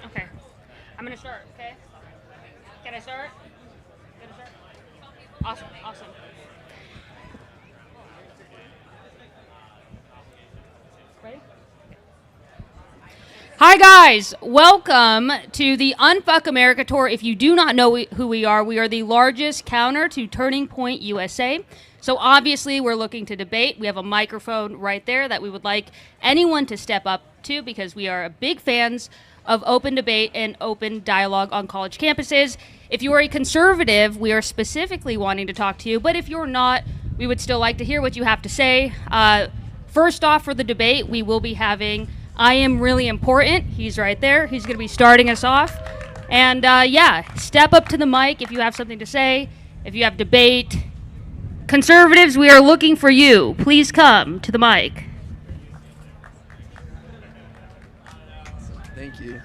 Okay. I'm going to start, okay? Can I start? Awesome, awesome. Ready? Hi guys, welcome to the Unfuck America Tour. If you do not know who we are the largest counter to Turning Point USA. So obviously we're looking to debate. We have a microphone right there that we would like anyone to step up to because we are big fans of open debate and open dialogue on college campuses. If you are a conservative, we are specifically wanting to talk to you, but if you're not, we would still like to hear what you have to say. First off, for the debate, we will be having I Am Really Important. He's right there. He's going to be starting us off. And step up to the mic if you have something to say, if you have debate. Conservatives, we are looking for you. Please come to the mic. Thank you.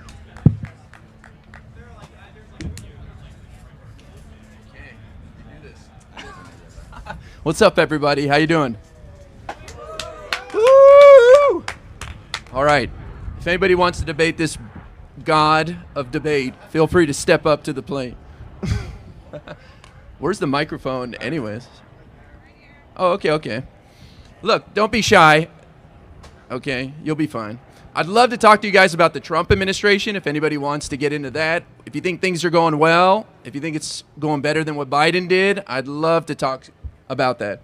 What's up, everybody? How you doing? Woo! All right. If anybody wants to debate this god of debate, feel free to step up to the plate. Where's the microphone anyways? Oh, okay. Look, don't be shy. Okay, you'll be fine. I'd love to talk to you guys about the Trump administration, if anybody wants to get into that. If you think things are going well, if you think it's going better than what Biden did, I'd love to talk about that.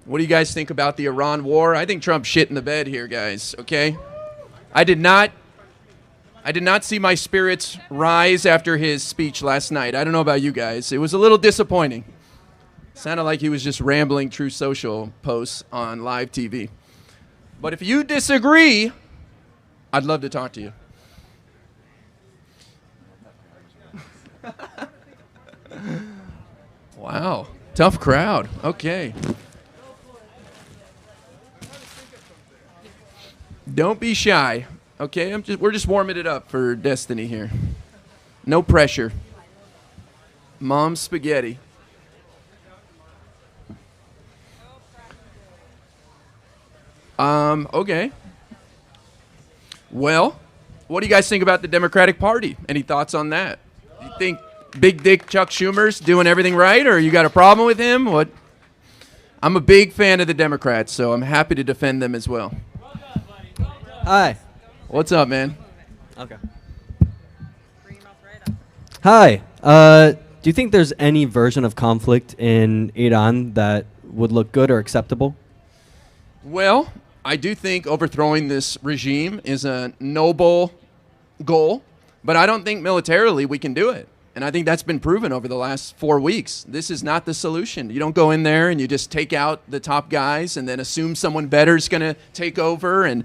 What do you guys think about the Iran war? I think Trump shit in the bed here, guys, okay? I did not see my spirits rise after his speech last night. I don't know about you guys. It was a little disappointing. Sounded like he was just rambling True Social posts on live TV. But if you disagree, I'd love to talk to you. Wow, tough crowd. Okay. Don't be shy. Okay, we're just warming it up for Destiny here. No pressure. Mom's spaghetti. Okay. Well, what do you guys think about the Democratic Party? Any thoughts on that? You think Big Dick Chuck Schumer's doing everything right, or you got a problem with him? What? I'm a big fan of the Democrats, so I'm happy to defend them as well. Hi. What's up, man? Okay. Hi. Do you think there's any version of conflict in Iran that would look good or acceptable? Well, I do think overthrowing this regime is a noble goal, but I don't think militarily we can do it. And I think that's been proven over the last 4 weeks. This is not the solution. You don't go in there and you just take out the top guys and then assume someone better is going to take over and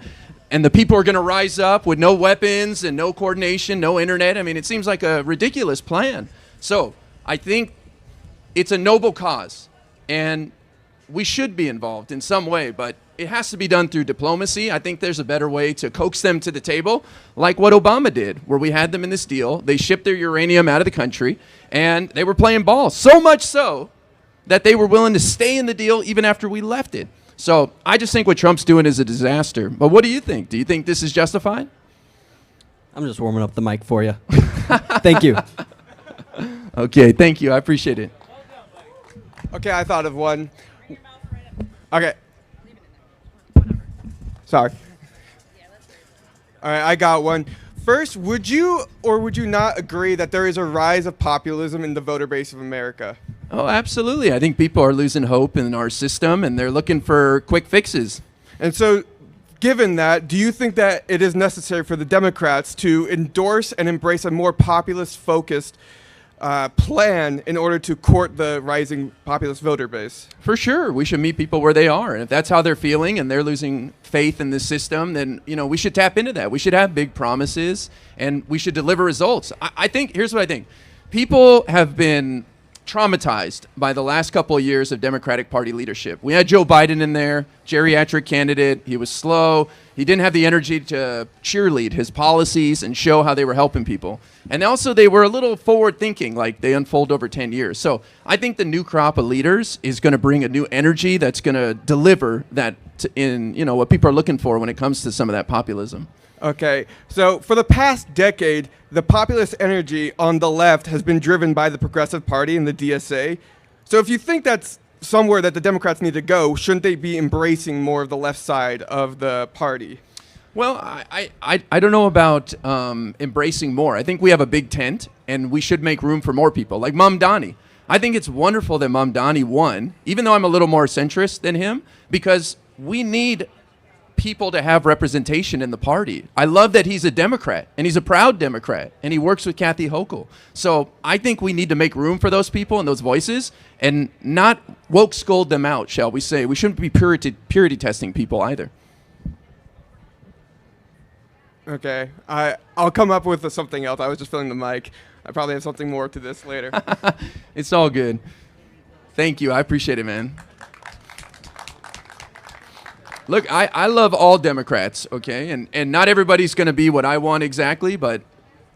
the people are going to rise up with no weapons and no coordination, no internet. I mean, it seems like a ridiculous plan. So I think it's a noble cause, and we should be involved in some way, but it has to be done through diplomacy. I think there's a better way to coax them to the table, like what Obama did, where we had them in this deal. They shipped their uranium out of the country, and they were playing ball, so much so that they were willing to stay in the deal even after we left it. So I just think what Trump's doing is a disaster. But what do you think? Do you think this is justified? I'm just warming up the mic for you. Thank you. Okay, thank you. I appreciate it. Okay, I thought of one. Okay. Sorry. All right, I got one. First, would you or would you not agree that there is a rise of populism in the voter base of America? Oh, absolutely. I think people are losing hope in our system, and they're looking for quick fixes. And so, given that, do you think that it is necessary for the Democrats to endorse and embrace a more populist-focused plan in order to court the rising populist voter base? For sure. We should meet people where they are. And if that's how they're feeling and they're losing faith in the system, then, we should tap into that. We should have big promises, and we should deliver results. I think, here's what I think. People have been traumatized by the last couple of years of Democratic Party leadership. We had Joe Biden in there, geriatric candidate. He was slow. He didn't have the energy to cheerlead his policies and show how they were helping people. And also they were a little forward thinking, like they unfold over 10 years. So I think the new crop of leaders is going to bring a new energy that's going to deliver that in, you know, what people are looking for when it comes to some of that populism. Okay, so for the past decade, the populist energy on the left has been driven by the Progressive Party and the DSA. So if you think that's somewhere that the Democrats need to go, shouldn't they be embracing more of the left side of the party? Well, I don't know about embracing more. I think we have a big tent, and we should make room for more people, like Mamdani. I think it's wonderful that Mamdani won, even though I'm a little more centrist than him, because we need people to have representation in the party. I love that he's a Democrat, and he's a proud Democrat, and he works with Kathy Hochul. So I think we need to make room for those people and those voices and not woke scold them out, shall we say. We shouldn't be purity testing people either. Okay, I'll come up with something else. I was just filling the mic. I probably have something more to this later. It's all good. Thank you. I appreciate it, man. Look, I love all Democrats, okay? And not everybody's going to be what I want exactly, but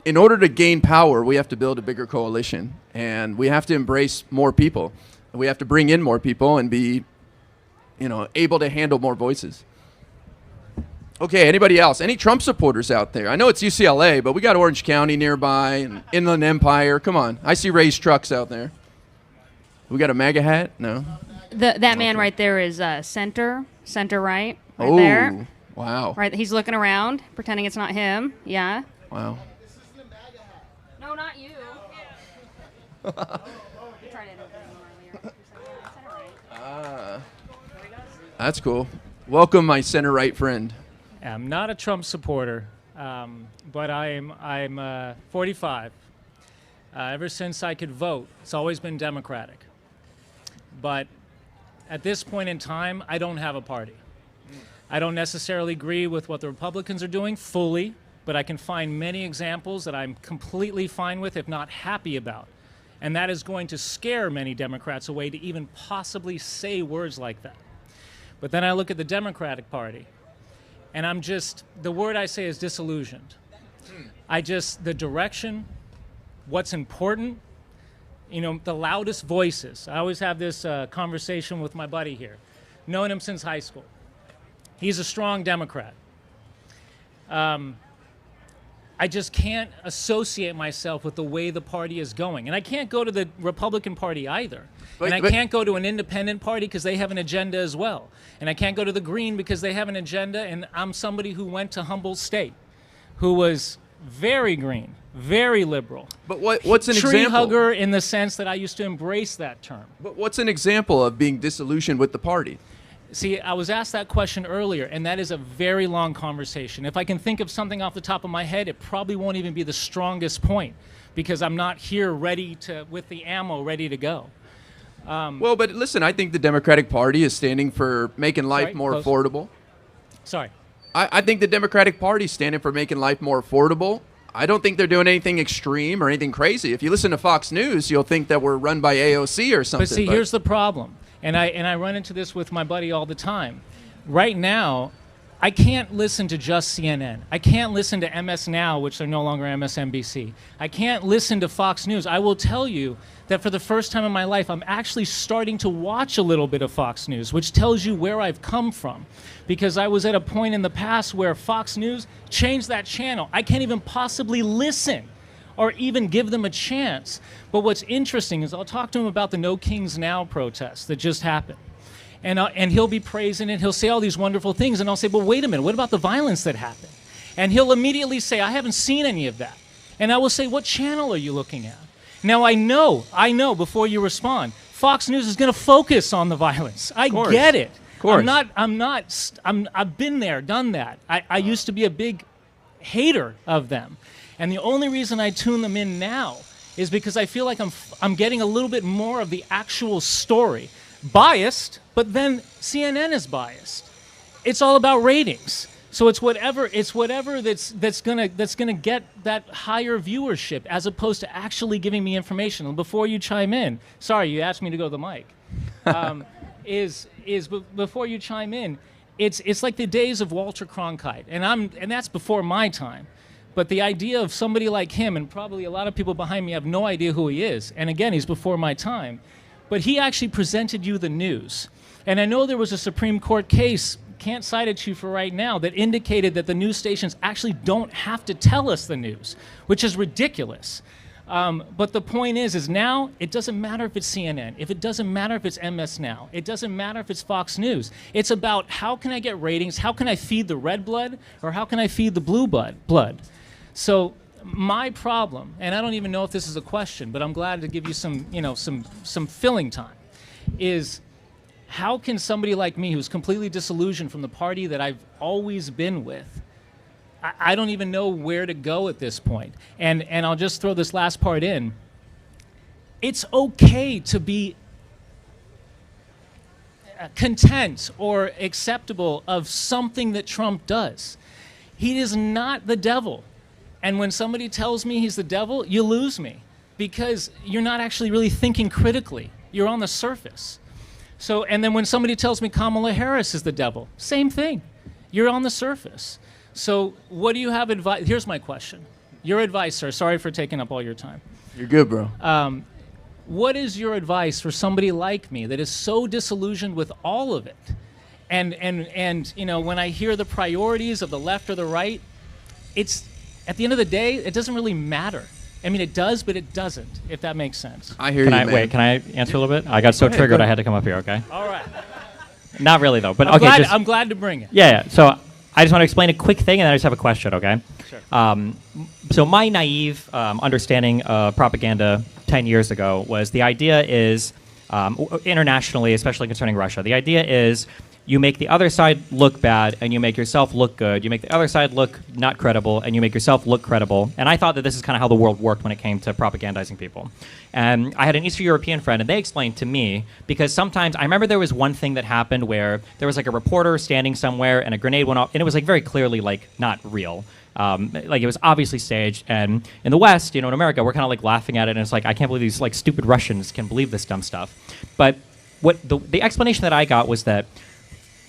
in order to gain power, we have to build a bigger coalition. And we have to embrace more people. We have to bring in more people and be, you know, able to handle more voices. Okay, anybody else? Any Trump supporters out there? I know it's UCLA, but we got Orange County nearby and Inland Empire. Come on. I see Ray's trucks out there. We got a MAGA hat? No? That man right there is center right there. Wow. Right, he's looking around, pretending it's not him. Yeah. Wow. No, not you. You tried it earlier. Center right. That's cool. Welcome, my center right friend. I'm not a Trump supporter, but I'm 45. Ever since I could vote, it's always been Democratic. But at this point in time, I don't have a party. I don't necessarily agree with what the Republicans are doing fully, but I can find many examples that I'm completely fine with, if not happy about. And that is going to scare many Democrats away to even possibly say words like that. But then I look at the Democratic Party, and the word I say is disillusioned. The direction, what's important, you know, the loudest voices. I always have this conversation with my buddy here. Known him since high school. He's a strong Democrat. I just can't associate myself with the way the party is going. And I can't go to the Republican Party either. And I can't go to an independent party because they have an agenda as well. And I can't go to the Green because they have an agenda. And I'm somebody who went to Humboldt State, who was very green, very liberal. But what's an Tree example? hugger in the sense that I used to embrace that term. But what's an example of being disillusioned with the party? See, I was asked that question earlier, and that is a very long conversation. If I can think of something off the top of my head, it probably won't even be the strongest point because I'm not here with the ammo ready to go. Well, but listen, I think the Democratic Party is standing for making life more affordable. Sorry. I think the Democratic Party is standing for making life more affordable. I don't think they're doing anything extreme or anything crazy. If you listen to Fox News, you'll think that we're run by AOC or something. But see, here's the problem. And I run into this with my buddy all the time. Right now, I can't listen to just CNN. I can't listen to MS Now, which are no longer MSNBC. I can't listen to Fox News. I will tell you that for the first time in my life, I'm actually starting to watch a little bit of Fox News, which tells you where I've come from. Because I was at a point in the past where Fox News changed that channel. I can't even possibly listen or even give them a chance. But what's interesting is I'll talk to him about the No Kings Now protest that just happened. And he'll be praising it. He'll say all these wonderful things. And I'll say, well, wait a minute. What about the violence that happened? And he'll immediately say, I haven't seen any of that. And I will say, what channel are you looking at? Now, I know, before you respond, Fox News is going to focus on the violence. I get it. Of course. I've been there, done that. I used to be a big hater of them. And the only reason I tune them in now is because I feel like I'm getting a little bit more of the actual story. Biased, but then CNN is biased. It's all about ratings. So it's whatever that's gonna get that higher viewership, as opposed to actually giving me information. And before you chime in, sorry, you asked me to go to the mic. Before you chime in, it's like the days of Walter Cronkite, and that's before my time. But the idea of somebody like him, and probably a lot of people behind me have no idea who he is. And again, he's before my time. But he actually presented you the news. And I know there was a Supreme Court case, can't cite it to you for right now, that indicated that the news stations actually don't have to tell us the news, which is ridiculous. But the point is now it doesn't matter if it's CNN, if it doesn't matter if it's MS Now, it doesn't matter if it's Fox News. It's about how can I get ratings, how can I feed the red blood, or how can I feed the blue blood. So my problem, and I don't even know if this is a question, but I'm glad to give you some filling time, is how can somebody like me, who's completely disillusioned from the party that I've always been with, I don't even know where to go at this point. And I'll just throw this last part in. It's okay to be content or acceptable of something that Trump does. He is not the devil. And when somebody tells me he's the devil, you lose me, because you're not actually really thinking critically. You're on the surface. So, and then when somebody tells me Kamala Harris is the devil, same thing. You're on the surface. So what do you have advice? Here's my question. Your advice, sir. Sorry for taking up all your time. You're good, bro. What is your advice for somebody like me that is so disillusioned with all of it? And you know, when I hear the priorities of the left or the right, it's, at the end of the day, it doesn't really matter. I mean, it does, but it doesn't, if that makes sense. I hear you, man. Wait, can I answer a little bit? I got so triggered I had to come up here, okay? All right. Not really, though. But I'm glad to bring it. Yeah. So I just want to explain a quick thing, and then I just have a question, okay? Sure. So my naive understanding of propaganda 10 years ago was the idea is, internationally, especially concerning Russia, the idea is you make the other side look bad, and you make yourself look good. You make the other side look not credible, and you make yourself look credible. And I thought that this is kind of how the world worked when it came to propagandizing people. And I had an Eastern European friend, and they explained to me, because sometimes, I remember there was one thing that happened where there was like a reporter standing somewhere, and a grenade went off, and it was like very clearly like not real. Like it was obviously staged, and in the West, you know, in America, we're kind of like laughing at it, and it's like, I can't believe these like stupid Russians can believe this dumb stuff. But what the explanation that I got was that,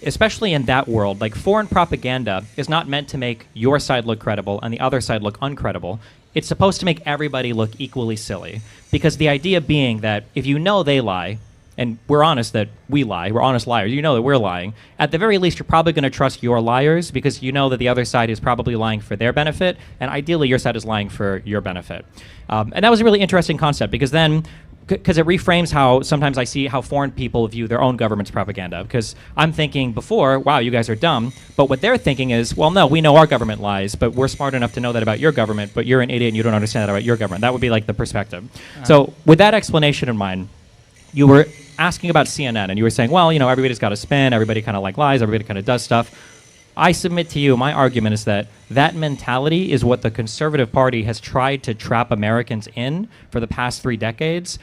especially in that world, like foreign propaganda is not meant to make your side look credible and the other side look uncredible. It's supposed to make everybody look equally silly. Because the idea being that if you know they lie, and we're honest that we lie, we're honest liars, you know that we're lying, at the very least you're probably going to trust your liars because you know that the other side is probably lying for their benefit, and ideally your side is lying for your benefit. And that was a really interesting concept, because then, because it reframes how sometimes I see how foreign people view their own government's propaganda. Because I'm thinking before, wow, you guys are dumb. But what they're thinking is, well, no, we know our government lies, but we're smart enough to know that about your government, but you're an idiot and you don't understand that about your government. That would be like the perspective. So with that explanation in mind, you were asking about CNN, and you were saying, well, you know, everybody's got a spin, everybody kind of like lies, everybody kind of does stuff. I submit to you, my argument is that that mentality is what the Conservative Party has tried to trap Americans in for the past 3 decades.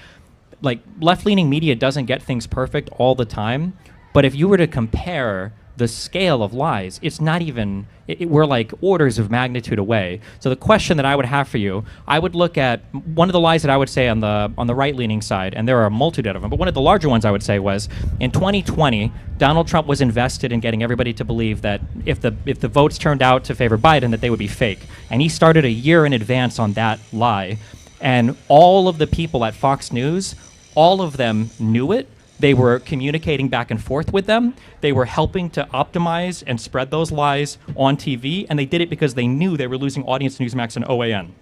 Like, left-leaning media doesn't get things perfect all the time, but if you were to compare the scale of lies, it's not even, we're like orders of magnitude away. So the question that I would have for you, I would look at one of the lies that I would say on the right-leaning side, and there are a multitude of them, but one of the larger ones I would say was, in 2020, Donald Trump was invested in getting everybody to believe that if the votes turned out to favor Biden, that they would be fake. And he started a year in advance on that lie. And all of the people at Fox News, all of them knew it. They were communicating back and forth with them. They were helping to optimize and spread those lies on TV, and they did it because they knew they were losing audience to Newsmax and OAN.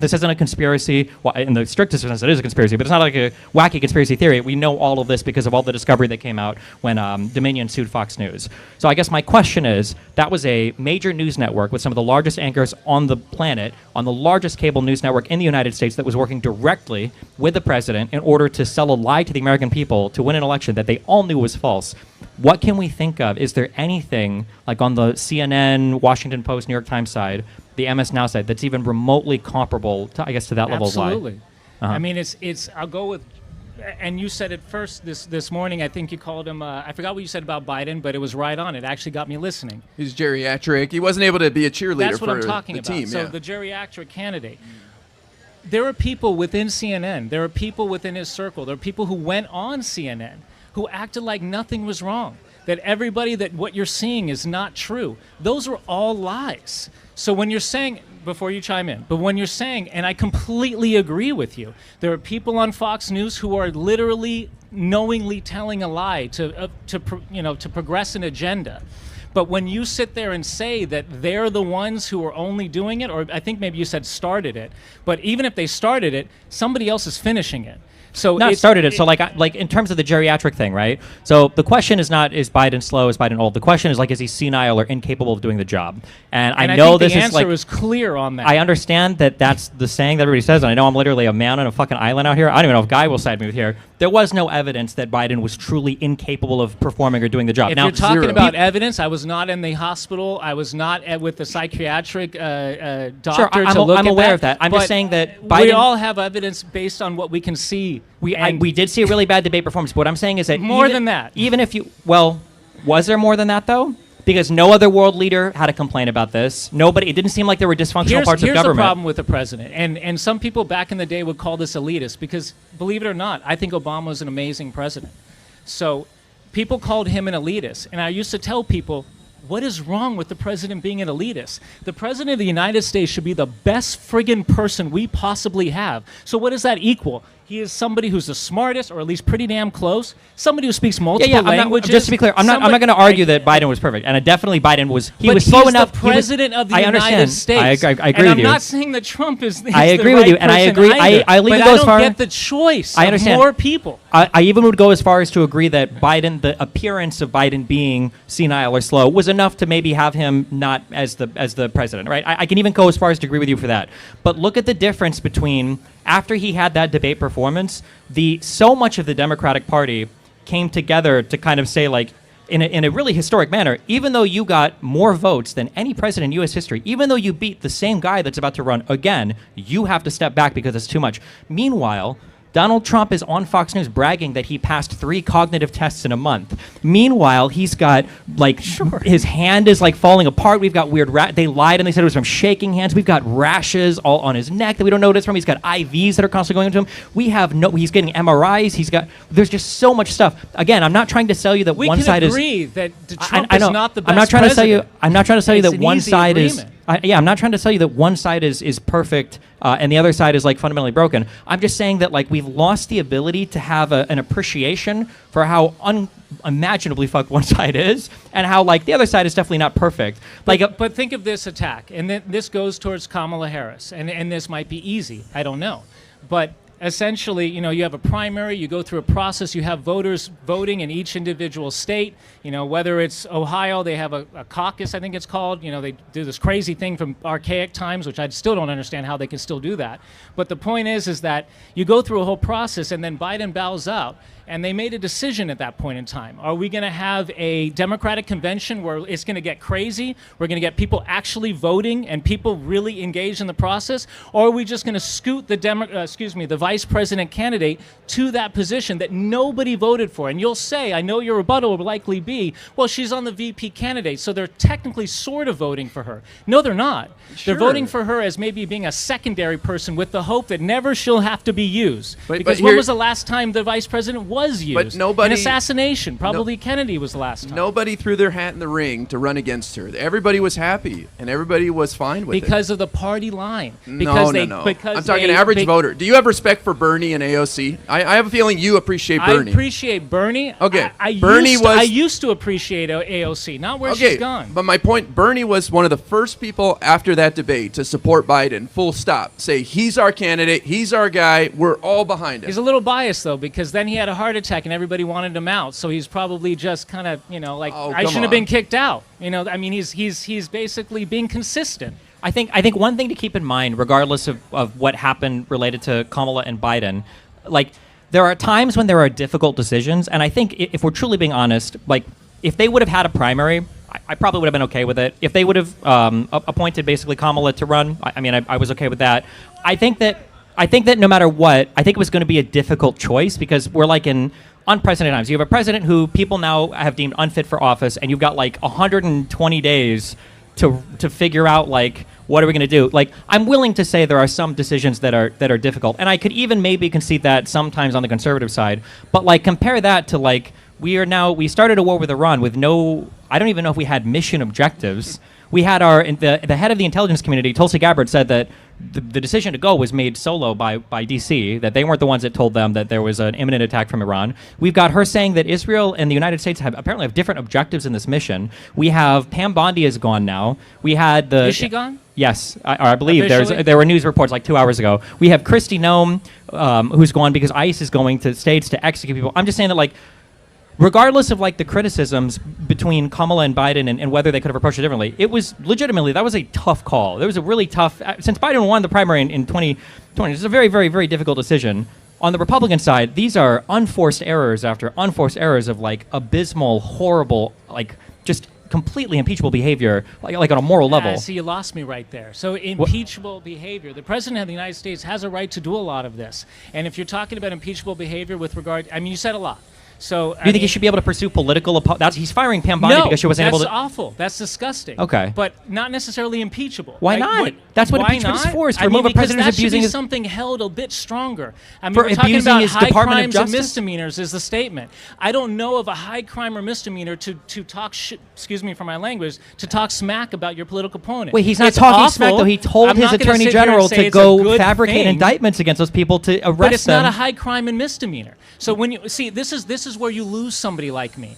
This isn't a conspiracy. Well, in the strictest sense, it is a conspiracy, but it's not like a wacky conspiracy theory. We know all of this because of all the discovery that came out when Dominion sued Fox News. So I guess my question is, that was a major news network with some of the largest anchors on the planet, on the largest cable news network in the United States, that was working directly with the president in order to sell a lie to the American people to win an election that they all knew was false. What can we think of? Is there anything, like on the CNN, Washington Post, New York Times side, the MS Now side, that's even remotely comparable to, I guess, to that level of lie? Absolutely. I mean, it's. I'll go with and you said it first this morning. I think you called him. I forgot what you said about Biden, but it was right on. It actually got me listening. He's geriatric. He wasn't able to be a cheerleader That's what for I'm talking the about. team. So Yeah. the geriatric candidate. There are people within CNN. There are people within his circle. There are people who went on CNN who acted like nothing was wrong. That everybody, that what you're seeing is not true. Those were all lies. So when you're saying, before you chime in, but when you're saying, and I completely agree with you, there are people on Fox News who are literally knowingly telling a lie to progress an agenda. But when you sit there and say that they're the ones who are only doing it, or I think maybe you said started it, but even if they started it, somebody else is finishing it. So Not started it. So like in terms of the geriatric thing, right? So the question is not, is Biden slow, is Biden old? The question is like, is he senile or incapable of doing the job? And I know think this the is like, answer is clear on that. I understand that that's the saying that everybody says, and I know I'm literally a man on a fucking island out here. I don't even know if Guy will side me with here. There was no evidence that Biden was truly incapable of performing or doing the job. If now, you're talking zero. about evidence, I was not in the hospital. I was not with the psychiatric doctor Sure, to look I'm at aware that. of that. I'm But just saying that we Biden- all have evidence based on what we can see. We did see a really bad debate performance. But what I'm saying is that More even- than that. Even if you, well, was there more than that though? Because no other world leader had a complaint about this. Nobody. It didn't seem like there were dysfunctional parts of Here's government. the problem with the president, and some people back in the day would call this elitist because, believe it or not, I think Obama was an amazing president. So people called him an elitist, and I used to tell people, what is wrong with the president being an elitist? The president of the United States should be the best friggin' person we possibly have. So what does that equal? He is somebody who's the smartest, or at least pretty damn close. Somebody who speaks multiple languages. Just to be clear, I'm not going to argue that Biden was perfect, and definitely Biden was. He was slow enough. But he's the president of the I United understand. States. I agree and with I'm you. not saying that Trump is. I agree with you, and I agree. I leave but it go as far. I don't get the choice. I understand. Of more people. I even would go as far as to agree that Biden, the appearance of Biden being senile or slow, was enough to maybe have him not as the president, right? I can even go as far as to agree with you for that. But look at the difference between after he had that debate performance, so much of the Democratic Party came together to kind of say, like, in a really historic manner, even though you got more votes than any president in U.S. history, even though you beat the same guy that's about to run again, you have to step back because it's too much. Meanwhile, Donald Trump is on Fox News bragging that he passed 3 cognitive tests in a month. Meanwhile, he's got, like, his hand is, like, falling apart. We've got weird they lied and they said it was from shaking hands. We've got rashes all on his neck that we don't know what it's from. He's got IVs that are constantly going into him. He's getting MRIs. There's just so much stuff. Again, I'm not trying to sell you that one side is... We can agree that Trump is not the best I'm not trying to sell you. I'm not trying to tell you It's that an one easy side is... agreement. I'm not trying to tell you that one side is perfect and the other side is like fundamentally broken. I'm just saying that like we've lost the ability to have an appreciation for how unimaginably fucked one side is and how like the other side is definitely not perfect. But think of this attack, and this goes towards Kamala Harris, and this might be easy. I don't know, but essentially, you have a primary, you go through a process, you have voters voting in each individual state. Whether it's Ohio, they have a caucus, I think it's called. They do this crazy thing from archaic times, which I still don't understand how they can still do that. But the point is that you go through a whole process, and then Biden bows out. And they made a decision at that point in time. Are we going to have a Democratic convention where it's going to get crazy? We're going to get people actually voting and people really engaged in the process? Or are we just going to scoot the vice president candidate to that position that nobody voted for? And you'll say, I know your rebuttal will likely be, well, she's on the VP candidate, so they're technically sort of voting for her. No, they're not. Sure. They're voting for her as maybe being a secondary person with the hope that never she'll have to be used. Because when was the last time the vice president was used? But nobody, an assassination. Probably Kennedy was the last time. Nobody threw their hat in the ring to run against her. Everybody was happy, and everybody was fine with it. Because of the party line. No. Because I'm talking average voter. Do you have respect for Bernie and AOC? I have a feeling you appreciate Bernie. I appreciate Bernie. Okay. I used to appreciate AOC, not where she's gone. But my point, Bernie was one of the first people after that debate to support Biden, full stop. Say, he's our candidate, he's our guy, we're all behind him. He's a little biased, though, because then he had a heart attack and everybody wanted him out. So he's probably just kind of, I shouldn't have been kicked out. He's basically being consistent. I think one thing to keep in mind, regardless of what happened related to Kamala and Biden, like there are times when there are difficult decisions, and I think if we're truly being honest, like if they would have had a primary, I probably would have been okay with it. If they would have appointed basically Kamala to run, I was okay with that. I think that I think that no matter what, I think it was going to be a difficult choice because we're like in unprecedented times. You have a president who people now have deemed unfit for office, and you've got like 120 days to figure out like what are we going to do. Like, I'm willing to say there are some decisions that are difficult, and I could even maybe concede that sometimes on the conservative side. But like compare that to like we started a war with Iran with I don't even know if we had mission objectives. We had the head of the intelligence community, Tulsi Gabbard, said that the decision to go was made solo by DC, that they weren't the ones that told them that there was an imminent attack from Iran. We've got her saying that Israel and the United States apparently have different objectives in this mission. We have Pam Bondi is gone now. We had Is she gone? Yes, I believe Officially? there were news reports like 2 hours ago. We have Kristi Noem, who's gone because ICE is going to states to execute people. I'm just saying that like, regardless of like the criticisms between Kamala and Biden and whether they could have approached it differently, it was legitimately, that was a tough call. There was a really tough, since Biden won the primary in 2020, it's a very, very, very difficult decision. On the Republican side, these are unforced errors after unforced errors of like abysmal, horrible, like just completely impeachable behavior, like on a moral level. See, you lost me right there. So impeachable behavior. The President of the United States has a right to do a lot of this. And if you're talking about impeachable behavior with regard, I mean, you said a lot. So do you think he should be able to pursue political? He's firing Pam Bondi because she wasn't able to. That's awful. That's disgusting. Okay, but not necessarily impeachable. Why not? That's what impeachment is for. Is to remove a president who's abusing his. Something held a bit stronger. I mean, For we're talking abusing about his high Department of crimes and Justice? misdemeanors is the statement. I don't know of a high crime or misdemeanor to talk excuse me for my language, to talk smack about your political opponent. Wait, he's not It's talking awful. smack though. He told I'm his not gonna attorney sit here and general say to it's a go good fabricate thing, indictments against those people to arrest but it's them. not a high crime and misdemeanor. So when you see, this is where you lose somebody like me.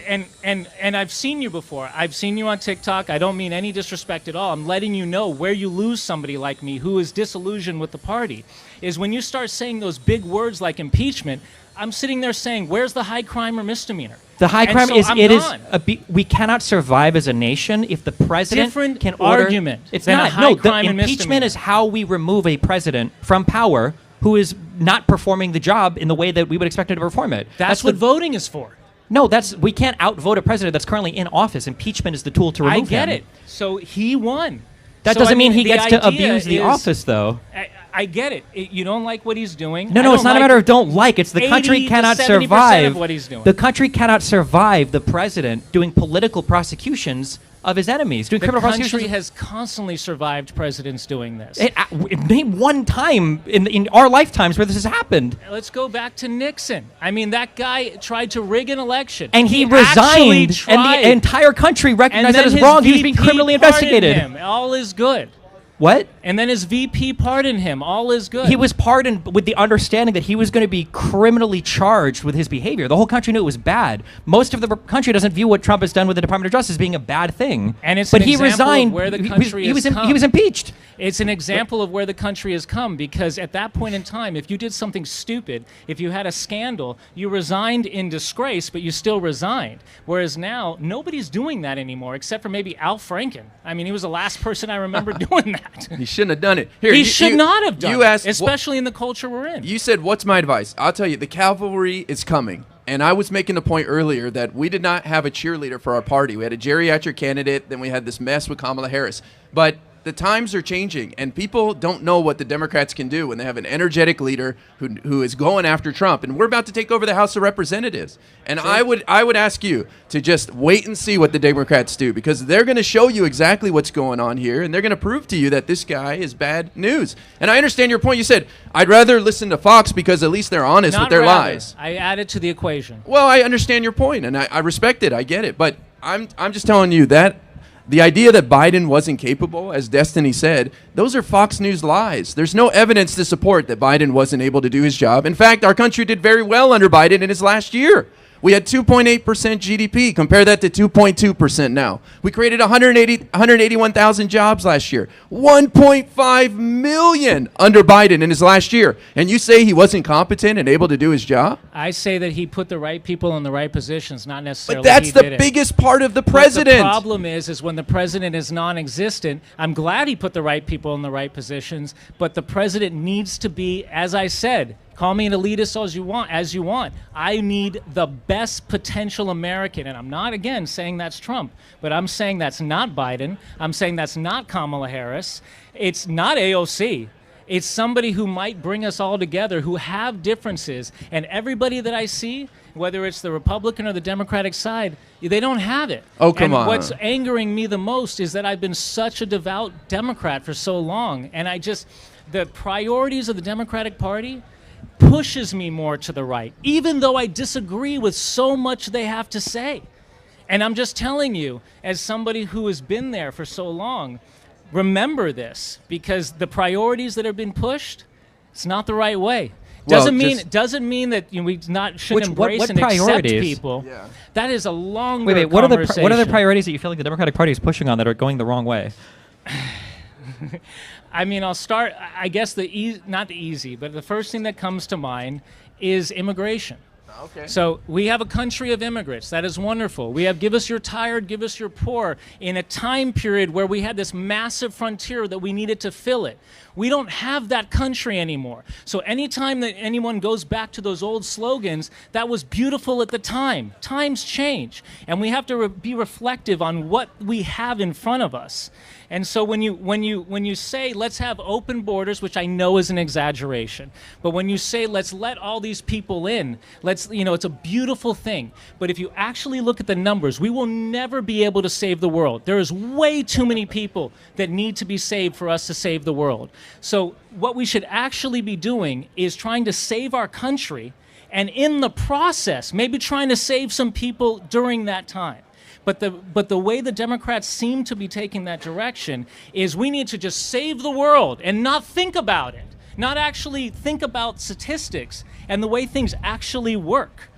And I've seen you before. I've seen you on TikTok. I don't mean any disrespect at all. I'm letting you know where you lose somebody like me who is disillusioned with the party is when you start saying those big words like impeachment. I'm sitting there saying, where's the high crime or misdemeanor? The high And crime so is I'm it is gone. we cannot survive as a nation if the president Different can order. argument It's than a not. high No, crime the and impeachment misdemeanor. is how we remove a president from power who is not performing the job in the way that we would expect him to perform it. That's what voting is for. No, we can't outvote a president that's currently in office. Impeachment is the tool to remove him. I get it. So he won. That So, doesn't I mean he the gets to idea abuse the is- office, though. I get it. You don't like what he's doing. No, I it's don't not a like matter of don't like. It's the 80 country to cannot 70% survive. of what he's doing. The country cannot survive the president doing political prosecutions of his enemies, doing The criminal country prosecutions. has constantly survived presidents doing this. Name one time in our lifetimes where this has happened. Let's go back to Nixon. I mean, that guy tried to rig an election. And he actually resigned, tried. and the entire country And recognized then that as his wrong. He was being VP criminally pardoned investigated. him. All is good. What? And then his VP pardoned him. All is good. He was pardoned with the understanding that he was going to be criminally charged with his behavior. The whole country knew it was bad. Most of the country doesn't view what Trump has done with the Department of Justice as being a bad thing. And it's but an he example resigned. of where the He country was has come. he was impeached. It's an example of where the country has come because at that point in time, if you did something stupid, if you had a scandal, you resigned in disgrace, but you still resigned. Whereas now, nobody's doing that anymore except for maybe Al Franken. I mean, he was the last person I remember doing that. He shouldn't have done it. Here, He should not have done you asked, it, especially in the culture we're in. You said, what's my advice? I'll tell you, the cavalry is coming. And I was making the point earlier that we did not have a cheerleader for our party. We had a geriatric candidate, then we had this mess with Kamala Harris. But the times are changing, and people don't know what the Democrats can do when they have an energetic leader who is going after Trump. And we're about to take over the House of Representatives. And I would ask you to just wait and see what the Democrats do, because they're going to show you exactly what's going on here, and they're going to prove to you that this guy is bad news. And I understand your point. You said, I'd rather listen to Fox because at least they're honest with their lies. I added to the equation. Well, I understand your point, and I respect it. I get it. But I'm just telling you that the idea that Biden wasn't capable, as Destiny said, those are Fox News lies. There's no evidence to support that Biden wasn't able to do his job. In fact, our country did very well under Biden in his last year. We had 2.8% GDP. Compare that to 2.2% now. We created 181,000 jobs last year. 1.5 million under Biden in his last year. And you say he wasn't competent and able to do his job? I say that he put the right people in the right positions, not necessarily But that's he the did it. biggest part of the But president. the problem is when the president is non-existent. I'm glad he put the right people in the right positions, but the president needs to be, as I said, call me an elitist as you want. I need the best potential American, and I'm not, again, saying that's Trump, but I'm saying that's not Biden. I'm saying that's not Kamala Harris. It's not AOC. It's somebody who might bring us all together, who have differences. And everybody that I see, whether it's the Republican or the Democratic side, they don't have it. Oh, come on. What's angering me the most is that I've been such a devout Democrat for so long. And the priorities of the Democratic Party pushes me more to the right, even though I disagree with so much they have to say. And I'm just telling you, as somebody who has been there for so long, remember this, because the priorities that have been pushed, it's not the right way. Doesn't mean that we shouldn't embrace and accept people. Yeah. That is a longer conversation. What are the priorities that you feel like the Democratic Party is pushing on that are going the wrong way? I mean, I'll start. I guess not the easy, but the first thing that comes to mind is immigration. Okay. So we have a country of immigrants. That is wonderful. We have give us your tired, give us your poor in a time period where we had this massive frontier that we needed to fill it. We don't have that country anymore. So anytime that anyone goes back to those old slogans, that was beautiful at the time. Times change, and we have to be reflective on what we have in front of us. And so when you say let's have open borders, which I know is an exaggeration, but when you say let's let all these people in, it's a beautiful thing. But if you actually look at the numbers, we will never be able to save the world. There is way too many people that need to be saved for us to save the world. So what we should actually be doing is trying to save our country, and in the process, maybe trying to save some people during that time. But the way the Democrats seem to be taking that direction is we need to just save the world and not think about it, not actually think about statistics and the way things actually work.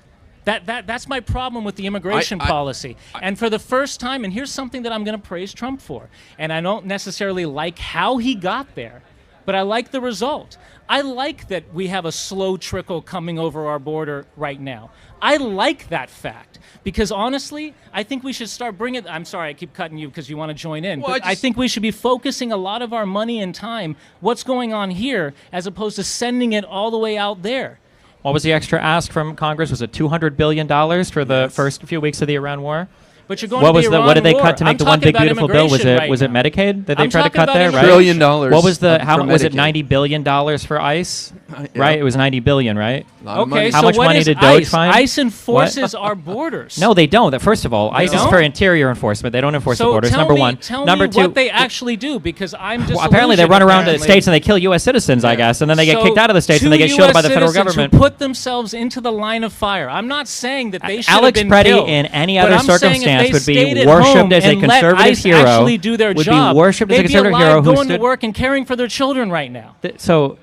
That's my problem with the immigration policy. And for the first time, and here's something that I'm going to praise Trump for, and I don't necessarily like how he got there, but I like the result. I like that we have a slow trickle coming over our border right now. I like that fact because honestly, I think we should start bringing. I'm sorry, I keep cutting you because you want to join in. Well, but I think we should be focusing a lot of our money and time what's going on here as opposed to sending it all the way out there. What was the extra ask from Congress? Was it $200 billion for the first few weeks of the Iran war? But you're going to the Iran what did they war. cut to make I'm the one big talking beautiful about bill? Was immigration it Medicaid that they I'm tried to talking cut about there? Right? $1 trillion. What was the was it Medicaid. $90 billion for ICE? Yeah. Right, it was $90 billion, right? Okay, How so much what money is did Doge ICE? find? ICE enforces our borders. No, they don't. First of all, ICE is don't? for interior enforcement. They don't enforce the So borders. tell Number me, one. tell Number me two. what they actually do, because I'm just Apparently, they run around to states and they kill U.S. citizens, I guess, and then they get kicked out of the states and they get shielded by the federal government. Who put themselves into the line of fire. I'm not saying that they should Alex have been Preddy, killed, in any but other I'm saying if circumstance, they would stayed be at worshipped home as a and let conservative ICE hero. actually do their Would job, be worshipped as a they'd be conservative alive hero who going to stood. work and caring for their children right now. So.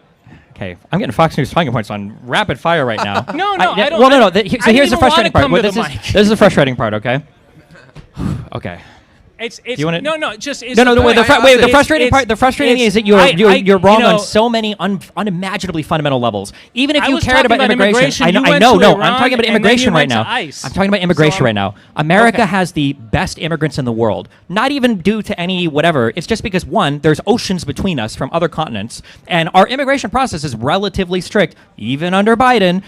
Okay, I'm getting Fox News talking points on rapid fire right now. No, I don't. Well, no. I So here's the frustrating part. Well, This is the frustrating part. Okay. Okay. It's you wanna, no. Just it's no. The frustrating part. The frustrating is that you're wrong on so so many unimaginably fundamental levels. Even if I you was cared talking about about immigration, immigration. I You know. went to I'm talking about Iran, and then immigration you right went to now. ICE. I'm talking about immigration So right now. America okay. has the best immigrants in the world. Not even due to any whatever. It's just because one, there's oceans between us from other continents, and our immigration process is relatively strict. Even under Biden,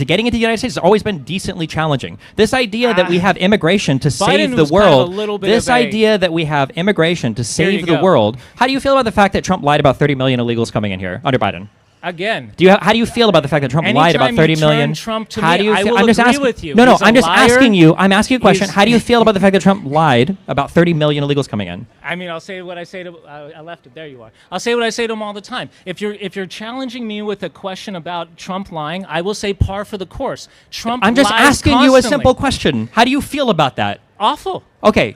getting into the United States has always been decently challenging. This idea that we have immigration to save the was kind of world. a little bit This of a- idea that we have immigration to Here save you the go. world. How do you feel about the fact that Trump lied about 30 million illegals coming in here under Biden? Again. How do you feel about the fact that Trump lied about 30 million? Trump to How me, do you I feel? will I'm just agree asking. with you. No, He's a I'm just liar. asking you. I'm asking you a question. He's- How do you feel about the fact that Trump lied about 30 million illegals coming in? I mean, I'll say what I say to. I left it. There you are. I'll say what I say to him all the time. If you're challenging me with a question about Trump lying, I will say par for the course. Trump. I'm just lies asking you a constantly. simple question. How do you feel about that? Awful. Okay,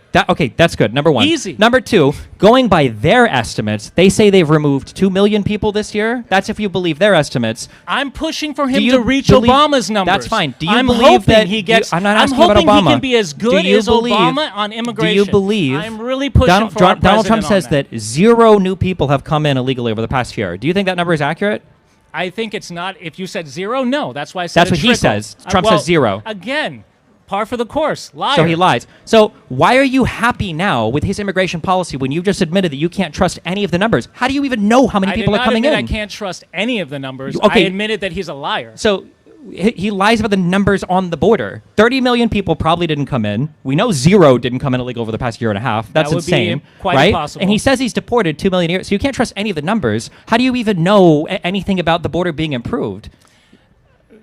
that's good. Number one. Easy. Number two, going by their estimates, they say they've removed 2 million people this year. That's if you believe their estimates. I'm pushing for Do him you to reach believe- Obama's numbers. That's fine. Do you I'm believe hoping that he gets? I'm not I'm asking about hoping Obama. he can be as Do good you as believe- Obama on immigration. Do you believe? I'm really pushing for our Donald Trump president says on that. 0 new people have come in illegally over the past year. Do you think that number is accurate? I think it's not. If you said 0, no. That's why I said That's a what he trickle. says. Trump Well, says 0. Again, par for the course. Liar. So he lies. So why are you happy now with his immigration policy when you just admitted that you can't trust any of the numbers? How do you even know how many I people did are not coming admit in? I can't trust any of the numbers. Okay. I admitted that he's a liar. So he lies about the numbers on the border. 30 million people probably didn't come in. We know 0 didn't come in illegal over the past year and a half. That's That would be insane, quite right? impossible. And he says he's deported 2 million years. So you can't trust any of the numbers. How do you even know anything about the border being improved?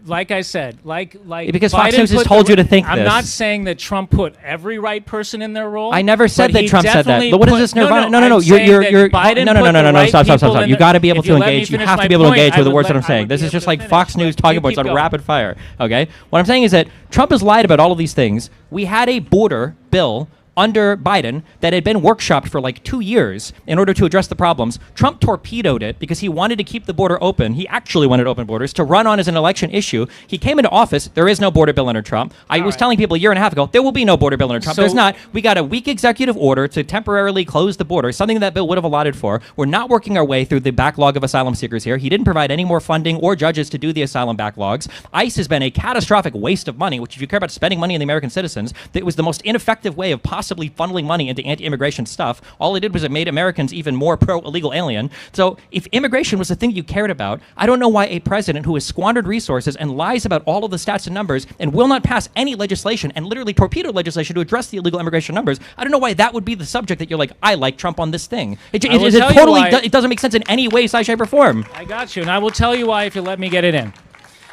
Like I said, Because Fox Biden News has put told you to think I'm this. not saying that Trump put every right person in their role. I never said but that he Trump said that. definitely What is put- this Nirvana? No, I'm saying you're that Biden no, put the right stop. people in You got to be the- able if to you let me engage. You finish have my to be able to point, engage I with the would words that I'm I saying. would This be is able just to like finish, Fox News but talking you about keep sort of going. rapid fire. Okay, what I'm saying is that Trump has lied about all of these things. We had a border bill under Biden that had been workshopped for like 2 years in order to address the problems. Trump torpedoed it because he wanted to keep the border open. He actually wanted open borders to run on as an election issue. He came into office. There is no border bill under Trump. I was telling people a year and a half ago, there will be no border bill under Trump. So- There's not. We got a weak executive order to temporarily close the border, something that bill would have allotted for. We're not working our way through the backlog of asylum seekers here. He didn't provide any more funding or judges to do the asylum backlogs. ICE has been a catastrophic waste of money, which if you care about spending money on the American citizens, it was the most ineffective way of possibly funneling money into anti-immigration stuff. All it did was it made Americans even more pro-illegal alien. So if immigration was the thing you cared about, I don't know why a president who has squandered resources and lies about all of the stats and numbers and will not pass any legislation and literally torpedo legislation to address the illegal immigration numbers, I don't know why that would be the subject that you're like, I like Trump on this thing. It I will tell you totally why- it doesn't make sense in any way, size, shape, or form. I got you, and I will tell you why if you let me get it in.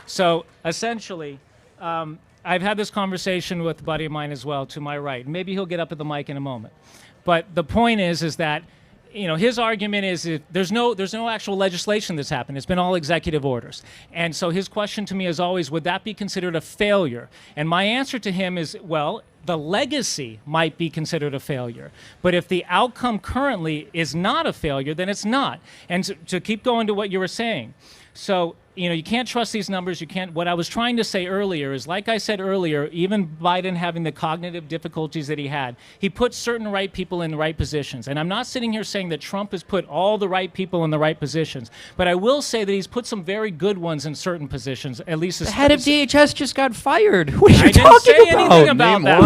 So essentially, I've had this conversation with a buddy of mine as well to my right. Maybe he'll get up at the mic in a moment. But the point is that, his argument is that there's no actual legislation that's happened. It's been all executive orders. And so his question to me is always, would that be considered a failure? And my answer to him is, well, the legacy might be considered a failure. But if the outcome currently is not a failure, then it's not. And to keep going to what you were saying, so you can't trust these numbers. You can't. What I was trying to say earlier is, like I said earlier, even Biden having the cognitive difficulties that he had, he put certain right people in the right positions. And I'm not sitting here saying that Trump has put all the right people in the right positions, but I will say that he's put some very good ones in certain positions. At least The head of DHS just got fired. What are you I didn't talking say about? anything about Name that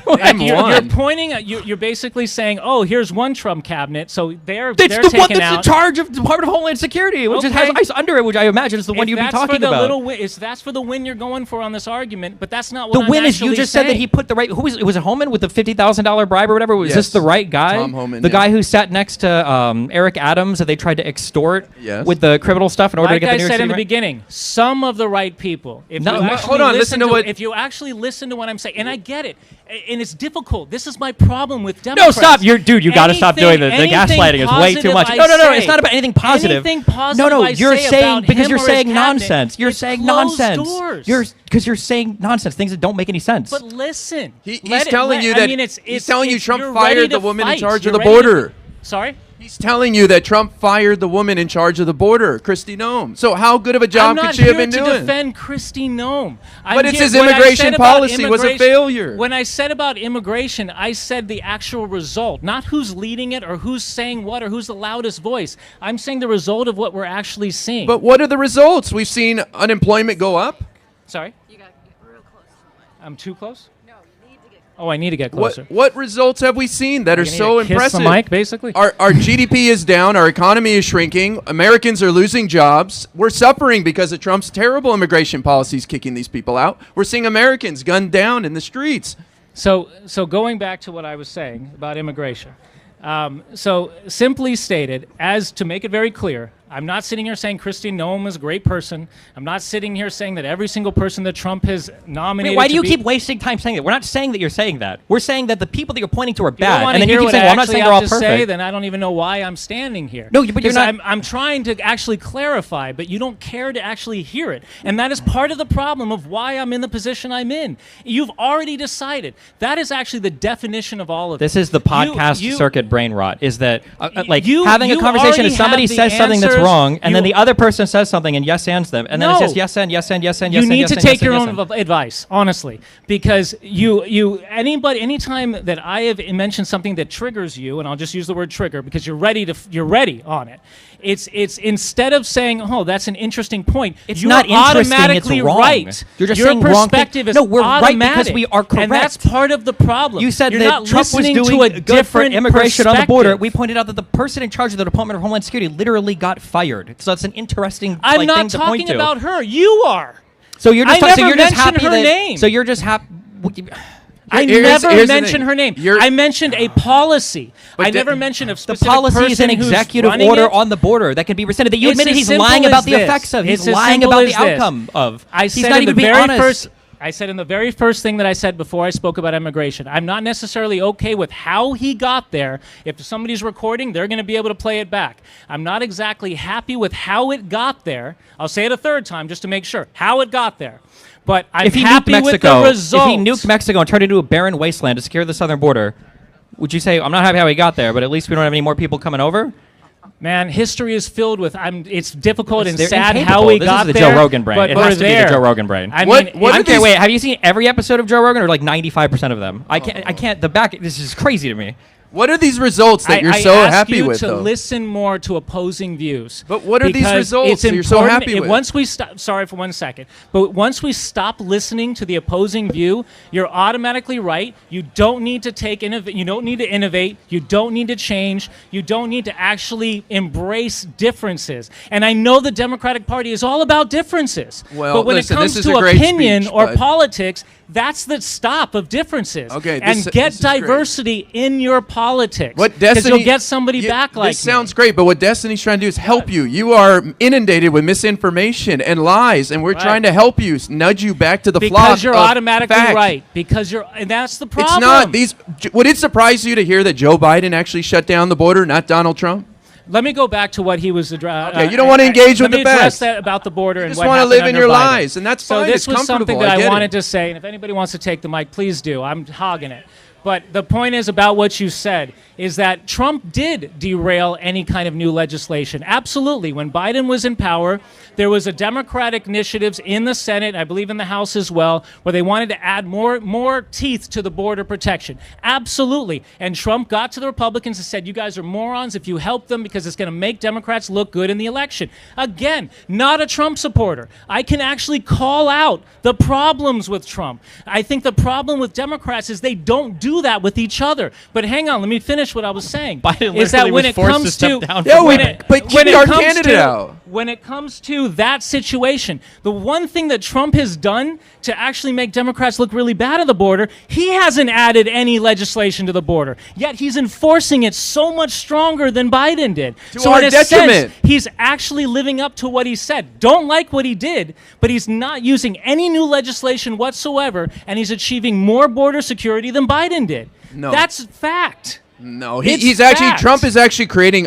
one. one. Name You're one. pointing at you're basically saying, oh, here's one Trump cabinet, so they're It's the taken one that's out. in charge of Department of Homeland Security, which has Okay. ICE under it, which I imagine is the one If you'd be that's talking for the about. little win, that's for the win you're going for on this argument, but that's not The what I'm win is you actually just said that saying. he put the right. Who was it? Was it Homan with the $50,000 bribe or whatever? Was Yes. this the right guy? Tom Homan, the yeah. guy who sat next to Eric Adams that they tried to extort Yes. with the criminal stuff in order to Like get the I New York said City in the right? beginning, some of the right people. If No, you but actually hold on, listen to what- if you actually listen to what I'm saying, and I get it, and it's difficult. This is my problem with No, Democrats. stop! You got to stop doing the Anything gaslighting. Is way too positive much. I No, say- it's not about anything positive. Anything positive no, I you're say saying about because him you're or his saying cabinet, nonsense. You're it's saying closed nonsense. doors. You're saying nonsense. Things that don't make any sense. But listen, He's let it- telling let- you I that mean, it's, he's telling you it's- Trump you're ready fired to the woman in fight. charge of You're the ready to- border. Sorry? He's telling you that Trump fired the woman in charge of the border, Kristi Noem. So how good of a I'm job not could she have here been to doing? defend Kristi Noem. But it's his what I immigration said about policy was a immigration- failure. When I said about immigration, I said the actual result, not who's leading it or who's saying what or who's the loudest voice. I'm saying the result of what we're actually seeing. But what are the results? We've seen unemployment go up. Sorry? You got to get real close to the mic. I'm too close? No, you need to get Oh, I need to get closer. What results have we seen that are You need so to kiss impressive? the mic, basically? Our GDP is down. Our economy is shrinking. Americans are losing jobs. We're suffering because of Trump's terrible immigration policies kicking these people out. We're seeing Americans gunned down in the streets. So going back to what I was saying about immigration. So simply stated, as to make it very clear, I'm not sitting here saying Kristi Noem is a great person. I'm not sitting here saying that every single person that Trump has nominated. Why do to you be- keep wasting time saying that? We're not saying that you're saying that. We're saying that the people that you're pointing to are If you don't bad, want and to then hear you keep what saying, I "Well, I'm not actually saying they're all have to say, perfect." then I don't even know why I'm standing here. No, but you're Because not- I'm trying to actually clarify, but you don't care to actually hear it, and that is part of the problem of why I'm in the position I'm in. You've already decided. That is actually the definition of all of This it. is the podcast You- circuit brain rot. Is that like you- having a you conversation already if somebody have the says something that's answers. wrong, and then You- the other person says something and yes ands them, and then it No. says yes and yes and yes and yes You and need yes to and take yes and your yes own and. advice, honestly, because anytime that I have mentioned something that triggers you, and I'll just use the word trigger because you're ready on it. It's instead of saying, "Oh, that's an interesting point," It's you're not interesting, it's automatically wrong. right. You're just Your saying wrong thing. perspective is No, we're right automatic, because we are and that's correct. part of the problem. You said you're that not Trump was listening doing to a good for different immigration on the border. perspective. We pointed out that the person in charge of the Department of Homeland Security literally got fired. So that's an interesting I'm thing not to point talking to. about her. You are. So you're just I never so you're just mentioned happy her that, name. So you're just happy. I Here's never the mentioned thing. her name. You're- I mentioned a policy. But I the- never mentioned a The specific policy is an person who's executive running order it. on the border that can be rescinded. That you It's admitted as he's simple lying as about the this. effects of. He's It's as lying simple about as the this. outcome of. I He's said not in even the being very honest. first. I said in the very first thing that I said before I spoke about immigration, I'm not necessarily okay with how he got there. If somebody's recording, they're going to be able to play it back. I'm not exactly happy with how it got there. I'll say it a third time just to make sure how it got there. But I'm If he nuked happy with Mexico, the if result. he nuked Mexico and turned it into a barren wasteland to secure the southern border, would you say I'm not happy how he got there, but at least we don't have any more people coming over? Man, history is filled with. It's difficult and They're sad incapable. how we This got is the there. Joe Rogan brain. But It we're has to be the there. Joe Rogan brain. I What- mean, what I are don't care. these- Wait, have you seen every episode of Joe Rogan or like 95% of them? I can't. The back. This is crazy to me. What are these results that you're I so ask happy you with, to though? listen more to opposing views. But what are these Because results it's that you're so important- happy with? Once we stop, sorry for 1 second, but once we stop listening to the opposing view, you're automatically right. You don't need to You don't need to innovate. You don't need to change. You don't need to actually embrace differences. And I know the Democratic Party is all about differences. Well, but when listen, it comes this is to a great opinion speech, or but- politics, that's the stop of differences. Okay, and this get is great. diversity in your politics. What Because Destiny, you'll get somebody back like this sounds great, but what Destiny's trying to do is help you. You are inundated with misinformation and lies, and we're Right. trying to help you, nudge you back to the flock because you're of automatically fact. right. And that's the problem. It's not these. Would it surprise you to hear that Joe Biden actually shut down the border, not Donald Trump? Let me go back to what he was addressing. Okay, you don't wanna engage with the Let me address facts. that about the border and just what wanna happened live in under your Biden. lies, and that's So fine. this It's was something comfortable. that I I get wanted it. to say, and if anybody wants to take the mic, please do. I'm hogging it. But the point is about what you said is that Trump did derail any kind of new legislation. Absolutely. When Biden was in power, there was a Democratic initiatives in the Senate, I believe in the House as well, where they wanted to add more teeth to the border protection. Absolutely. And Trump got to the Republicans and said, you guys are morons if you help them because it's going to make Democrats look good in the election. Again, not a Trump supporter. I can actually call out the problems with Trump. I think the problem with Democrats is they don't do that with each other. But hang on, let me finish what I was saying. Biden is that literally when was it forced to comes step to down Yeah, from we- when it- but keep our candidate out. when it comes to that situation, the one thing that Trump has done to actually make Democrats look really bad at the border, he hasn't added any legislation to the border. Yet he's enforcing it so much stronger than Biden did. To so our in a detriment. sense, he's actually living up to what he said. Don't like what he did, but he's not using any new legislation whatsoever, and he's achieving more border security than Biden did. No. That's fact. No, It's he's actually fact. Trump is actually creating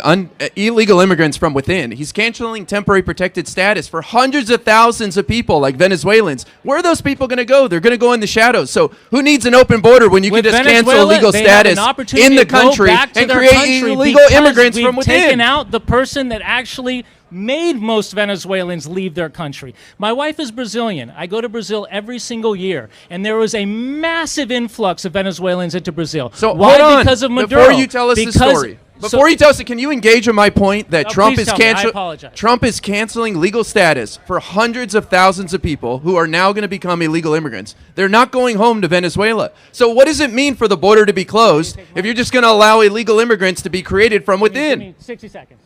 illegal immigrants from within. He's canceling temporary protected status for hundreds of thousands of people like Venezuelans. Where are those people going to go? They're going to go in the shadows. So who needs an open border when you With can just Venezuela, cancel legal they have an status opportunity in the to go country back to and their create country illegal because immigrants we've from within? taken out the person that actually made most Venezuelans leave their country. My wife is Brazilian. I go to Brazil every single year, and there was a massive influx of Venezuelans into Brazil. So why? hold on. Because of Maduro. Before you tell us the story. Before you tell us, can you engage with my point that No, Trump please is tell me. I apologize. Trump is canceling legal status for hundreds of thousands of people who are now going to become illegal immigrants. They're not going home to Venezuela. So what does it mean for the border to be closed if you're just going to allow illegal immigrants to be created from Give within? me 60 seconds.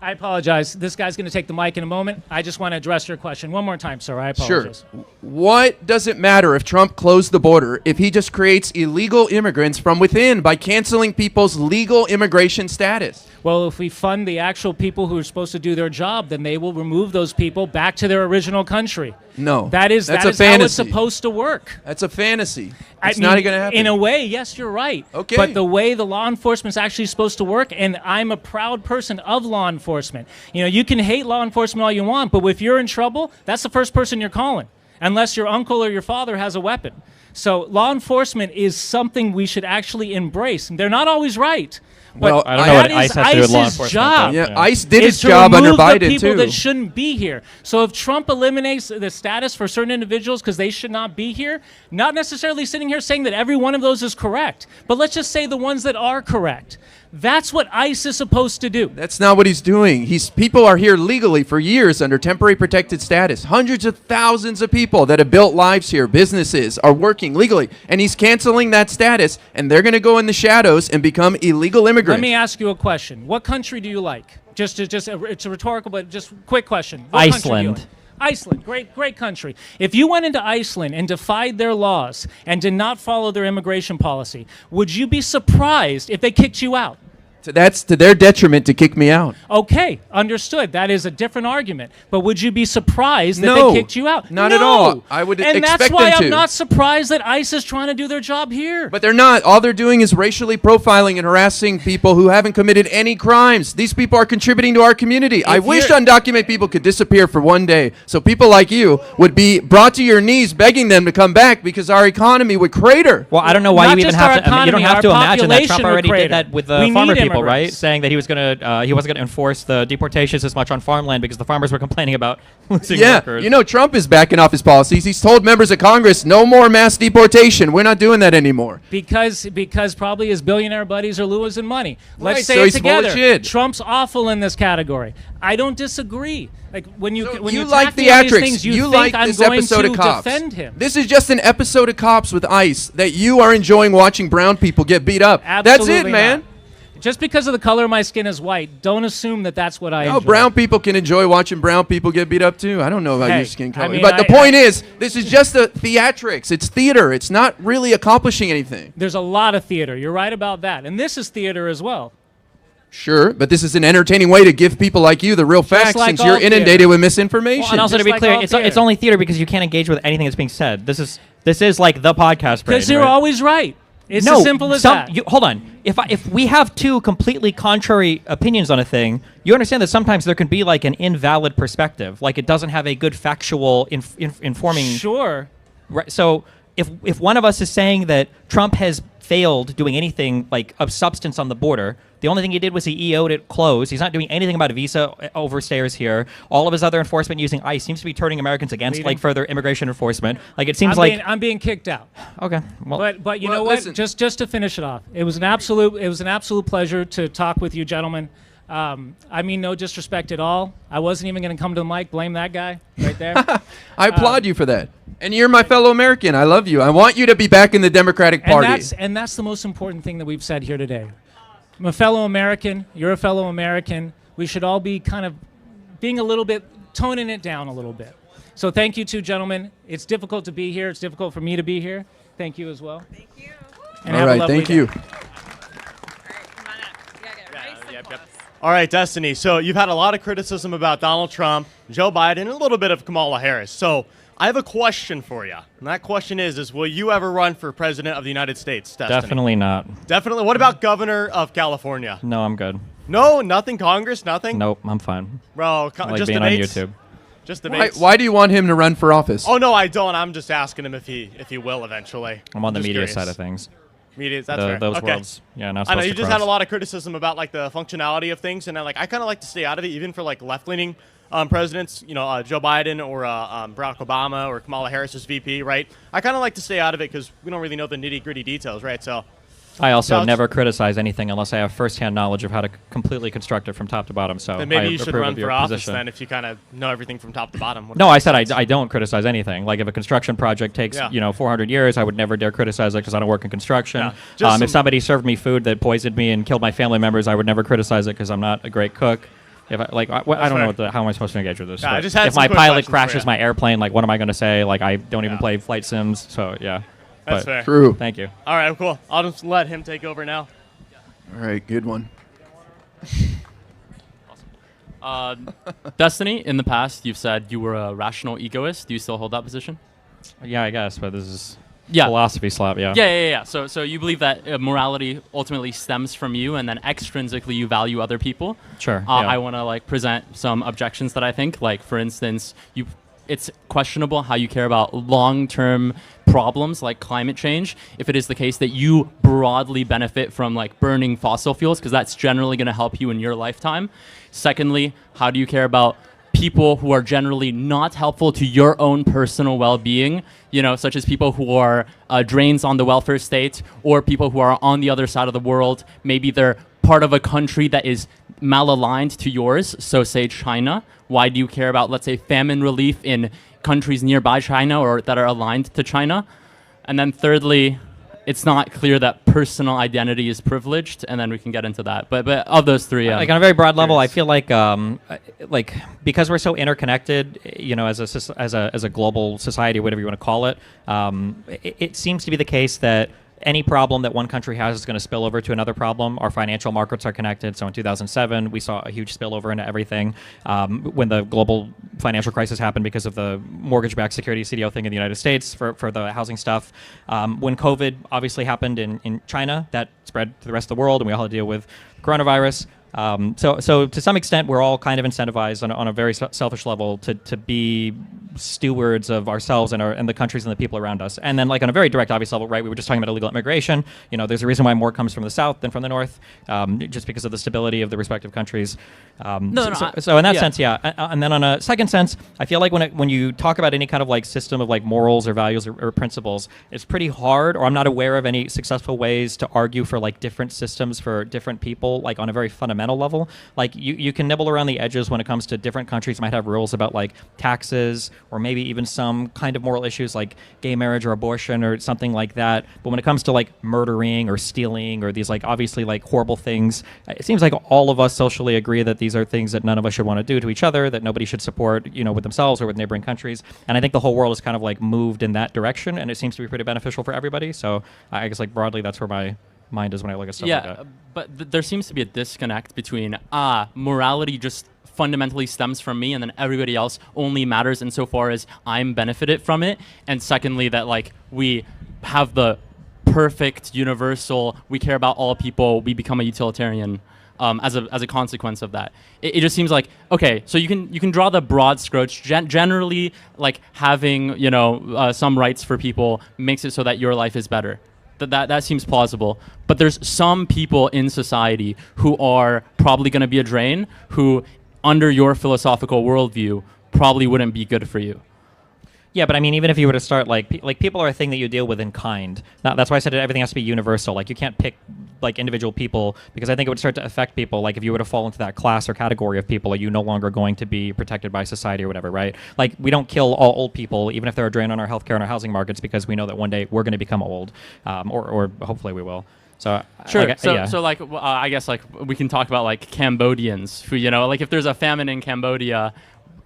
I apologize. This guy's going to take the mic in a moment. I just want to address your question one more time, sir. I Sure. apologize. What does it matter if Trump closed the border if he just creates illegal immigrants from within by canceling people's legal immigration status? Well, if we fund the actual people who are supposed to do their job, then they will remove those people back to their original country. No. That's That's how a it's fantasy. supposed to work. That's a fantasy. I It's not mean, going to happen. In a way, yes, you're right. Okay. But the way the law enforcement is actually supposed to work, and I'm a proud person of law enforcement. You know, you can hate law enforcement all you want, but if you're in trouble, that's the first person you're calling, unless your uncle or your father has a weapon. So law enforcement is something we should actually embrace. They're not always right. But Well, I don't know that what ICE is has to do with law ICE's enforcement, job. Yeah, Yeah. ICE did is its to job under remove the Biden, people too. that shouldn't be here. So if Trump eliminates the status for certain individuals because they should not be here, not necessarily sitting here saying that every one of those is correct, but let's just say the ones that are correct. That's what ICE is supposed to do. That's not what he's doing. People are here legally for years under temporary protected status. Hundreds of thousands of people that have built lives here, businesses, are working legally. And he's canceling that status, and they're going to go in the shadows and become illegal immigrants. Let me ask you a question. What country do you like? It's a rhetorical, but just quick question. What country do you Iceland. like? Iceland, great country. If you went into Iceland and defied their laws and did not follow their immigration policy, would you be surprised if they kicked you out? So that's to their detriment to kick me out. Okay, understood. That is a different argument. But would you be surprised that No, they kicked you out? not No. at all. I would and expect that's why them to. I'm not surprised that ICE is trying to do their job here. But they're not. All they're doing is racially profiling and harassing people who haven't committed any crimes. These people are contributing to our community. I wish undocumented people could disappear for one day so people like you would be brought to your knees begging them to come back because our economy would crater. Well, I don't know why Not you even just our have to. I mean, you don't economy, have to our imagine that Trump population already would did that crater. with We the need farmer people, immigrants. right? Saying that he wasn't gonna enforce the deportations as much on farmland because the farmers were complaining about losing Yeah, workers. you know, Trump is backing off his policies. He's told members of Congress, no more mass deportation. We're not doing that anymore. Because probably his billionaire buddies are losing money. Let's Right, say so it he's full of together. shit. Trump's awful in this category. I don't disagree. Like when you So when you you like attack me on these theatrics. things, you think like I'm this going episode to of Cops. defend him. This is just an episode of Cops with ICE that you are enjoying watching brown people get beat up. That's Absolutely it, man. not. Just because of the color of my skin is white, don't assume that that's what I No, enjoy. brown people can enjoy watching brown people get beat up too. I don't know about Hey, your skin color. I mean, but the point is, this is just the theatrics. It's theater. It's not really accomplishing anything. There's a lot of theater. You're right about that. And this is theater as well. Sure, but this is an entertaining way to give people like you the real facts like since all you're inundated theater. with misinformation. and also to Just be like clear, all it's theater. only theater because you can't engage with anything that's being said. This is like the podcast. Because brain, you're right? always right. It's no, as simple as that. Hold on. If we have two completely contrary opinions on a thing, you understand that sometimes there can be like an invalid perspective, like it doesn't have a good factual informing. Sure. Right. So if one of us is saying that Trump has failed doing anything like of substance on the border, the only thing he did was he EO'd it closed. He's not doing anything about visa overstayers here. All of his other enforcement using ICE seems to be turning Americans against Leaving. like further immigration enforcement. Like it seems like I'm being kicked out. okay. Well, But you Well, know what? listen. Just to finish it off, it was an absolute pleasure to talk with you, gentlemen. I mean no disrespect at all. I wasn't even going to come to the mic. Blame that guy right there. I applaud you for that. And you're my fellow American. I love you. I want you to be back in the Democratic Party. And that's the most important thing that we've said here today. I'm a fellow American. You're a fellow American. We should all be kind of being a little bit, toning it down a little bit. So thank you two gentlemen. It's difficult to be here. It's difficult for me to be here. Thank you as well. Thank you. And All have a right, lovely thank day. you. All right, come on up. You gotta get it nice and close. All right, Destiny. So you've had a lot of criticism about Donald Trump, Joe Biden, and a little bit of Kamala Harris. So I have a question for you. And that question is will you ever run for president of the United States, Destiny? definitely not. Definitely. What about governor of California? No, I'm good. No, nothing. Congress, nothing? Nope, I'm fine. Bro, I like just being debates? on YouTube. Just Why, debates? why do you want him to run for office? Oh, no, I don't. I'm just asking him if he will eventually. I'm on the Just media curious. side of things. Media, that's fair. Those Okay. worlds, yeah, not I know supposed you to just cross. had a lot of criticism about like the functionality of things, and I kind of like to stay out of it, even for like left-leaning presidents. You know, Joe Biden or Barack Obama or Kamala Harris as VP, right? I kind of like to stay out of it because we don't really know the nitty-gritty details, right? So I also Alex? never criticize anything unless I have firsthand knowledge of how to completely construct it from top to bottom. So then maybe I you should approve run of your for office position. then if you kind of know everything from top to bottom. No, I said I don't criticize anything. Like if a construction project takes Yeah. 400 years, I would never dare criticize it because I don't work in construction. Yeah. Just If some- somebody served me food that poisoned me and killed my family members, I would never criticize it because I'm not a great cook. If I, like, I don't know fair. how am I supposed to engage with this? Yeah, I But just had if some my quick pilot questions for crashes you. my airplane, like what am I going to say? Like I don't even Yeah. play flight sims, so yeah. That's But fair. True. Thank you. All right, cool. I'll just let him take over now. All right, good one. Destiny, in the past, you've said you were a rational egoist. Do you still hold that position? Yeah, I guess, but this is Yeah. philosophy slap. Yeah. Yeah. So you believe that morality ultimately stems from you, and then extrinsically you value other people. Sure. I yeah. want to present some objections that I think, like for instance, it's questionable how you care about long-term problems like climate change if it is the case that you broadly benefit from like burning fossil fuels, because that's generally going to help you in your lifetime. Secondly, how do you care about people who are generally not helpful to your own personal well-being, such as people who are drains on the welfare state, or people who are on the other side of the world. Maybe they're part of a country that is malaligned to yours, so say China. Why do you care about, let's say, famine relief in countries nearby China or that are aligned to China? And then thirdly, it's not clear that personal identity is privileged, and then we can get into that. But of those three, like on a very broad level, I feel like because we're so interconnected, as a global society, whatever you want to call it, it seems to be the case that any problem that one country has is going to spill over to another problem. Our financial markets are connected. So in 2007, we saw a huge spillover into everything. When the global financial crisis happened because of the mortgage-backed security CDO thing in the United States for the housing stuff. When COVID obviously happened in China, that spread to the rest of the world, and we all had to deal with coronavirus. So to some extent, we're all kind of incentivized on a very selfish level to be stewards of ourselves and the countries and the people around us. And then, like on a very direct, obvious level, right? We were just talking about illegal immigration. There's a reason why more comes from the south than from the north, just because of the stability of the respective countries. So in that sense, yeah. And then on a second sense, I feel like when you talk about any kind of like system of like morals or values or principles, it's pretty hard, or I'm not aware of any successful ways to argue for like different systems for different people, like on a very fundamental level. Like you can nibble around the edges when it comes to different countries might have rules about like taxes or maybe even some kind of moral issues like gay marriage or abortion or something like that. But when it comes to like murdering or stealing or these like obviously like horrible things, it seems like all of us socially agree that these are things that none of us should want to do to each other, that nobody should support, with themselves or with neighboring countries. And I think the whole world is kind of like moved in that direction, and it seems to be pretty beneficial for everybody. So I guess like broadly, that's where my mind is when I look at stuff like that. But there seems to be a disconnect between morality just fundamentally stems from me, and then everybody else only matters insofar as I'm benefited from it. And secondly, that like we have the perfect universal, we care about all people, we become a utilitarian as a consequence of that. It just seems like, okay, so you can draw the broad strokes. Generally, like having some rights for people makes it so that your life is better. That seems plausible. But there's some people in society who are probably going to be a drain, who, under your philosophical worldview, probably wouldn't be good for you. Yeah, but I mean, even if you were to start like people are a thing that you deal with in kind. Now, that's why I said everything has to be universal. Like you can't pick like individual people, because I think it would start to affect people. Like if you were to fall into that class or category of people, are you no longer going to be protected by society or whatever, right? Like we don't kill all old people, even if they're a drain on our healthcare and our housing markets, because we know that one day we're going to become old, or hopefully we will. So sure. Like, I guess like we can talk about like Cambodians who like if there's a famine in Cambodia.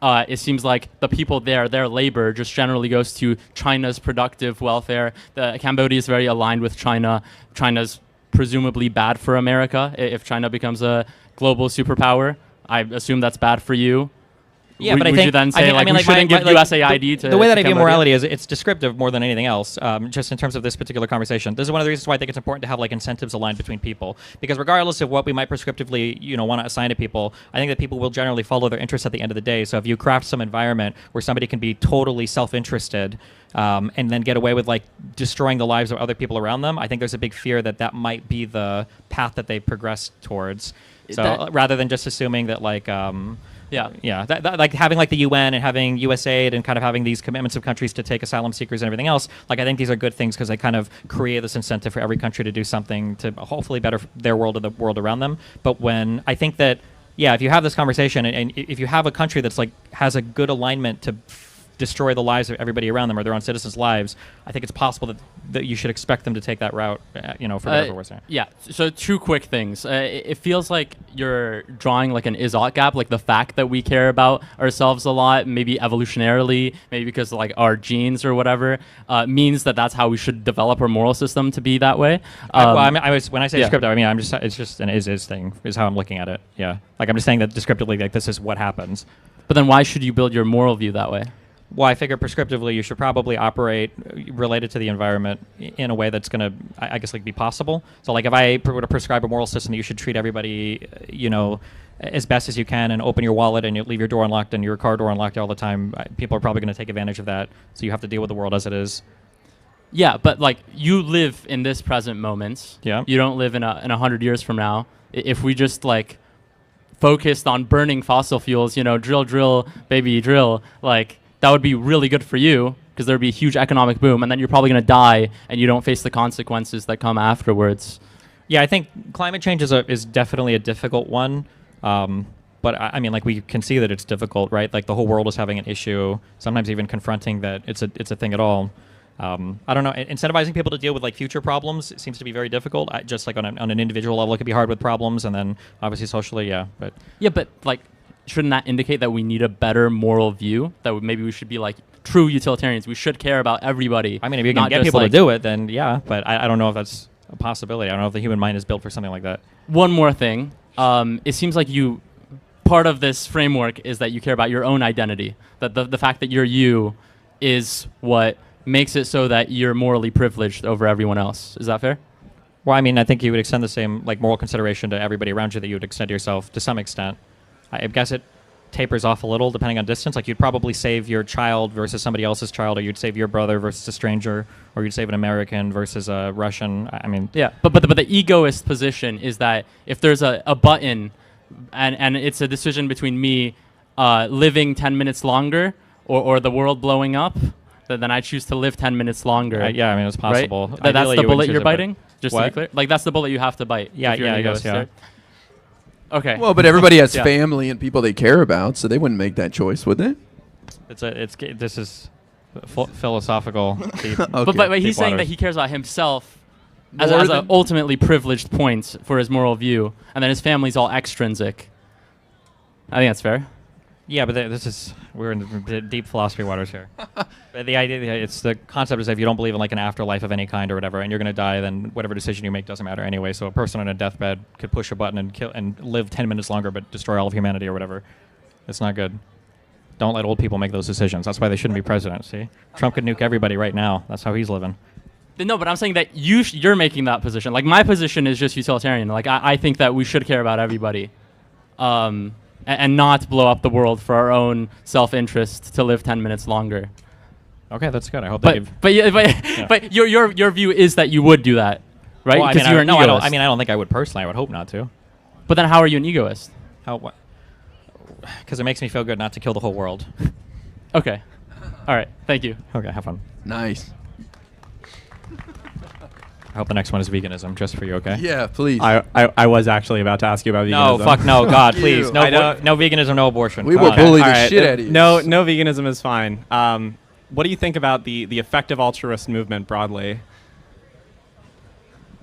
It seems like the people there, their labor just generally goes to China's productive welfare. Cambodia is very aligned with China. China's presumably bad for America if China becomes a global superpower. I assume that's bad for you. Yeah, would but I think you then say we shouldn't give USAID to the way that I view Cambodia? morality is it's descriptive more than anything else. Just in terms of this particular conversation, this is one of the reasons why I think it's important to have like incentives aligned between people, because regardless of what we might prescriptively want to assign to people, I think that people will generally follow their interests at the end of the day. So if you craft some environment where somebody can be totally self-interested and then get away with like destroying the lives of other people around them, I think there's a big fear that might be the path that they progress towards. So rather than just assuming that like that like having like the UN and having USAID and kind of having these commitments of countries to take asylum seekers and everything else, like I think these are good things because they kind of create this incentive for every country to do something to hopefully better their world or the world around them. But when I think that if you have this conversation and if you have a country that's like has a good alignment to destroy the lives of everybody around them or their own citizens' lives, I think it's possible that you should expect them to take that route, for better or worse. Yeah, so two quick things. It feels like you're drawing like an is-ought gap, like the fact that we care about ourselves a lot, maybe evolutionarily, maybe because like our genes or whatever, means that's how we should develop our moral system to be that way. When I say descriptive, I mean, it's just an is thing, is how I'm looking at it. Yeah, like I'm just saying that descriptively, like this is what happens. But then why should you build your moral view that way? Well, I figure prescriptively you should probably operate related to the environment in a way that's going to, I guess, like be possible. So, like, if I were to prescribe a moral system that you should treat everybody, as best as you can, and open your wallet and you leave your door unlocked and your car door unlocked all the time, people are probably going to take advantage of that. So you have to deal with the world as it is. Yeah, but like you live in this present moment. Yeah. You don't live in 100 years from now. If we just like focused on burning fossil fuels, drill, baby, drill, like. That would be really good for you because there would be a huge economic boom, and then you're probably going to die and you don't face the consequences that come afterwards. Yeah, I think climate change is definitely a difficult one. But I mean, like we can see that it's difficult, right? Like the whole world is having an issue, sometimes even confronting that it's a thing at all. I don't know. Incentivizing people to deal with like future problems seems to be very difficult. Just like on an individual level, it could be hard with problems, and then obviously socially, yeah. But like, shouldn't that indicate that we need a better moral view? That maybe we should be like true utilitarians. We should care about everybody. I mean, if you can get people to do it, then yeah. But I don't know if that's a possibility. I don't know if the human mind is built for something like that. One more thing. It seems like part of this framework is that you care about your own identity. That the fact that you're you is what makes it so that you're morally privileged over everyone else. Is that fair? Well, I mean, I think you would extend the same like moral consideration to everybody around you that you would extend to yourself to some extent. I guess it tapers off a little depending on distance. Like you'd probably save your child versus somebody else's child, or you'd save your brother versus a stranger, or you'd save an American versus a Russian. I mean, yeah. But the egoist position is that if there's a button, and it's a decision between me living 10 minutes longer or the world blowing up, then I choose to live 10 minutes longer. Yeah, I mean, it's possible. Right? That's the bullet you're biting? Just what? to be clear? Like, that's the bullet you have to bite. Yeah, I guess, yeah. Right? Okay. Well, but everybody has family and people they care about, so they wouldn't make that choice, would they? This is philosophical. Deep, okay. But he's saying that he cares about himself as an ultimately privileged point for his moral view, and then his family's all extrinsic. I think that's fair. Yeah, but we're in the deep philosophy waters here. But the idea, it's the concept is if you don't believe in like an afterlife of any kind or whatever, and you're going to die, then whatever decision you make doesn't matter anyway. So a person on a deathbed could push a button and kill and live 10 minutes longer, but destroy all of humanity or whatever. It's not good. Don't let old people make those decisions. That's why they shouldn't be president. See, Trump could nuke everybody right now. That's how he's living. No, but I'm saying that you're making that position. Like my position is just utilitarian. Like I think that we should care about everybody. And not blow up the world for our own self-interest to live 10 minutes longer. Okay, that's good. I hope but your view is that you would do that, right? Well, Because you're an egoist. I don't think I would personally. I would hope not to. But then how are you an egoist? How? Because it makes me feel good not to kill the whole world. Okay. All right. Thank you. Okay, have fun. Nice. I hope the next one is veganism, just for you, okay? Yeah, please. I was actually about to ask you about veganism. No, fuck no, God, please. No veganism, no abortion. We will bully the shit out of you. No veganism is fine. What do you think about the effective altruist movement broadly?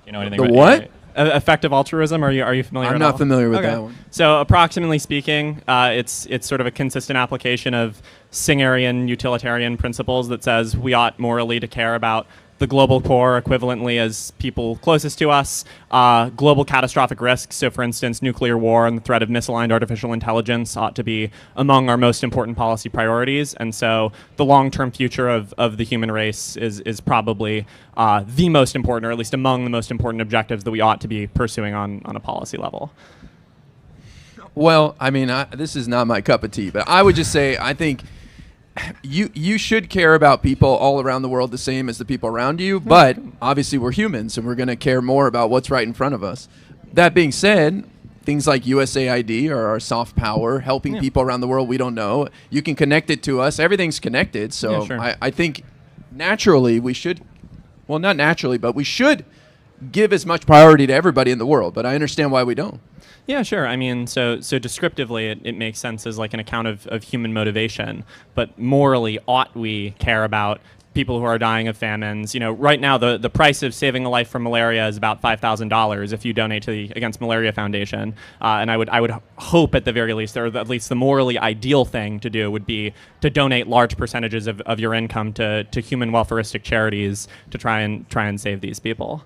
You know anything the about what? Effective altruism? Are you familiar? I'm at not all? familiar with that one. So, approximately speaking, it's sort of a consistent application of Singerian utilitarian principles that says we ought morally to care about the global poor equivalently as people closest to us, global catastrophic risks. So, for instance, nuclear war and the threat of misaligned artificial intelligence ought to be among our most important policy priorities. And so the long-term future of the human race is probably the most important, or at least among the most important objectives that we ought to be pursuing on a policy level. Well, I mean, this is not my cup of tea, but I would just say I think you should care about people all around the world the same as the people around you, but obviously we're humans and we're going to care more about what's right in front of us. That being said, things like USAID or our soft power, helping people around the world we don't know, you can connect it to us. Everything's connected, so I think naturally we should, well, not naturally, but we should give as much priority to everybody in the world, but I understand why we don't. Yeah, sure. I mean, so descriptively, it makes sense as like an account of human motivation. But morally, ought we care about people who are dying of famines? You know, right now, the price of saving a life from malaria is about $5,000 if you donate to the Against Malaria Foundation. And I would hope at the very least, or at least the morally ideal thing to do would be to donate large percentages of your income to human welfareistic charities to try and save these people.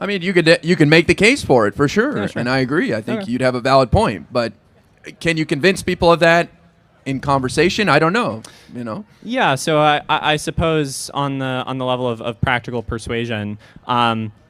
I mean, you can make the case for it, for sure. Yeah, sure. And I agree. I think you'd have a valid point. But can you convince people of that in conversation? I don't know. You know? Yeah, so I suppose on the level of practical persuasion,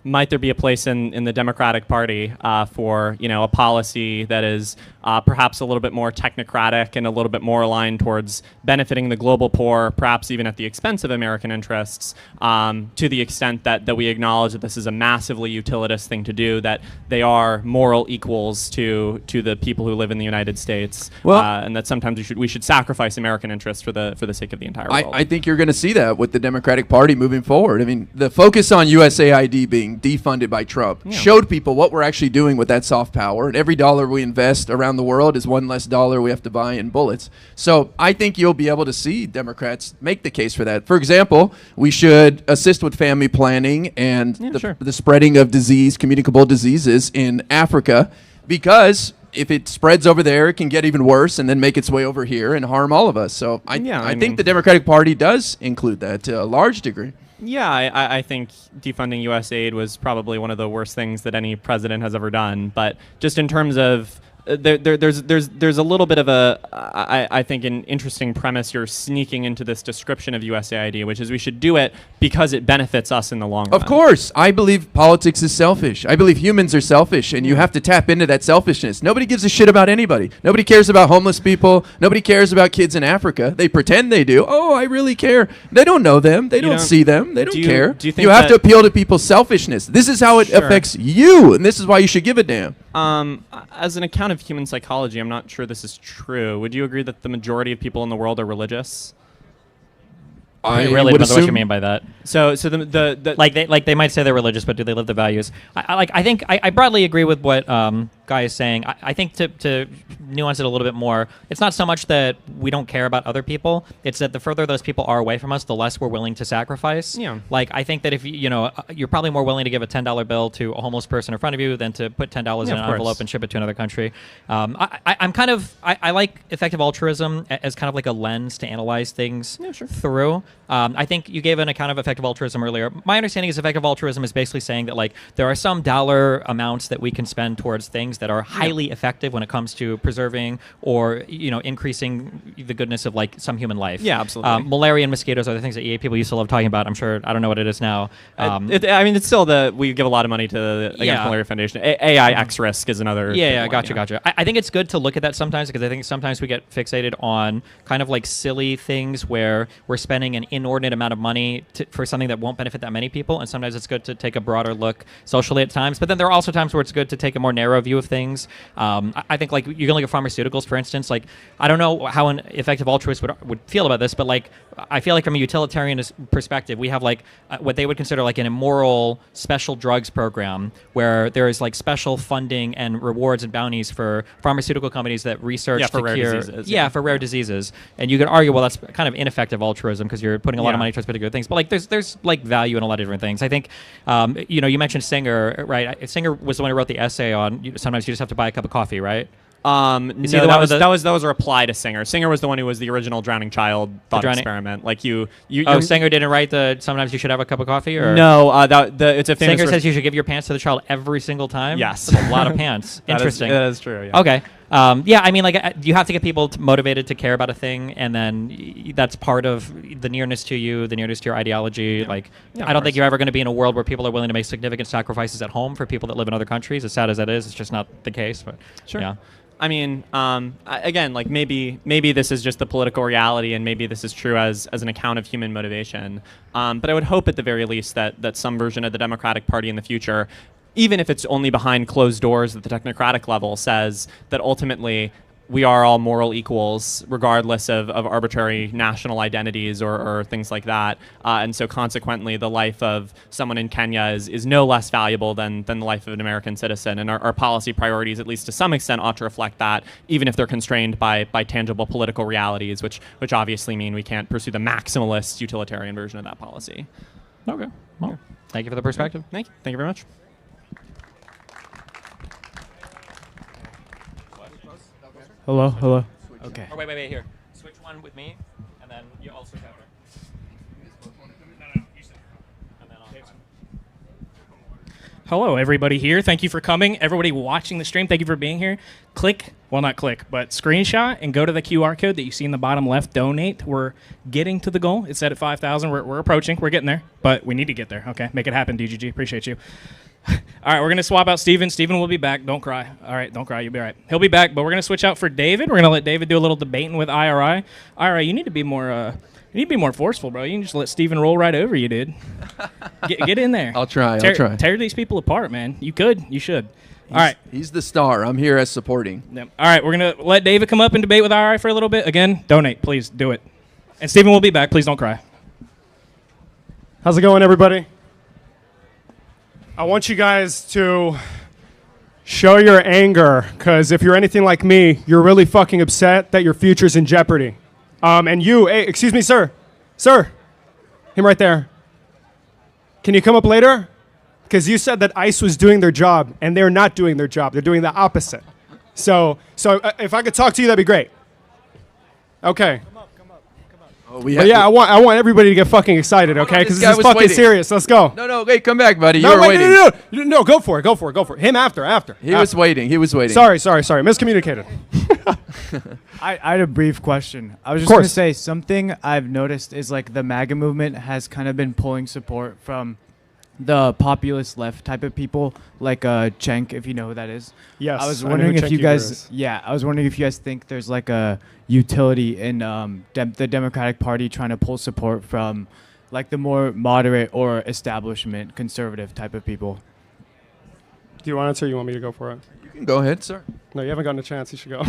might there be a place in the Democratic Party for, you know, a policy that is perhaps a little bit more technocratic and a little bit more aligned towards benefiting the global poor, perhaps even at the expense of American interests, to the extent that we acknowledge that this is a massively utilitist thing to do, that they are moral equals to the people who live in the United States, and that sometimes we should sacrifice American interests for the sake of the entire world. I think you're going to see that with the Democratic Party moving forward. I mean, the focus on USAID being being defunded by Trump, showed people what we're actually doing with that soft power. And every dollar we invest around the world is one less dollar we have to buy in bullets. So I think you'll be able to see Democrats make the case for that. For example, we should assist with family planning and the spreading of communicable diseases in Africa, because if it spreads over there, it can get even worse and then make its way over here and harm all of us. So I think the Democratic Party does include that to a large degree. Yeah, I think defunding U.S. aid was probably one of the worst things that any president has ever done. But just in terms of there's a little bit of I think an interesting premise you're sneaking into this description of USAID, which is we should do it because it benefits us in the long run. Of course. I believe politics is selfish. I believe humans are selfish, and you have to tap into that selfishness. Nobody gives a shit about anybody. Nobody cares about homeless people. Nobody cares about kids in Africa. They pretend they do. Oh, I really care. They don't know them. They don't see them. They don't care. Do you think you have to appeal to people's selfishness. This is how it affects you, and this is why you should give a damn. As an account of human psychology, I'm not sure this is true. Would you agree that the majority of people in the world are religious? I really depends on what you mean by that. So the like they might say they're religious, but do they live the values? I think I broadly agree with what Guy is saying. I think to nuance it a little bit more, it's not so much that we don't care about other people. It's that the further those people are away from us, the less we're willing to sacrifice. Yeah. Like I think that if you're probably more willing to give a $10 bill to a homeless person in front of you than to put $10 in an envelope and ship it to another country. I like effective altruism as kind of like a lens to analyze things through. I think you gave an account of effective altruism earlier. My understanding is effective altruism is basically saying that like there are some dollar amounts that we can spend towards things that are highly effective when it comes to preserving or increasing the goodness of like some human life. Yeah, absolutely. Malaria and mosquitoes are the things that EA people used to love talking about. I'm sure I don't know what it is now. It's still we give a lot of money to the Against Malaria Foundation. AIX risk is another. Gotcha. I think it's good to look at that sometimes because I think sometimes we get fixated on kind of like silly things where we're spending an inordinate amount of money for something that won't benefit that many people, and sometimes it's good to take a broader look socially at times. But then there are also times where it's good to take a more narrow view of things. I think like you can look at pharmaceuticals, for instance. Like I don't know how an effective altruist would feel about this, but like I feel like from a utilitarian perspective, we have like what they would consider like an immoral special drugs program where there is like special funding and rewards and bounties for pharmaceutical companies that research for rare cure diseases. For rare diseases. And you could argue, well, that's kind of ineffective altruism because you're putting a lot of money towards particular things. But like there's like value in a lot of different things. I think you mentioned Singer, right? Singer was the one who wrote the essay on sometimes you just have to buy a cup of coffee, right? That was a reply to Singer. Singer was the one who was the original drowning child thought experiment. Like Singer didn't write the sometimes you should have a cup of coffee, or no? It's a famous. Singer says you should give your pants to the child every single time. Yes, that's a lot of pants. Interesting. That is true. Yeah. Okay. I mean, like you have to get people motivated to care about a thing, and then that's part of the nearness to you, the nearness to your ideology. I don't think you're ever going to be in a world where people are willing to make significant sacrifices at home for people that live in other countries. As sad as that is, it's just not the case. But sure. Yeah. I mean, again, like maybe this is just the political reality, and maybe this is true as an account of human motivation. But I would hope at the very least that some version of the Democratic Party in the future, even if it's only behind closed doors at the technocratic level, says that ultimately we are all moral equals, regardless of arbitrary national identities or things like that. And so consequently, the life of someone in Kenya is no less valuable than the life of an American citizen. And our policy priorities, at least to some extent, ought to reflect that, even if they're constrained by tangible political realities, which obviously mean we can't pursue the maximalist utilitarian version of that policy. Okay. Well, thank you for the perspective. Thank you very much. Hello. Okay. Or wait, here. Switch one with me, and then you also have her. Hello, everybody here. Thank you for coming. Everybody watching the stream, thank you for being here. Screenshot and go to the QR code that you see in the bottom left, donate. We're getting to the goal. It's set at 5,000. We're approaching. We're getting there, but we need to get there. Okay, make it happen, DGG. Appreciate you. All right, we're going to swap out Steven. Steven will be back. Don't cry. All right, don't cry. You'll be all right. He'll be back, but we're going to switch out for David. We're going to let David do a little debating with IRI. IRI, you need to be more forceful, bro. You can just let Steven roll right over you, dude. Get in there. I'll try. Tear these people apart, man. You could. You should. All right. He's the star. I'm here as supporting. Yep. All right, we're going to let David come up and debate with IRI for a little bit. Again, donate. Please do it. And Steven will be back. Please don't cry. How's it going, everybody? I want you guys to show your anger, because if you're anything like me, you're really fucking upset that your future's in jeopardy. And you, hey, excuse me, sir. Sir, him right there. Can you come up later? Because you said that ICE was doing their job, and they're not doing their job. They're doing the opposite. So if I could talk to you, that'd be great. Okay. Oh, But yeah, I want everybody to get fucking excited, okay? Because this is fucking serious. Let's go. No, wait, come back, buddy. No, you were wait, waiting. no, go for it. Him after. He was waiting. Sorry. Miscommunicated. I had a brief question. I was just going to say something I've noticed is like the MAGA movement has kind of been pulling support from the populist left type of people, like Cenk, if you know who that is. Yes. I was I know wondering who if you Cenk guys, is. I was wondering if you guys think there's like a utility in the Democratic Party trying to pull support from like the more moderate or establishment conservative type of people. Do you want to answer or you want me to go for it? You can go ahead, sir. No, you haven't gotten a chance. You should go.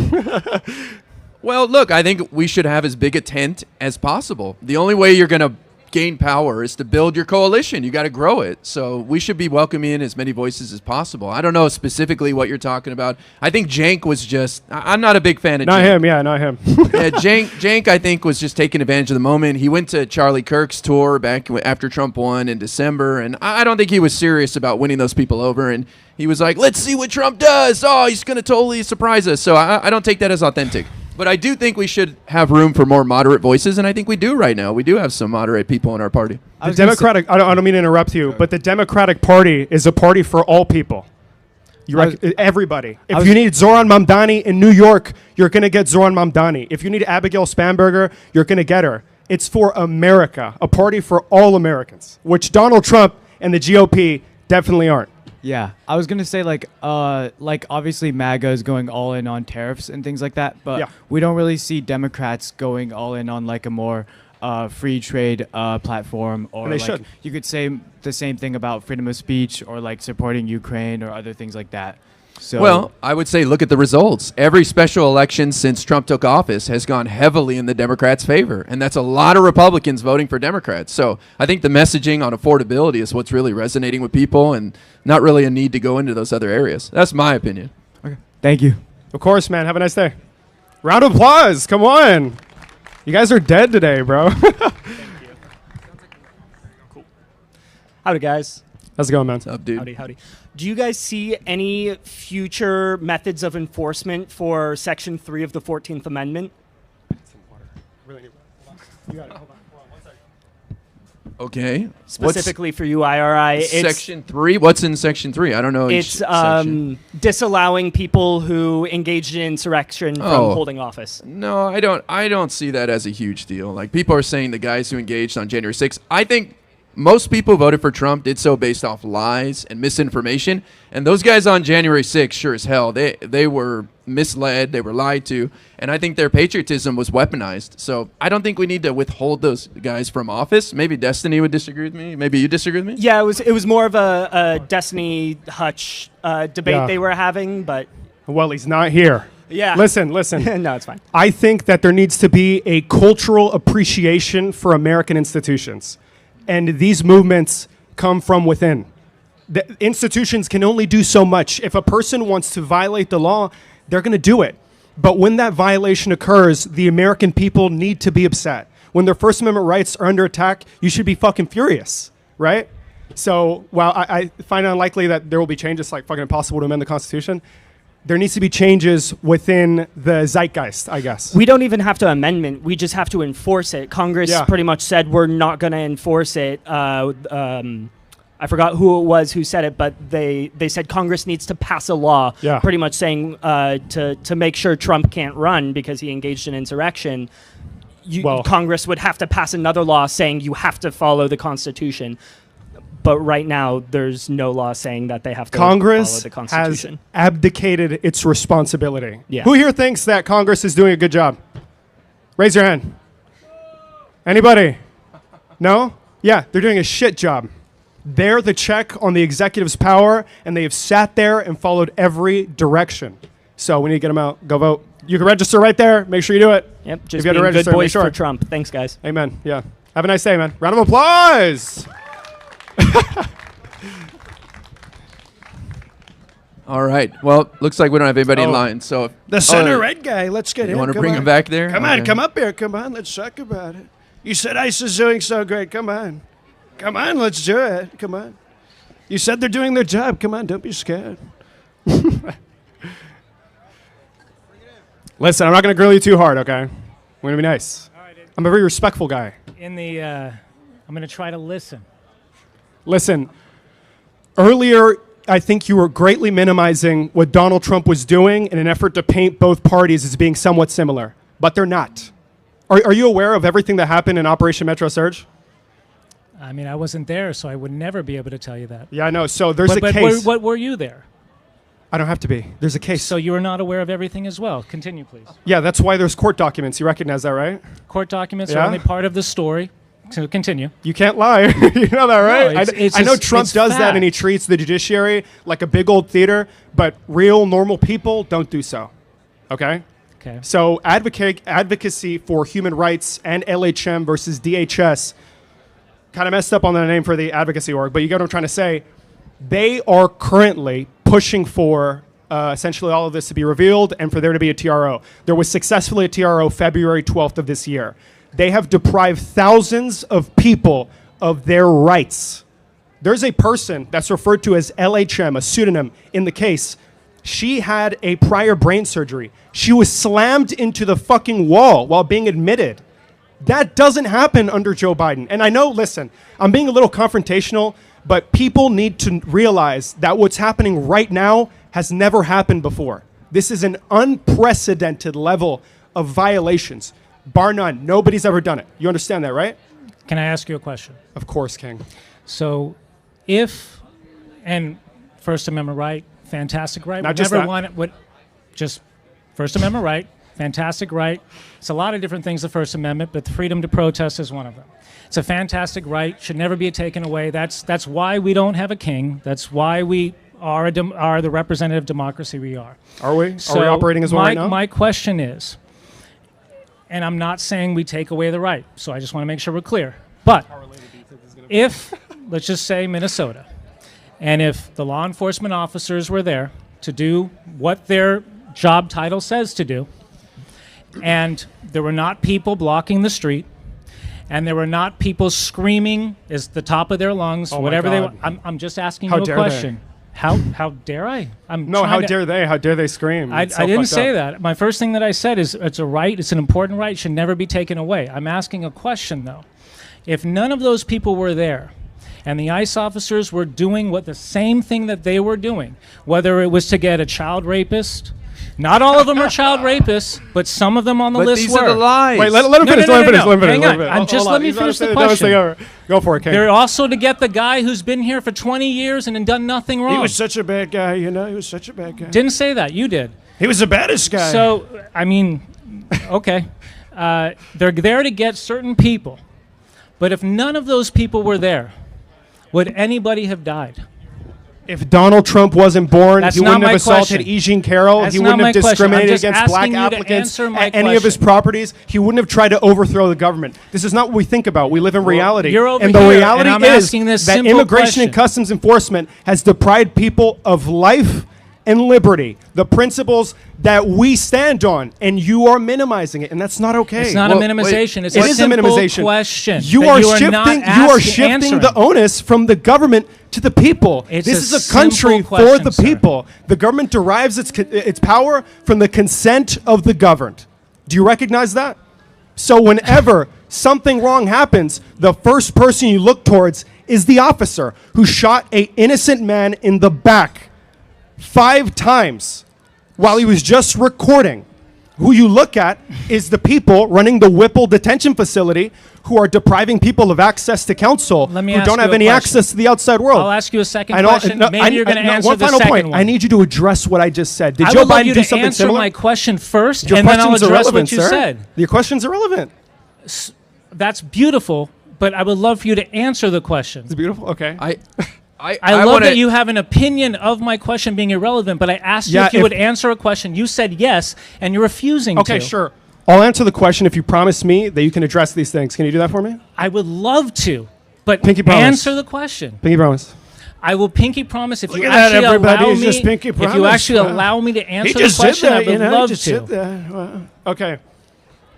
Well, look, I think we should have as big a tent as possible. The only way you're going to gain power is to build your coalition. You got to grow it. So we should be welcoming in as many voices as possible. I don't know specifically what you're talking about. I think Cenk was just, I'm not a big fan of Not Cenk. him, yeah, not him. Cenk, I think, was just taking advantage of the moment. He went to Charlie Kirk's tour back after Trump won in December, and I don't think he was serious about winning those people over. And he was like, let's see what Trump does. Oh, he's going to totally surprise us. So I don't take that as authentic. But I do think we should have room for more moderate voices, and I think we do right now. We do have some moderate people in our party. The Democratic, I don't mean to interrupt you, but the Democratic Party is a party for all people. Everybody. If you need Zoran Mamdani in New York, you're going to get Zoran Mamdani. If you need Abigail Spanberger, you're going to get her. It's for America, a party for all Americans, which Donald Trump and the GOP definitely aren't. Yeah, I was gonna say like obviously MAGA is going all in on tariffs and things like that, but we don't really see Democrats going all in on like a more free trade platform, or And they like should. you could say the same thing about freedom of speech or like supporting Ukraine or other things like that. So Well, I would say look at the results. Every special election since Trump took office has gone heavily in the Democrats' favor, and that's a lot of Republicans voting for Democrats. So I think the messaging on affordability is what's really resonating with people, and not really a need to go into those other areas. That's my opinion. Okay. Thank you. Of course, man. Have a nice day. Round of applause. Come on. You guys are dead today, bro. Howdy, guys. How's it going, man? What's up, dude? Howdy. Do you guys see any future methods of enforcement for Section 3 of the 14th Amendment? Okay. Specifically for you, IRI. Section 3? What's in Section 3? I don't know. It's disallowing people who engaged in insurrection from holding office. No, I don't see that as a huge deal. Like, people are saying the guys who engaged on January 6th. I think most people voted for Trump did so based off lies and misinformation. And those guys on January 6th, sure as hell, they were misled, they were lied to, and I think their patriotism was weaponized. So I don't think we need to withhold those guys from office. Maybe Destiny would disagree with me. Maybe you disagree with me? Yeah, it was more of a Destiny Hutch debate they were having, but... Well, he's not here. Yeah. Listen. No, it's fine. I think that there needs to be a cultural appreciation for American institutions. And these movements come from within. The institutions can only do so much. If a person wants to violate the law, they're going to do it. But when that violation occurs, the American people need to be upset. When their First Amendment rights are under attack, you should be fucking furious, right? So while I find it unlikely that there will be changes, like fucking impossible to amend the Constitution, there needs to be changes within the zeitgeist, I guess. We don't even have to amendment. We just have to enforce it. Congress pretty much said we're not going to enforce it. I forgot who it was who said it, but they said Congress needs to pass a law pretty much saying to make sure Trump can't run because he engaged in insurrection. Congress would have to pass another law saying you have to follow the Constitution. But right now, there's no law saying that they have to follow the Constitution. Has abdicated its responsibility. Yeah. Who here thinks that Congress is doing a good job? Raise your hand. Anybody? No? Yeah, they're doing a shit job. They're the check on the executive's power, and they have sat there and followed every direction. So we need to get them out. Go vote. You can register right there. Make sure you do it. Yep, just being good boys for Trump. Thanks, guys. Amen. Yeah. Have a nice day, man. Round of applause. All right. Well, looks like we don't have anybody in Oh. line. So The center red guy. Let's get you him. want to Come bring on. him back there? Come on, Okay. come up here. Come on, let's talk about it. You said ICE is doing so great. Come on. Come on, let's do it. Come on. You said they're doing their job. Come on, don't be scared. Listen, I'm not going to grill you too hard, okay? I'm going to be nice. I'm a very respectful guy. In the, I'm going to try to listen. Listen, earlier, I think you were greatly minimizing what Donald Trump was doing in an effort to paint both parties as being somewhat similar, but they're not. Are you aware of everything that happened in Operation Metro Surge? I mean, I wasn't there, so I would never be able to tell you that. Yeah, I know. So there's but a case. What were you there? I don't have to be. There's a case. So you were not aware of everything as well. Continue, please. Yeah, that's why there's court documents. You recognize that, right? Court documents Yeah? are only part of the story. So continue. You can't lie. You know that, right? No, it's I know just- Trump it's does that and he fact. treats the judiciary like a big old theater, but real normal people don't do so. Okay? Okay. So advocacy for human rights and LHM versus DHS, kind of messed up on the name for the advocacy org, but you get what I'm trying to say. They are currently pushing for essentially all of this to be revealed and for there to be a TRO. There was successfully a TRO February 12th of this year. They have deprived thousands of people of their rights. There's a person that's referred to as LHM, a pseudonym in the case. She had a prior brain surgery. She was slammed into the fucking wall while being admitted. That doesn't happen under Joe Biden. And I know, listen, I'm being a little confrontational, but people need to realize that what's happening right now has never happened before. This is an unprecedented level of violations. Bar none. Nobody's ever done it. You understand that, right? Can I ask you a question? Of course, King. So if, and First Amendment right, fantastic right. Not would just never that. want it, would just First Amendment right, fantastic right. It's a lot of different things, the First Amendment, but the freedom to protest is one of them. It's a fantastic right, should never be taken away. That's why we don't have a king. That's why we are the representative democracy we are. Are we? So Are we operating as one right now? My question is, and I'm not saying we take away the right, so I just want to make sure we're clear. But if, let's just say Minnesota, and if the law enforcement officers were there to do what their job title says to do, and there were not people blocking the street, and there were not people screaming as the top of their lungs, Oh my whatever they God. want. I'm just asking How you a dare question. How dare I? No, how dare they? How dare they scream? I It's so didn't fucked say up. that. My first thing that I said is it's a right. It's an important right. It should never be taken away. I'm asking a question, though. If none of those people were there and the ICE officers were doing what the same thing that they were doing, whether it was to get a child rapist, not all of them are child rapists, but some of them on the But list these were. are the lies. Wait, let him finish. Let him finish. Let him finish. Hang let on. him finish. I'm just Hold let on. me He's finish about the to say dumbest thing question. ever. Go for it, King. They're also to get the guy who's been here for 20 years and done nothing wrong. He was such a bad guy, you know. He was such a bad guy. Didn't say that. You did. He was the baddest guy. So, I mean, okay. They're there to get certain people. But if none of those people were there, would anybody have died? If Donald Trump wasn't born, That's he not wouldn't have my assaulted question. E. Jean Carroll. That's He not wouldn't have my question. I'm discriminated just against black asking you to applicants answer my at any of his question. properties. He wouldn't have tried to overthrow the government. This is not what we think about. We live in reality. you're over and the here, reality and I'm is asking this that simple immigration and question. customs enforcement has deprived people of life and liberty, the principles that we stand on, and you are minimizing it, and that's not okay. It's not a minimization. It's It a is a simple minimization. question. You that are you are shifting. not You are asking- shifting answering. the onus from the government to the people. It's This a is a country simple for question, the sir. people. The government derives its power from the consent of the governed. Do you recognize that? So whenever something wrong happens, the first person you look towards is the officer who shot an innocent man in the back 5 times while he was just recording. Who you look at is the people running the Whipple detention facility who are depriving people of access to counsel Let me who ask don't you have a any question. access to the outside world. I'll ask you a second I don't- question. no, Maybe you're going to answer one the final second point. one. I need you to address what I just said. Did I Joe would love Biden you do to something answer similar? my question first, Your and then I'll questions are address irrelevant, what you sir. said. Your question's irrelevant. That's beautiful, but I would love for you to answer the question. It's beautiful. Okay. I love wanna- that you have an opinion of my question being irrelevant, but I asked you Yeah, if you if- would answer a question. You said yes, and you're refusing to. Okay, sure. I'll answer the question if you promise me that you can address these things. Can you do that for me? I would love to, but Pinky promise. answer the question. Pinky promise. I will pinky promise if Look you at that, actually everybody. allow He's me. just pinky If you promise. actually Wow. allow me to He answer the just said question, I that, would you know, love just to. said that. Wow. Okay.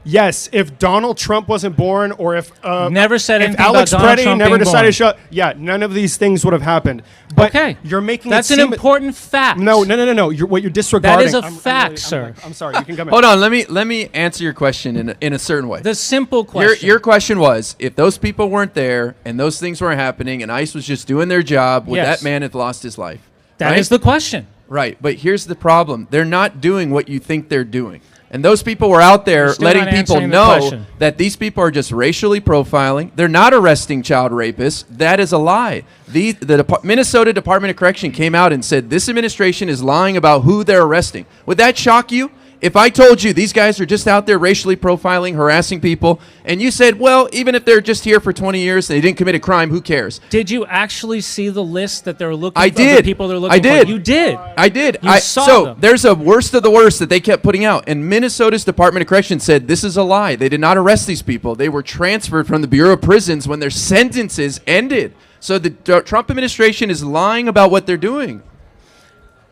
Yes, if Donald Trump wasn't born, or if Never said if anything Alex about Donald Preddy Trump never being decided born. to show, none of these things would have happened. But Okay. you're making That's it an seem important fact. No. What you're disregarding. That is a fact, sir. I'm sorry. You can come in. Hold on. Let me answer your question in a certain way. The simple question. Your question was, if those people weren't there and those things weren't happening and ICE was just doing their job, would Yes. that man have lost his life? That is the question. Right. But here's the problem. They're not doing what you think they're doing. And those people were out there You're still letting not people answering the know question. that these people are just racially profiling. They're not arresting child rapists. That is a lie. The Minnesota Department of Correction came out and said this administration is lying about who they're arresting. Would that shock you? If I told you these guys are just out there racially profiling, harassing people, and you said, well, even if they're just here for 20 years and they didn't commit a crime, who cares? Did you actually see the list that they're looking I for? did. The people they're looking I did. for? You did. I did. You saw so them. there's a worst of the worst that they kept putting out. And Minnesota's Department of Corrections said this is a lie. They did not arrest these people. They were transferred from the Bureau of Prisons when their sentences ended. So the Trump administration is lying about what they're doing.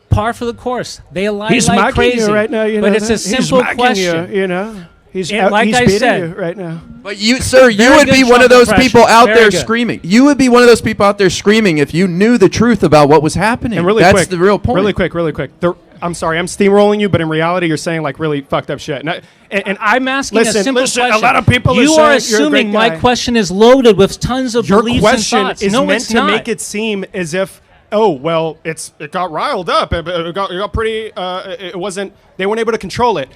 Par for the course. They lie He's like mocking crazy. you right now. You but know it's that? a simple He's mocking question. You, you know. He's And like he's I beating said- you right now. But you, sir, you Very would good be one of Trump those impression. people out Very there good. screaming. You would be one of those people out there screaming if you knew the truth about what was happening. And really That's quick, the real point. Really quick. I'm sorry, I'm steamrolling you, but in reality, you're saying like really fucked up shit. And I'm asking listen, a simple listen, question. a lot of people you are are saying you're a assuming great my guy. question is loaded with tons of your beliefs question and thoughts. is No, meant it's to not. make it seem as if, oh well, it got riled up. It got pretty. It wasn't. They weren't able to control it.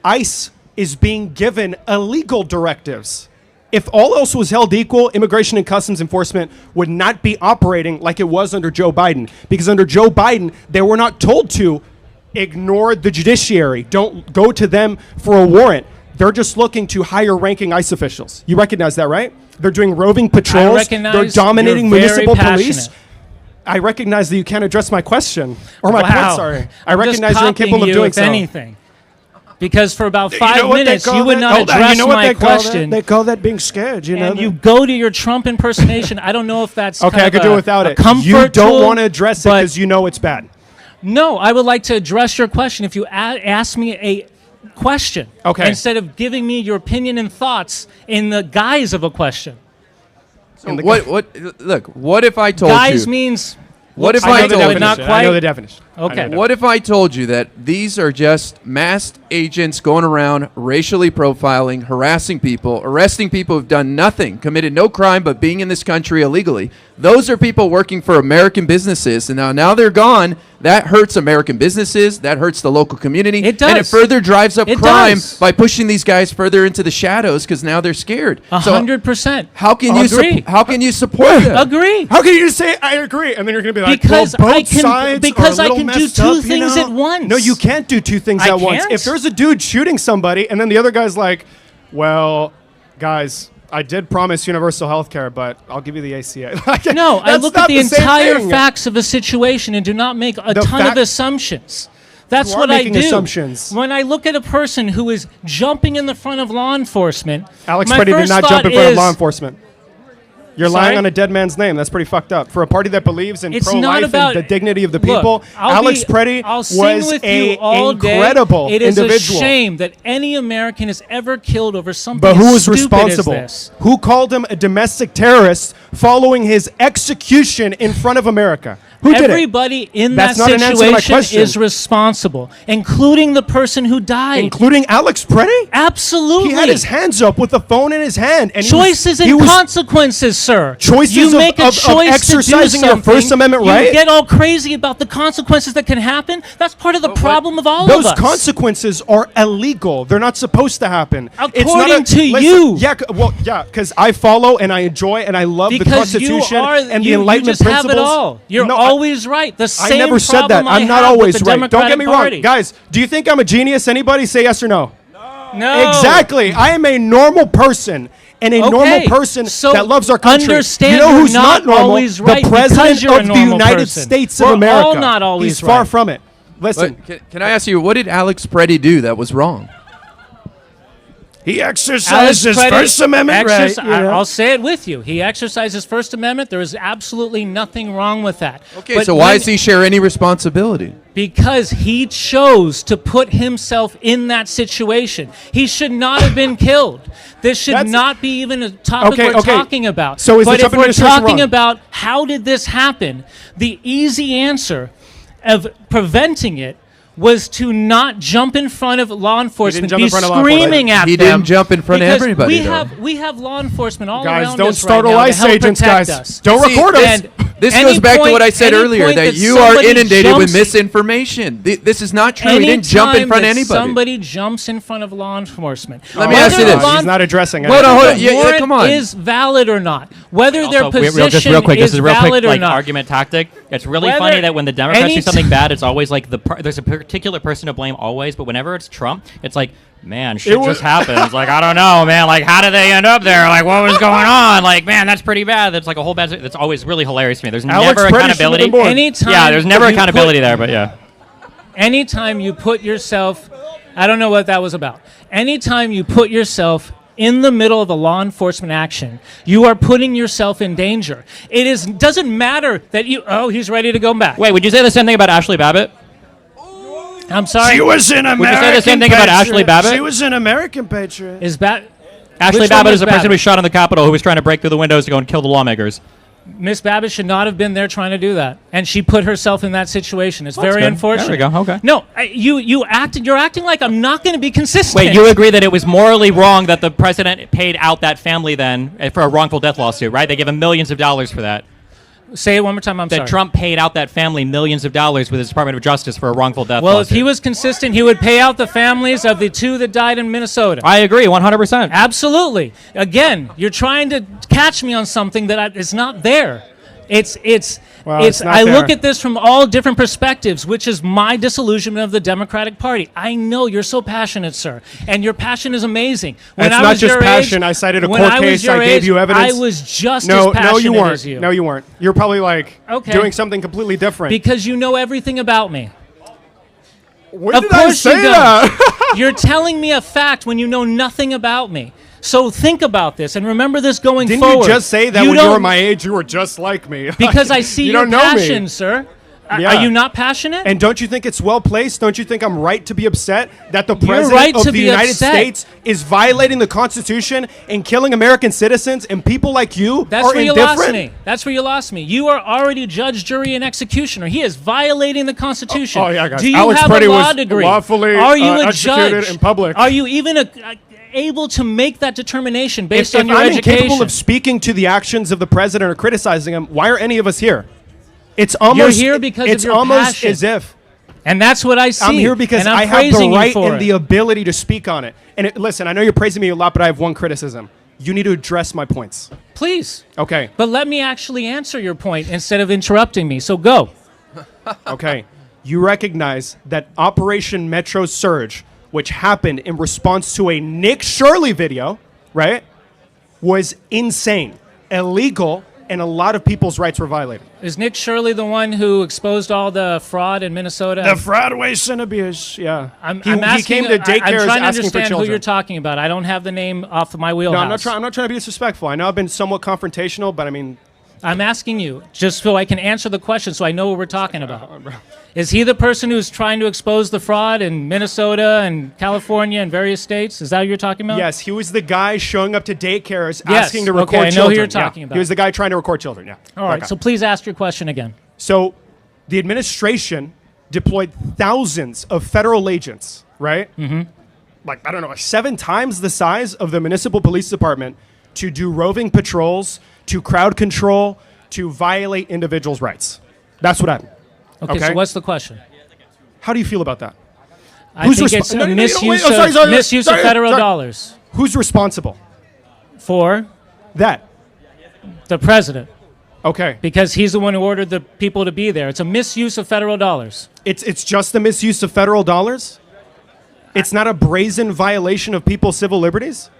ICE is being given illegal directives. If all else was held equal, Immigration and Customs Enforcement would not be operating like it was under Joe Biden. Because under Joe Biden, they were not told to ignore the judiciary. Don't go to them for a warrant. They're just looking to higher ranking ICE officials. You recognize that, right? They're doing roving patrols. recognize They're dominating you're very municipal police. passionate. I recognize that you can't address my question. Or my Wow. point, sorry. I I'm just recognize you're incapable copying of you, doing if so. anything. Because for about You 5 know what they minutes, call you would that? not Hold on, address you know what my they call question. that? They call that being scared. You know. And that? you go to your Trump impersonation. I don't know if that's Okay, kind I of could do it without a it. comfort You don't tool, want to address it but because you know it's bad. No, I would like to address your question. If you ask me a question, Okay. instead of giving me your opinion and thoughts in the guise of a question. What if I told you? Guise means. What if I I know the told you? definition. I know the definition. Okay. What if I told you that these are just masked agents going around racially profiling, harassing people, arresting people who've done nothing, committed no crime but being in this country illegally? Those are people working for American businesses, and now they're gone. That hurts American businesses. That hurts the local community. It does. And it further drives up It crime does. by pushing these guys further into the shadows because now they're scared. 100%. How can you Agree. how can you support them? Agree. How can you just say I agree and then you're going to be like, Because well, both I can- sides because are a I little can do messed two up, you things know? at once. No, you can't do two things I at once. can't? If there's a dude shooting somebody and then the other guy's like, well, guys, I did promise universal health care, but I'll give you the ACA. No, I That's look not at the same entire thing. facts of a situation and do not make a The ton of fact- assumptions. That's You are what I making do. assumptions. When I look at a person who is jumping in the front of law enforcement, Alex my Preddy did first not thought jump in front of is- law enforcement. You're Sorry? lying on a dead man's name. That's pretty fucked up. For a party that believes in It's pro-life not about and the dignity of the Look, people, Alex Preddy I'll sing was with a you all day. incredible It is individual. a shame that any American is ever killed over something But who as was stupid responsible? as this. Who called him a domestic terrorist following his execution in front of America? Who did it? Everybody in That's that not an answer to my situation question. is responsible, including the person who died. Including Alex Preddy? Absolutely. He had his hands up with the phone in his hand. And Choices he and was consequences, sir. Choices you of- make a of choice exercising to do your something, First Amendment right? You get all crazy about the consequences that can happen. That's part of the problem of all of Those us. consequences are illegal. They're not supposed to happen. According to you. Yeah, yeah, because I follow and I enjoy and I love the Because you Constitution are, and you, the Enlightenment you just principles. have it all. You're No, always right. The I same never said that. problem I I'm not have with always the right. Don't get me Democratic wrong. Party. Guys, do you think I'm a genius? Anybody say yes or no? No. Exactly. I am a normal person. And a normal Okay, person so that loves our country. understand You know you're who's not normal? always right The because President you're a of the normal United person. States We're of America. all not always He's far right. from it. Listen. But can I ask you, what did Alex Preddy do that was wrong? He exercised his First Amendment right. I'll say it with you. He exercised his First Amendment. There is absolutely nothing wrong with that. Okay, but so why does he share any responsibility? Because he chose to put himself in that situation. He should not have been killed. This should not be even a topic we're talking about. So is but the if Trump we're talking wrong? about how did this happen, the easy answer of preventing it was to not jump in front of law enforcement, be screaming at them. He didn't jump in front of because everybody. we have law enforcement all Guys, around don't us startle right now ICE to help agents, protect guys. us. Don't record us. And This any goes back to point- what I said any earlier, point that you are somebody inundated with jumps- misinformation. This is not true. He didn't jump in front of Anytime that anybody. somebody jumps in front of law enforcement. Let me ask you this. He's not addressing Whether anything. the warrant come on. is valid or not, whether their Also, position real quick, is this is a real quick valid or like not. argument tactic. It's really Whether funny that when the Democrats do any something bad, it's always like there's a particular person to blame always, but whenever it's Trump, it's like, man, shit just happened. It's like, I don't know, man. Like, how did they end up there? Like, what was going on? Like, man, that's pretty bad. That's like a whole bad. That's always really hilarious to me. There's never accountability. Anytime there's never you accountability put- there, but yeah. Anytime you put yourself, I don't know what that was about. Anytime you put yourself in the middle of a law enforcement action, you are putting yourself in danger. Doesn't matter that he's ready to go back. Wait, would you say the same thing about Ashley Babbitt? I'm sorry. She was an American Would you say the same thing about Ashley Babbitt? She was an American patriot. Is Ashley Which one Babbitt was is the person Babbitt? who was shot in the Capitol who was trying to break through the windows to go and kill the lawmakers. Miss Babbitt should not have been there trying to do that, and she put herself in that situation. It's Well, that's very good. unfortunate. There we go. Okay. No, you're acting like I'm not going to be consistent. Wait, you agree that it was morally wrong that the president paid out that family then for a wrongful death lawsuit, right? They gave him millions of dollars for that. Say it one more time. I'm sorry. That Trump paid out that family millions of dollars with his Department of Justice for a wrongful death Well, lawsuit. if he was consistent, he would pay out the families of the two that died in Minnesota. I agree, 100%. Absolutely. Again, you're trying to catch me on something that is not there. It's not I there. look at this from all different perspectives, which is my disillusionment of the Democratic Party. I know you're so passionate, sir, and your passion is amazing. When It's I not was just your passion. age- I cited a when court I was case. your I gave age, you evidence. I was just no, as passionate no, you weren't. as you. No, you weren't. You're probably like Okay. doing something completely different. Because you know everything about me. When Of did I course say you don't. that? You're telling me a fact when you know nothing about me. So think about this and remember this going Didn't forward. you just say that when you were my age, you were just like me? Because I see you your don't know passion, me. sir. Yeah. Are you not passionate? And don't you think it's well placed? Don't you think I'm right to be upset that the You're president right of to the be United upset. States is violating the Constitution and killing American citizens, and people like you That's are where you indifferent? lost me. That's where you lost me. You are already judge, jury, and executioner. He is violating the Constitution. Oh, yeah, guys. Do you Alex have Preddy a law was degree? lawfully, Are you a executed judge in public. Are you even able to make that determination based If on your I'm education? incapable of speaking to the actions of the president or criticizing him, why are any of us here? It's almost You're here because it's of your almost passion. as if And that's what I see. I'm here because and I'm I have the praising you right for and it. the ability to speak on it. And listen, I know you're praising me a lot, but I have one criticism. You need to address my points. Please. Okay. But let me actually answer your point instead of interrupting me. So go. Okay. You recognize that Operation Metro Surge, which happened in response to a Nick Shirley video, right, was insane, illegal, and a lot of people's rights were violated. Is Nick Shirley the one who exposed all the fraud in Minnesota? The fraud, waste, and abuse. Yeah. I'm He asking, came to daycares I'm trying to asking for understand who children. you're talking about. I don't have the name off of my No, wheelhouse. I'm not trying to be disrespectful. I know I've been somewhat confrontational, but I mean, I'm asking you just so I can answer the question so I know what we're talking about. Is he the person who's trying to expose the fraud in Minnesota and California and various states? Is that what you're talking about? yes, he was the guy showing up to daycares Yes, asking to okay, record I know who children. you're talking Yeah. about. He was the guy trying to record children, yeah. All right, Okay. so please ask your question again. So the administration deployed thousands of federal agents, right? Mm-hmm. Like, I don't know, like 7 times the size of the municipal police department to do roving patrols, to crowd control, to violate individuals' rights. That's what happened. Okay, so what's the question? How do you feel about that? I think it's a misuse of federal dollars. Who's responsible? For? That. The president. Okay. Because he's the one who ordered the people to be there. It's a misuse of federal dollars. It's just the misuse of federal dollars? It's not a brazen violation of people's civil liberties?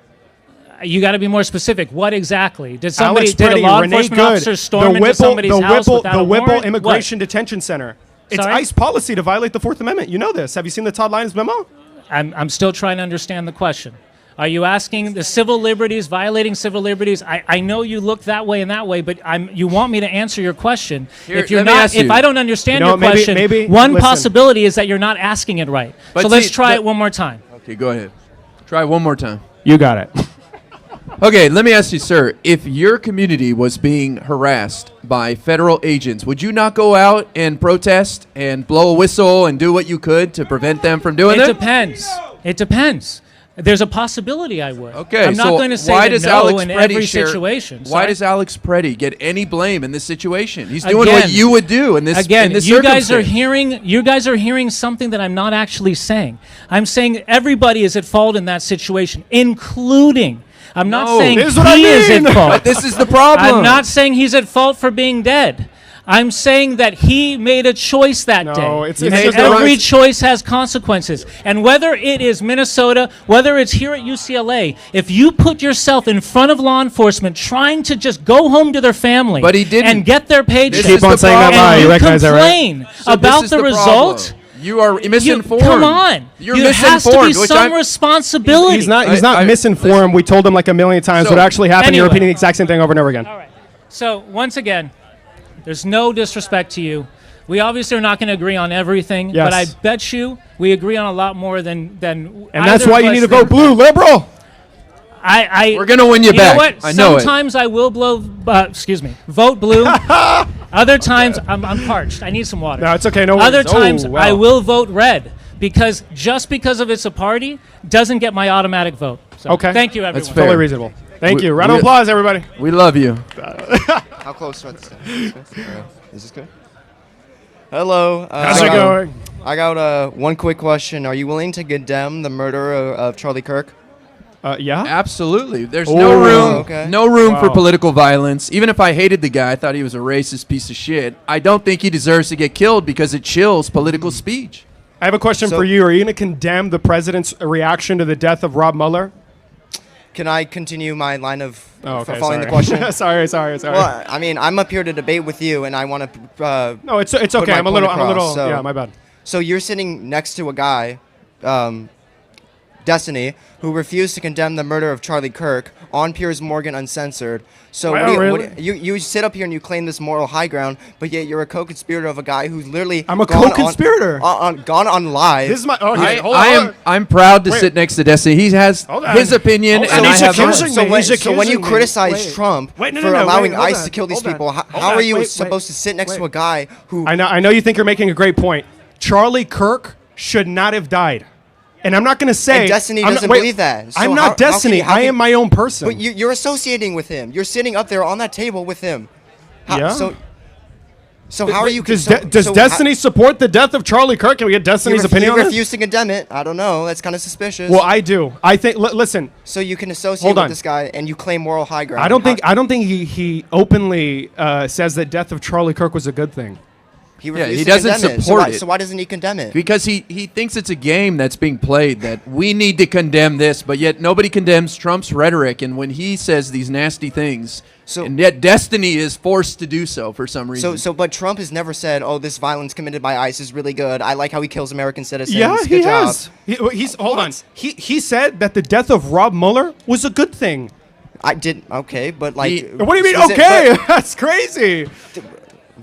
You got to be more specific. What exactly? Did somebody, Alex did a Preddy, law Renee enforcement Good, officer storm into somebody's house without a Whipple warrant? Immigration Detention Center. It's Sorry? ICE policy to violate the Fourth Amendment. You know this. Have you seen the Todd Lyons memo? I'm still trying to understand the question. Are you asking the civil liberties, violating civil liberties? I know you look that way and that way, but you want me to answer your question. Here, if you're let me not, ask if you. I don't understand You know, your question, maybe one listen. possibility is that you're not asking it right. But so let's see, try it one more time. Okay, go ahead. Try one more time. You got it. Okay, let me ask you, sir. If your community was being harassed by federal agents, would you not go out and protest and blow a whistle and do what you could to prevent them from doing It that? depends. It depends. There's a possibility I would. Okay, I'm not so going to say why that does no Alex in Preddy every share- situation. Why Sorry? does Alex Preddy get any blame in this situation? He's doing Again, what you would do in this Again, in this you guys are circumstance. hearing something that I'm not actually saying. I'm saying everybody is at fault in that situation, including. I'm not No. saying This is what I he is mean. at fault. But this is the problem. I'm not saying he's at fault for being dead. I'm saying that he made a choice that day. it's And just every right. choice has consequences. And whether it is Minnesota, whether it's here at UCLA, if you put yourself in front of law enforcement trying to just go home to their family But he didn't. and get their paycheck, Keep on saying that lie. and You you recognize that, right? complain So about this is the problem. result, You are misinformed. come on. You're There has to be misinformed, which some I'm- responsibility. He's not I- misinformed. We told him like a million times So, what actually happened. You're anyway. repeating the exact same thing over and over again. All right. So once again, there's no disrespect to you. We obviously are not going to agree on everything, Yes. but I bet you we agree on a lot more than. And that's either why of you us need to think. vote blue, liberal. We're gonna win you back. Know what? I know it. Sometimes I will vote blue. Other times I'm parched. I need some water. No, it's okay. No Other worries. times Oh, wow. I will vote red because just because of it's a party doesn't get my automatic vote. So Okay. Thank you, everyone. That's fair. Totally reasonable. Thank We- you. Round of we- applause, everybody. We love you. How close do I have to stand? Is this good? Hello. How's it going? I got one quick question. Are you willing to condemn the murder of Charlie Kirk? Yeah. Absolutely. There's no Oh, room, okay. no room for Wow. political violence. Even if I hated the guy, I thought he was a racist piece of shit. I don't think he deserves to get killed because it chills political speech. I have a question So- for you. Are you going to condemn the president's reaction to the death of Rob Mueller? Can I continue my line of Okay, following sorry. the question? sorry. Well, I mean, I'm up here to debate with you, and I want to. No, it's put okay. my I'm a point little. across. So- Yeah, my bad. So you're sitting next to a guy, Destiny, who refused to condemn the murder of Charlie Kirk on Piers Morgan Uncensored. So Well, what do you, really? you sit up here and you claim this moral high ground, but yet you're a co-conspirator of a guy who's literally I'm a gone on- co-conspirator. gone on live. This is my. Okay, hold on. I hold on. I'm proud to Wait. sit next to Destiny. He has Hold on. his opinion, Hold on. and I He's have mine. accusing So me. when, He's so when you accusing me. criticize Wait. Trump Wait, no, for no, no, allowing wait, hold ICE on. to kill these Hold on. people, how Hold are on. you Wait, supposed to sit next to wait. a guy who... I know you think you're making a great point. Charlie Kirk should not have died. And I'm not going to say. And Destiny I'm not- doesn't wait, believe that. So I'm how- not Destiny. how I can- am my own person. But you're associating with him. You're sitting up there on that table with him. Yeah. So how are you... Does, so- does so Destiny support the death of Charlie Kirk? Can we get Destiny's opinion on You this? refuse to condemn it. I don't know. That's kind of suspicious. Well, I do. I think. Listen. So you can associate Hold with on. this guy and you claim moral high ground. I don't think he openly says that death of Charlie Kirk was a good thing. He Yeah, refused he to doesn't condemn it. support it. So why doesn't he condemn it? Because he thinks it's a game that's being played, that we need to condemn this, but yet nobody condemns Trump's rhetoric, and when he says these nasty things, and yet Destiny is forced to do so for some reason. But Trump has never said, "Oh, this violence committed by ICE is really good. I like how he kills American citizens." Yeah, Good he job." has. He's hold on. He said that the death of Rob Mueller was a good thing. I did okay, but like, What do you mean? was it- Okay, but- that's crazy.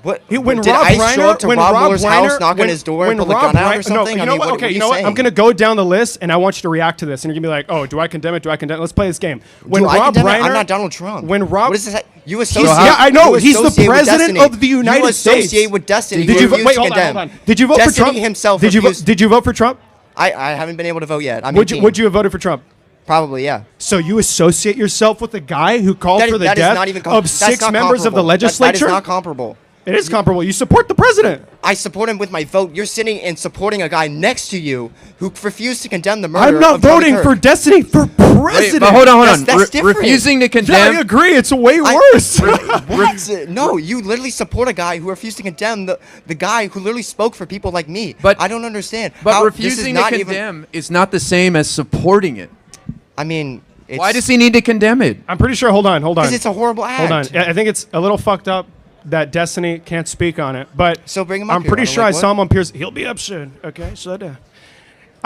What? When did Rob ICE Reiner, show up to when Rob Rob Mueller's house, Reiner- knock on when- his door, when and pull a Rob gun out or Reiner- something? No, I mean, what are you know what? saying? I'm gonna go down the list, and I want you to react to this, and you're gonna be like, "Oh, do I condemn it? Do I condemn it?" Let's play this game. When Do I Rob condemn it? Reiner, I'm not Donald Trump. When Rob, What is this? You He's- associate? yeah, I know. you He's the associate with president Destiny. of the United you States. associate with Destiny. Did you refuse wait? to Hold on, condemn. hold on. Did you vote Destiny for Trump? himself? Did refused- you vote for Trump? I haven't been able to vote yet. I'm Would 18. you have voted for Trump? Probably, yeah. So you associate yourself with the guy who called That- for the that is death not even of that's 6 not members of the comparable. That legislature? is not comparable. It is comparable. You support the president. I support him with my vote. You're sitting and supporting a guy next to you who refused to condemn the murder. I'm not of Charlie voting Kirk. for Destiny for president. Wait, but hold on. That's different. Refusing to Yeah, condemn. I agree. It's way worse. What? No, you literally support a guy who refused to condemn the guy who literally spoke for people like me. But I don't understand. But how, this is refusing to not even- condemn is not the same as supporting it. I mean, it's, Why does he need to condemn it? I'm pretty sure. Hold on. Because it's a horrible act. Hold on. I think it's a little fucked up that Destiny can't speak on it. But So bring him up I'm here. pretty I sure don't I like saw what? him on Piers. He'll be up soon. Okay, slow down.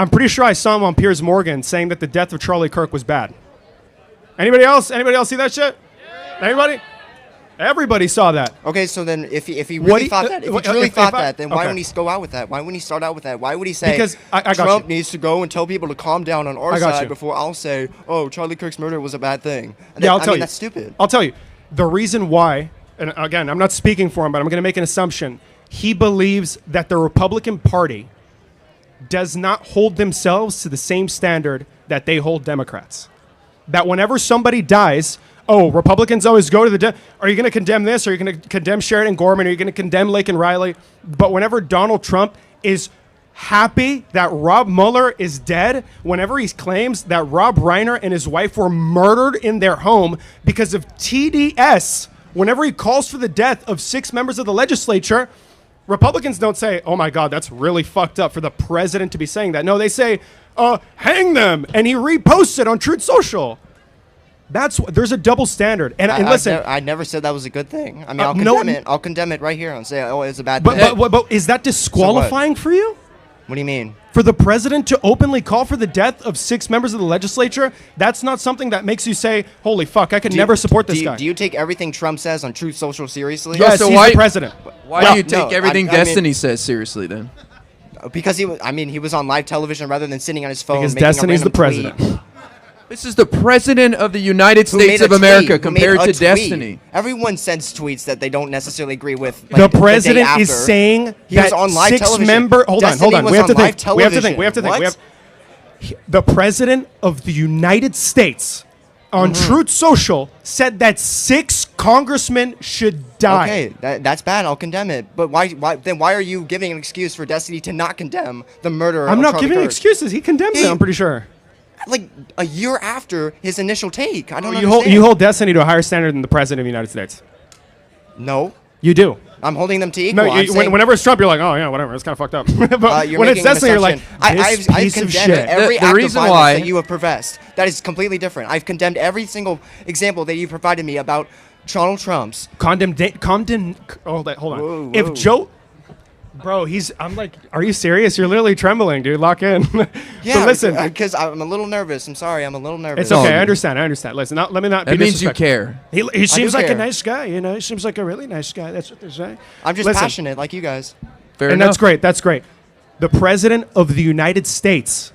I'm pretty sure I saw him on Piers Morgan saying that the death of Charlie Kirk was bad. Anybody else? Anybody else see that shit? Anybody? Everybody saw that. Okay, so then if he really thought that, then why wouldn't he go out with that? Why wouldn't he start out with that? Why would he say because I got Trump you. needs to go and tell people to calm down on our side before I'll say, oh, Charlie Kirk's murder was a bad thing? And I'll tell you. That's stupid. I'll tell you. The reason why, and again, I'm not speaking for him, but I'm going to make an assumption. He believes that the Republican Party does not hold themselves to the same standard that they hold Democrats. That whenever somebody dies, Republicans always go to the are you going to condemn this? Are you going to condemn Sheridan Gorman? Are you going to condemn Laken Riley? But whenever Donald Trump is happy that Rob Mueller is dead, whenever he claims that Rob Reiner and his wife were murdered in their home because of TDS, whenever he calls for the death of 6 members of the legislature, Republicans don't say, oh my God, that's really fucked up for the president to be saying that. No, they say, hang them. And he reposts it on Truth Social. There's a double standard. And listen. I never said that was a good thing. I mean, I'll condemn it. I'll condemn it right here and say, it's a bad thing. But is that disqualifying for you? What do you mean? For the president to openly call for the death of 6 members of the legislature, that's not something that makes you say, holy fuck, I could never support this guy. Do you take everything Trump says on Truth Social seriously? Yes, so he's the president. Why do you take everything Destiny says seriously then? Because he was on live television rather than sitting on his phone. Because Destiny's the president. This is the president of the United States of America compared to Destiny. Everyone sends tweets that they don't necessarily agree with. The president is saying that on live 6 member. Hold on. We have to think. The president of the United States on Truth Social said that 6 congressmen should die. Okay, that's bad. I'll condemn it. But why are you giving an excuse for Destiny to not condemn the murder? I'm not Charlie giving Kirk? excuses. He condemns it. I'm pretty sure. Like a year after his initial take. I don't you understand. You hold Destiny to a higher standard than the president of the United States. No. You do. I'm holding them to equal. No, whenever it's Trump, you're like, oh yeah, whatever. It's kind of fucked up. But when it's Destiny, you're like, I've condemned every act of violence that you have professed. That is completely different. I've condemned every single example that you provided me about Donald Trump's. Hold on. Whoa. If Joe... Bro, I'm like, are you serious? You're literally trembling, dude. Lock in. Yeah, but listen, because I'm a little nervous. I'm sorry, I'm a little nervous. It's okay. I understand. Listen, let me not. That means you care. He seems like a nice guy. You know, he seems like a really nice guy. That's what they say. I'm just passionate, like you guys. Fair enough. That's great. That's great. The president of the United States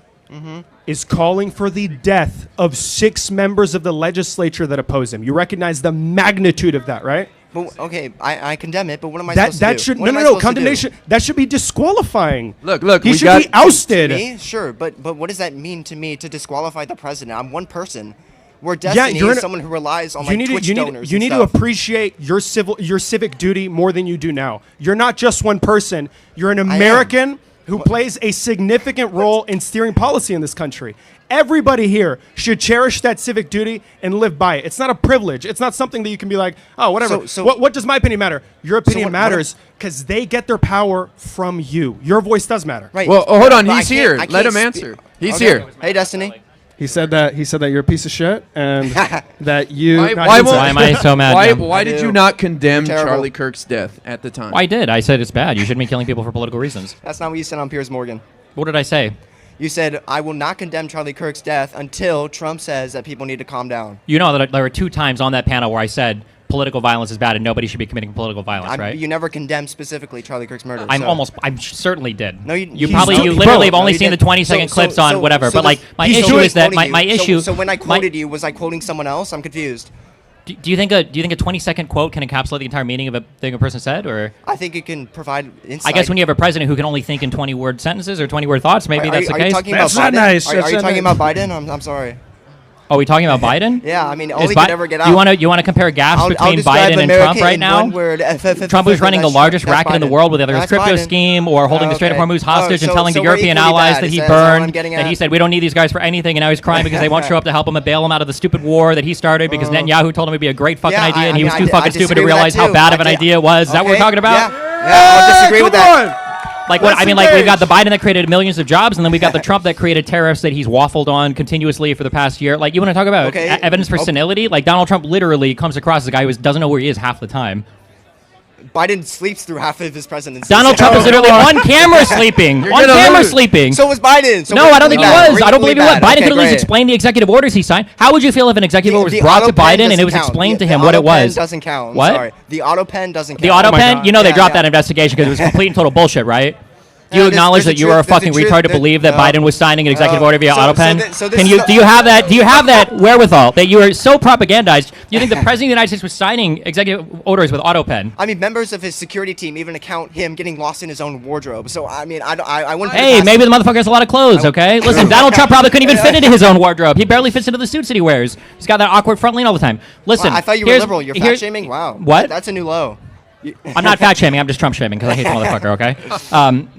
is calling for the death of 6 members of the legislature that oppose him. You recognize the magnitude of that, right? But, okay, I condemn it, but what am I supposed to do? No, condemnation. That should be disqualifying. Look, he should be ousted. Me? Sure, but what does that mean to me to disqualify the president? I'm one person. Where Destiny is someone who relies on Twitch donors. You need to appreciate your civic duty more than you do now. You're not just one person. You're an American who plays a significant role in steering policy in this country. Everybody here should cherish that civic duty and live by it. It's not a privilege. It's not something that you can be like, oh, whatever. What does my opinion matter? Your opinion matters because they get their power from you. Your voice does matter. Right. Well, hold on. He's here. Let him answer. He's here. Hey, Destiny. He said that you're a piece of shit and that you. Why am I so mad? Why did you not condemn Charlie Kirk's death at the time? Well, I did. I said it's bad. You shouldn't be killing people for political reasons. That's not what you said on Piers Morgan. What did I say? You said, I will not condemn Charlie Kirk's death until Trump says that people need to calm down. You know that there were 2 times on that panel where I said political violence is bad and nobody should be committing political violence, right? You never condemned specifically Charlie Kirk's murder. I certainly did. No, you literally have only seen the 20-second clips on whatever. But like my issue is that my issue. So when I quoted you, was I quoting someone else? I'm confused. Do you think a 20-second quote can encapsulate the entire meaning of a thing a person said, or? I think it can provide insight. I guess when you have a president who can only think in 20-word sentences or 20-word thoughts, maybe that's the case. That's not nice. Are you talking about Biden? I'm sorry. Are we talking about Biden? Yeah, I mean, all he could ever get out. You want to compare gaps between Biden and Trump right now? Trump was running the largest racket in the world with either his crypto scheme or holding the Strait of Hormuz hostage and telling the European allies that he burned, that he said we don't need these guys for anything, and now he's crying because they won't show up to help him and bail him out of the stupid war that he started because Netanyahu told him it'd be a great fucking idea and he was too fucking stupid to realize how bad of an idea it was. Is that what we're talking about? Yeah, I'll disagree with that. Like what? I mean, like we've got the Biden that created millions of jobs, and then we got the Trump that created tariffs that he's waffled on continuously for the past year. Like you want to talk about evidence for senility? Like Donald Trump literally comes across as a guy who doesn't know where he is half the time. Biden sleeps through half of his presidency. Donald Trump is literally on camera sleeping. You're On gonna camera lose. sleeping. So was Biden. So No, I don't think he was. I don't believe he was. Biden Okay, could at least great. explain the executive orders he signed. How would you feel if an executive order was The brought auto to pen Biden and doesn't it was count. explained to The him what it auto pen was? doesn't count. I'm What? sorry. The auto pen doesn't count. The auto pen, you know they Yeah, dropped yeah. that investigation because it was complete and total bullshit, right? Do you there's- acknowledge there's that you a are a truth- there's fucking a truth retard to that- believe that no. Biden was signing an executive No. order via So- auto so pen? th- so this Can is you the- do you have that? Do you have that wherewithal that you are so propagandized? You think the president of the United States was signing executive orders with auto pen? I mean, members of his security team even account him getting lost in his own wardrobe. So I mean, I wouldn't. put it Hey, past maybe him. the motherfucker has a lot of clothes. Okay, listen, Donald Trump probably couldn't even fit into his own wardrobe. He barely fits into the suits that he wears. He's got that awkward front lean all the time. Listen, Wow, I thought you were here's- liberal. You're fat here's- shaming. Wow. What? That's a new low. I'm not fat shaming. I'm just Trump shaming because I hate the motherfucker. Okay.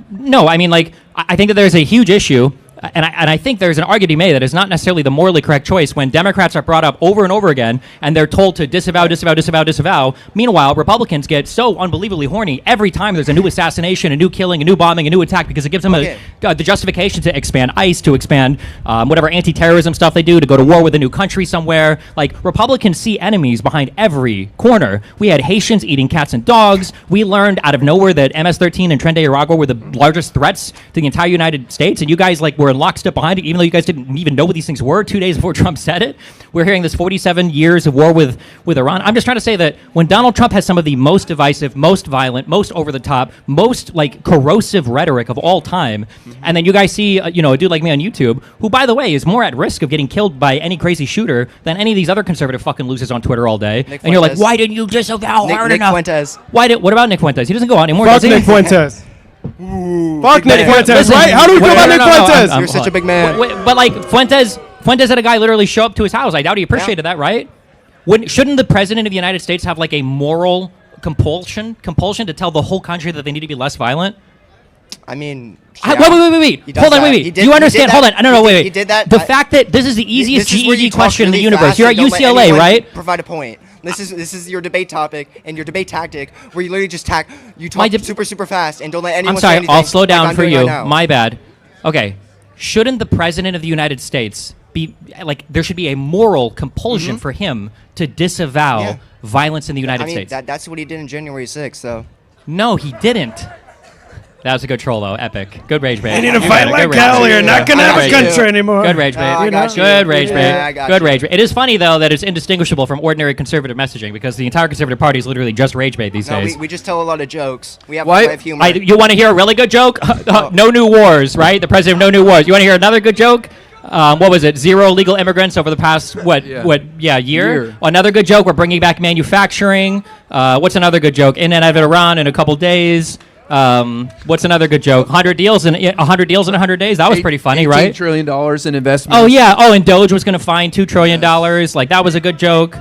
No, I mean, like, I think that there's a huge issue, and I think there's an argument to be made that it's not necessarily the morally correct choice when Democrats are brought up over and over again and they're told to disavow, disavow, disavow, disavow. Meanwhile, Republicans get so unbelievably horny every time there's a new assassination, a new killing, a new bombing, a new attack because it gives them the justification to expand ICE, to expand whatever anti-terrorism stuff they do, to go to war with a new country somewhere. Like, Republicans see enemies behind every corner. We had Haitians eating cats and dogs. We learned out of nowhere that MS-13 and Tren de Aragua were the largest threats to the entire United States, and you guys like were in lockstep behind it, even though you guys didn't even know what these things were 2 days before Trump said it. We're hearing this 47 years of war with Iran. I'm just trying to say that when Donald Trump has some of the most divisive, most violent, most over-the-top, most like corrosive rhetoric of all time, and then you guys see a dude like me on YouTube, who, by the way, is more at risk of getting killed by any crazy shooter than any of these other conservative fucking losers on Twitter all day. Nick And you're like, Fuentes. why didn't you disavow hard Nick enough? Fuentes. What about Nick Fuentes? He doesn't go on anymore, Fuck does he? Nick Fuentes. Fuck Nick Fuentes, Listen, right? How do we feel about Nick Fuentes? You're such a big man. But like Fuentes had a guy literally show up to his house. I doubt he appreciated that, right? Shouldn't the president of the United States have like a moral compulsion to tell the whole country that they need to be less violent? I mean, Wait. He does Hold on, that. wait. He Do did- you he understand? did Hold that. on. No, wait. He did that. The fact that this is the easiest This is where you GED talk question in the really universe. fast You're at and don't let UCLA, anyone right? Provide a point. This is your debate topic and your debate tactic, where you literally just talk super fast and don't let anyone. I'm sorry. Say anything I'll slow like down I'm for doing you. right now. My bad. Okay. Shouldn't the president of the United States be like? There should be a moral compulsion for him to disavow violence in the United I mean, States. that's what he did on January 6th. So. No, he didn't. That was a good troll, though. Epic. Good rage bait. You need to You fight got it. like Good rage hell. bait. You're not gonna Good have a rage country bait. anymore. Good rage bait. I got you. Good rage bait. Yeah, I got Good you. rage bait. It is funny, though, that it's indistinguishable from ordinary conservative messaging because the entire conservative party is literally just rage bait these No, days. we just tell a lot of jokes. We have Why- a humor. You want to hear a really good joke? No new wars, right? The president of no new wars. You want to hear another good joke? What was it? 0 illegal immigrants over the past year? Another good joke. We're bringing back manufacturing. What's another good joke? In and out of Iran in a couple days. What's another good joke? 100 deals in 100 days. That was pretty funny, right? $18 trillion in investments. Oh yeah. Oh, and Doge was going to find $2 trillion. Like that was a good joke.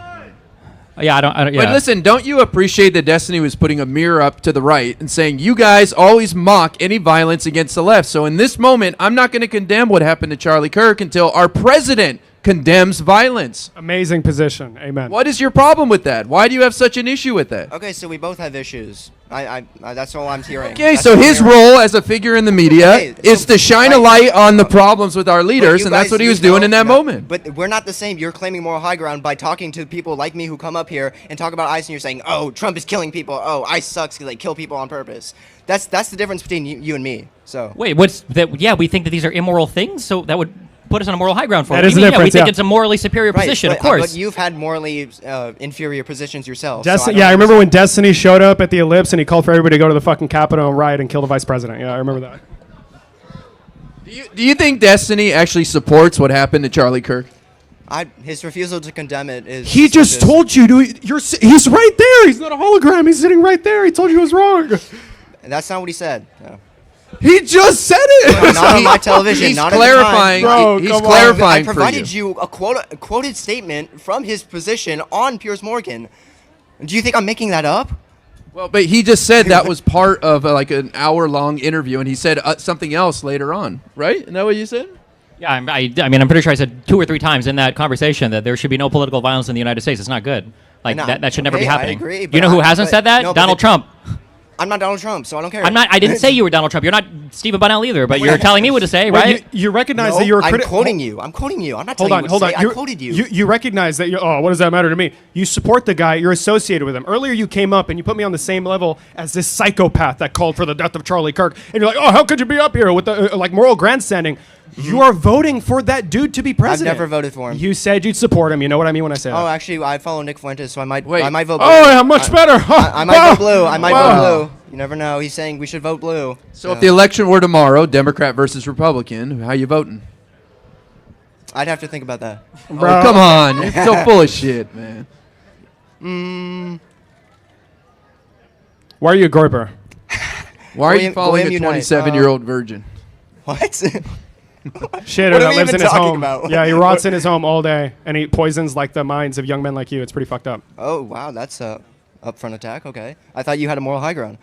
Yeah, I don't. Yeah. But listen, don't you appreciate that Destiny was putting a mirror up to the right and saying, you guys always mock any violence against the left. So in this moment, I'm not going to condemn what happened to Charlie Kirk until our president condemns violence. Amazing position. Amen. What is your problem with that? Why do you have such an issue with that? Okay, so we both have issues. I that's all I'm hearing. Okay, That's so all I'm his hearing. role as a figure in the media Okay, is so- to shine a light on the problems with our But leaders, you and that's guys- what he you was doing know- in that no, moment. But we're not the same. You're claiming moral high ground by talking to people like me who come up here and talk about ICE, and you're saying, "Oh, Trump is killing people. Oh, ICE sucks because they kill people on purpose." That's the difference between you and me. So Wait, what's that? Yeah, we think that these are immoral things, so that would put us on a moral high ground for That it. is the We difference, think yeah. it's a morally superior position, of course. But you've had morally inferior positions yourself. Destiny, I remember when Destiny showed up at the Ellipse and he called for everybody to go to the fucking Capitol and riot and kill the vice president. Yeah, I remember that. Do you think Destiny actually supports what happened to Charlie Kirk? His refusal to condemn it is. He just told you to. He's right there. He's not a hologram. He's sitting right there. He told you it was wrong. That's not what he said. No. He just said it. Not on my television. He's not clarifying. At the time. He's clarifying I for provided you. you a quoted statement from his position on Piers Morgan. Do you think I'm making that up? Well, but he just said that was part of like an hour-long interview, and he said something else later on, right? Isn't that what you said? Yeah, I mean, I'm pretty sure I said 2 or 3 times in that conversation that there should be no political violence in the United States. It's not good. Like No, that should never okay, be I happening. agree, You but know who I- hasn't but- said that? no, but Donald it- Trump. I'm not Donald Trump, so I don't care. I'm not. I didn't say you were Donald Trump. You're not Stephen Bunnell either, but you're telling me what to say, right? You recognize No, that you're a I'm quoting you. I'm quoting you. I'm not telling you what to say. I quoted you. You recognize that. Oh, what does that matter to me? You support the guy. You're associated with him. Earlier, you came up and you put me on the same level as this psychopath that called for the death of Charlie Kirk, and you're like, oh, how could you be up here with the like moral grandstanding? You are voting for that dude to be president. I've never voted for him. You said you'd support him. You know what I mean when I say that. Oh, actually, I follow Nick Fuentes, so I might vote blue. Oh, yeah, much better. I might vote blue. I might vote blue. You never know. He's saying we should vote blue. So if the election were tomorrow, Democrat versus Republican, how you voting? I'd have to think about that. Oh, come on. You're so full of shit, man. Why are you a Groyper? Why are you following a 27-year-old virgin? What? Shitter What are that we lives even in his talking home. about? Yeah, he rots in his home all day, and he poisons like the minds of young men like you. It's pretty fucked up. Oh, wow. That's a upfront attack. Okay. I thought you had a moral high ground.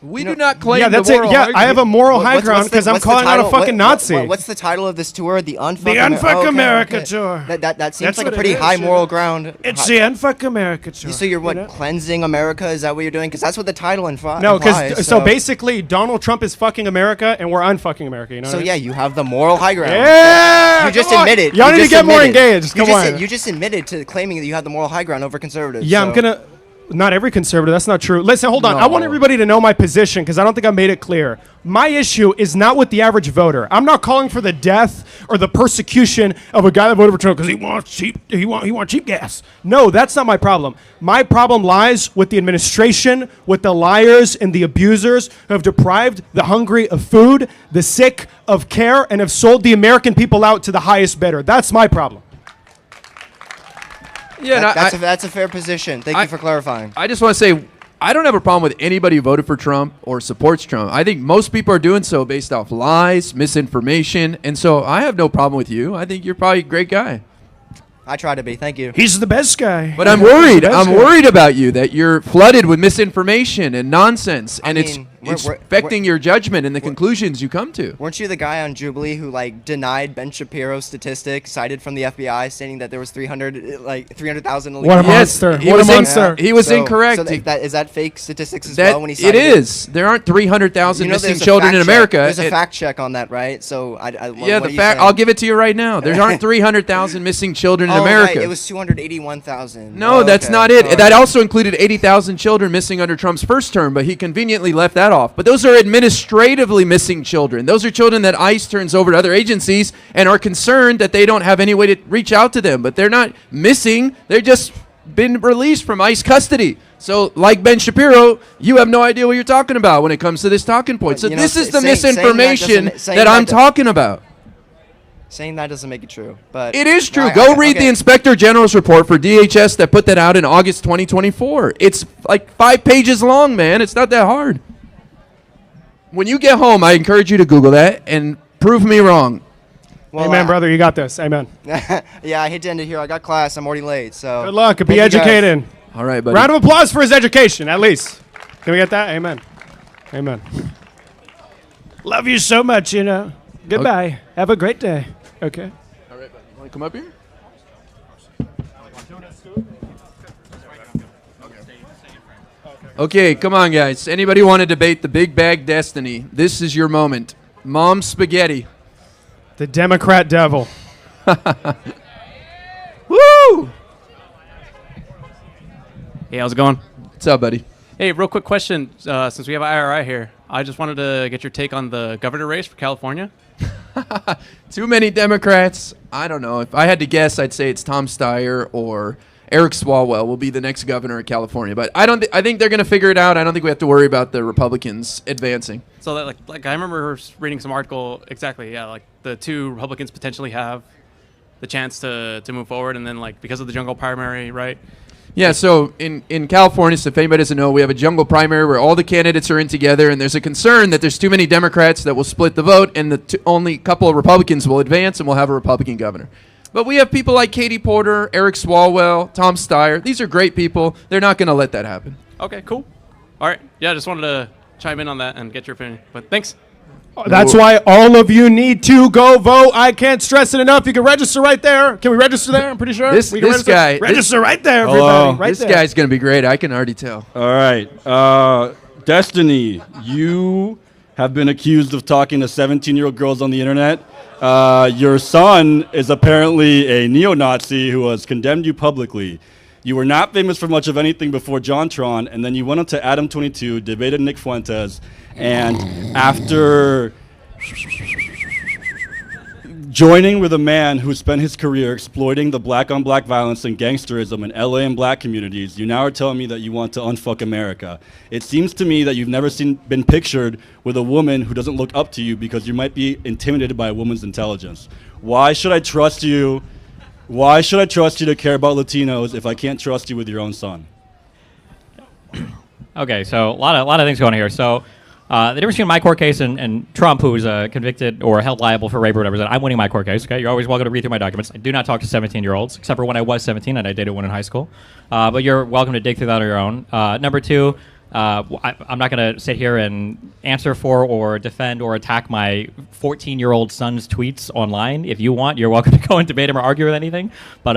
We do not claim Yeah, that's the it. moral Yeah, high I ground. have a moral high ground because I'm calling out a fucking Nazi. What's the title of this tour? The Unfuck The Unfuck America Tour. That seems That's like a what pretty it is, high you moral know. ground. It's the Unfuck America Tour. So you're what, you know? cleansing America? Is that what you're doing? Because that's what the title implies. No, because so basically Donald Trump is fucking America and we're unfucking America. You know. So what I yeah, mean? you have the moral high ground. Yeah, you just come on. admitted. Y'all You need to just get more admitted. engaged. You Come just, on. You just admitted to claiming that you have the moral high ground over conservatives. Yeah, so. I'm gonna. Not every conservative. That's not true. Listen, hold on. I want No. everybody to know my position because I don't think I made it clear. My issue is not with the average voter. I'm not calling for the death or the persecution of a guy that voted for Trump because he wants cheap. He wants cheap gas. No, that's not my problem. My problem lies with the administration, with the liars and the abusers who have deprived the hungry of food, the sick of care, and have sold the American people out to the highest bidder. That's my problem. Yeah, That's a fair position. Thank you for clarifying. I just want to say, I don't have a problem with anybody who voted for Trump or supports Trump. I think most people are doing so based off lies, misinformation, and so I have no problem with you. I think you're probably a great guy. I try to be. Thank you. He's the best guy. But I'm worried. I'm worried about you that you're flooded with misinformation and nonsense, and it's affecting your judgment and the conclusions you come to. Weren't you the guy on Jubilee who like denied Ben Shapiro's statistic cited from the FBI stating that there was 300,000 illegal? What a monster. He What was a monster. He was incorrect. So is that fake statistics as That- well when he cited it is. There aren't 300,000 You know, missing there's a children fact in check. America. There's a It- fact check on that, right? So Yeah, the fact. I'll give it to you right now. There aren't 300,000 missing children in America. Right. It was 281,000. No, that's okay. not it. Sorry. That also included 80,000 children missing under Trump's first term, but he conveniently left that off. But those are administratively missing children. Those are children that ICE turns over to other agencies and are concerned that they don't have any way to reach out to them. But they're not missing. They're just been released from ICE custody. So, like Ben Shapiro, you have no idea what you're talking about when it comes to this talking point. So You know, this is the saying misinformation saying that I'm talking about. Saying that doesn't make it true, but It is true. I- Go okay, read the okay. Inspector General's report for DHS that put that out in August 2024. It's like 5 pages long, man. It's not that hard. When you get home, I encourage you to Google that and prove me wrong. Well, Amen, brother. You got this. Amen. Yeah, I hate to end it here. I got class. I'm already late. So Good luck. Be Thank you guys. educated. All right, buddy. Round of applause for his education, at least. Can we get that? Amen. Amen. Love you so much, you know. Goodbye. Have a great day. Okay. All right, buddy. You want to come up here? Okay, come on, guys. Anybody want to debate the big bag destiny? This is your moment. Mom spaghetti. The Democrat devil. Woo! Hey, how's it going? What's up, buddy? Hey, real quick question. Since we have IRI here, I just wanted to get your take on the governor race for California. Too many Democrats. I don't know. If I had to guess, I'd say it's Tom Steyer or Eric Swalwell will be the next governor of California. But I don't. I think they're going to figure it out. I don't think we have to worry about the Republicans advancing. So that like I remember reading some article exactly. Yeah, like the two Republicans potentially have the chance to move forward, and then like because of the jungle primary, right? Yeah, so in California, so if anybody doesn't know, we have a jungle primary where all the candidates are in together, and there's a concern that there's too many Democrats that will split the vote, and the only couple of Republicans will advance, and we'll have a Republican governor. But we have people like Katie Porter, Eric Swalwell, Tom Steyer. These are great people. They're not going to let that happen. Okay, cool. All right. Yeah, just wanted to chime in on that and get your opinion. But thanks. That's why all of you need to go vote. I can't stress it enough. You can register right there. Can we register there? I'm pretty sure. This guy. Register right there, Hello. everybody. This guy's going to be great. I can already tell. All right. Destiny, you have been accused of talking to 17-year-old girls on the internet. Your son is apparently a neo-Nazi who has condemned you publicly. You were not famous for much of anything before JonTron, and then you went on to Adam22, debated Nick Fuentes, and after joining with a man who spent his career exploiting the black-on-black violence and gangsterism in LA and black communities, you now are telling me that you want to unfuck America. It seems to me that you've never been pictured with a woman who doesn't look up to you because you might be intimidated by a woman's intelligence. Why should I trust you? Why should I trust you to care about Latinos if I can't trust you with your own son? Okay, so a lot of things going on here. So the difference between my court case and Trump, who is convicted or held liable for rape or whatever, is that I'm winning my court case. Okay, you're always welcome to read through my documents. I do not talk to 17-year-olds, except for when I was 17 and I dated one in high school. But you're welcome to dig through that on your own. Number two, I'm not going to sit here and answer for or defend or attack my 14-year-old son's tweets online. If you want, you're welcome to go and debate him or argue with anything. But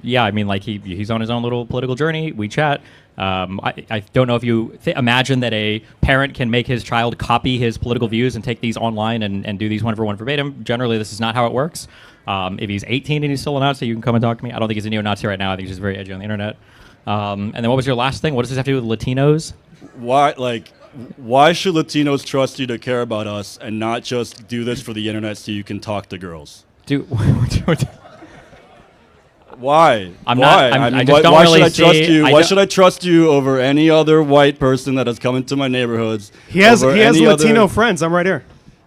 yeah, I mean, like he's on his own little political journey. We chat. I don't know if you imagine that a parent can make his child copy his political views and take these online and do these one for one verbatim. Generally, this is not how it works. If he's 18 and he's still a Nazi, you can come and talk to me. I don't think he's a neo-Nazi right now. I think he's just very edgy on the internet. And then what was your last thing? What does this have to do with Latinos? Why should Latinos trust you to care about us and not just do this for the internet so you can talk to girls? Why? Why should I trust you over any other white person that has come into my neighborhoods? He has Latino friends. I'm right here.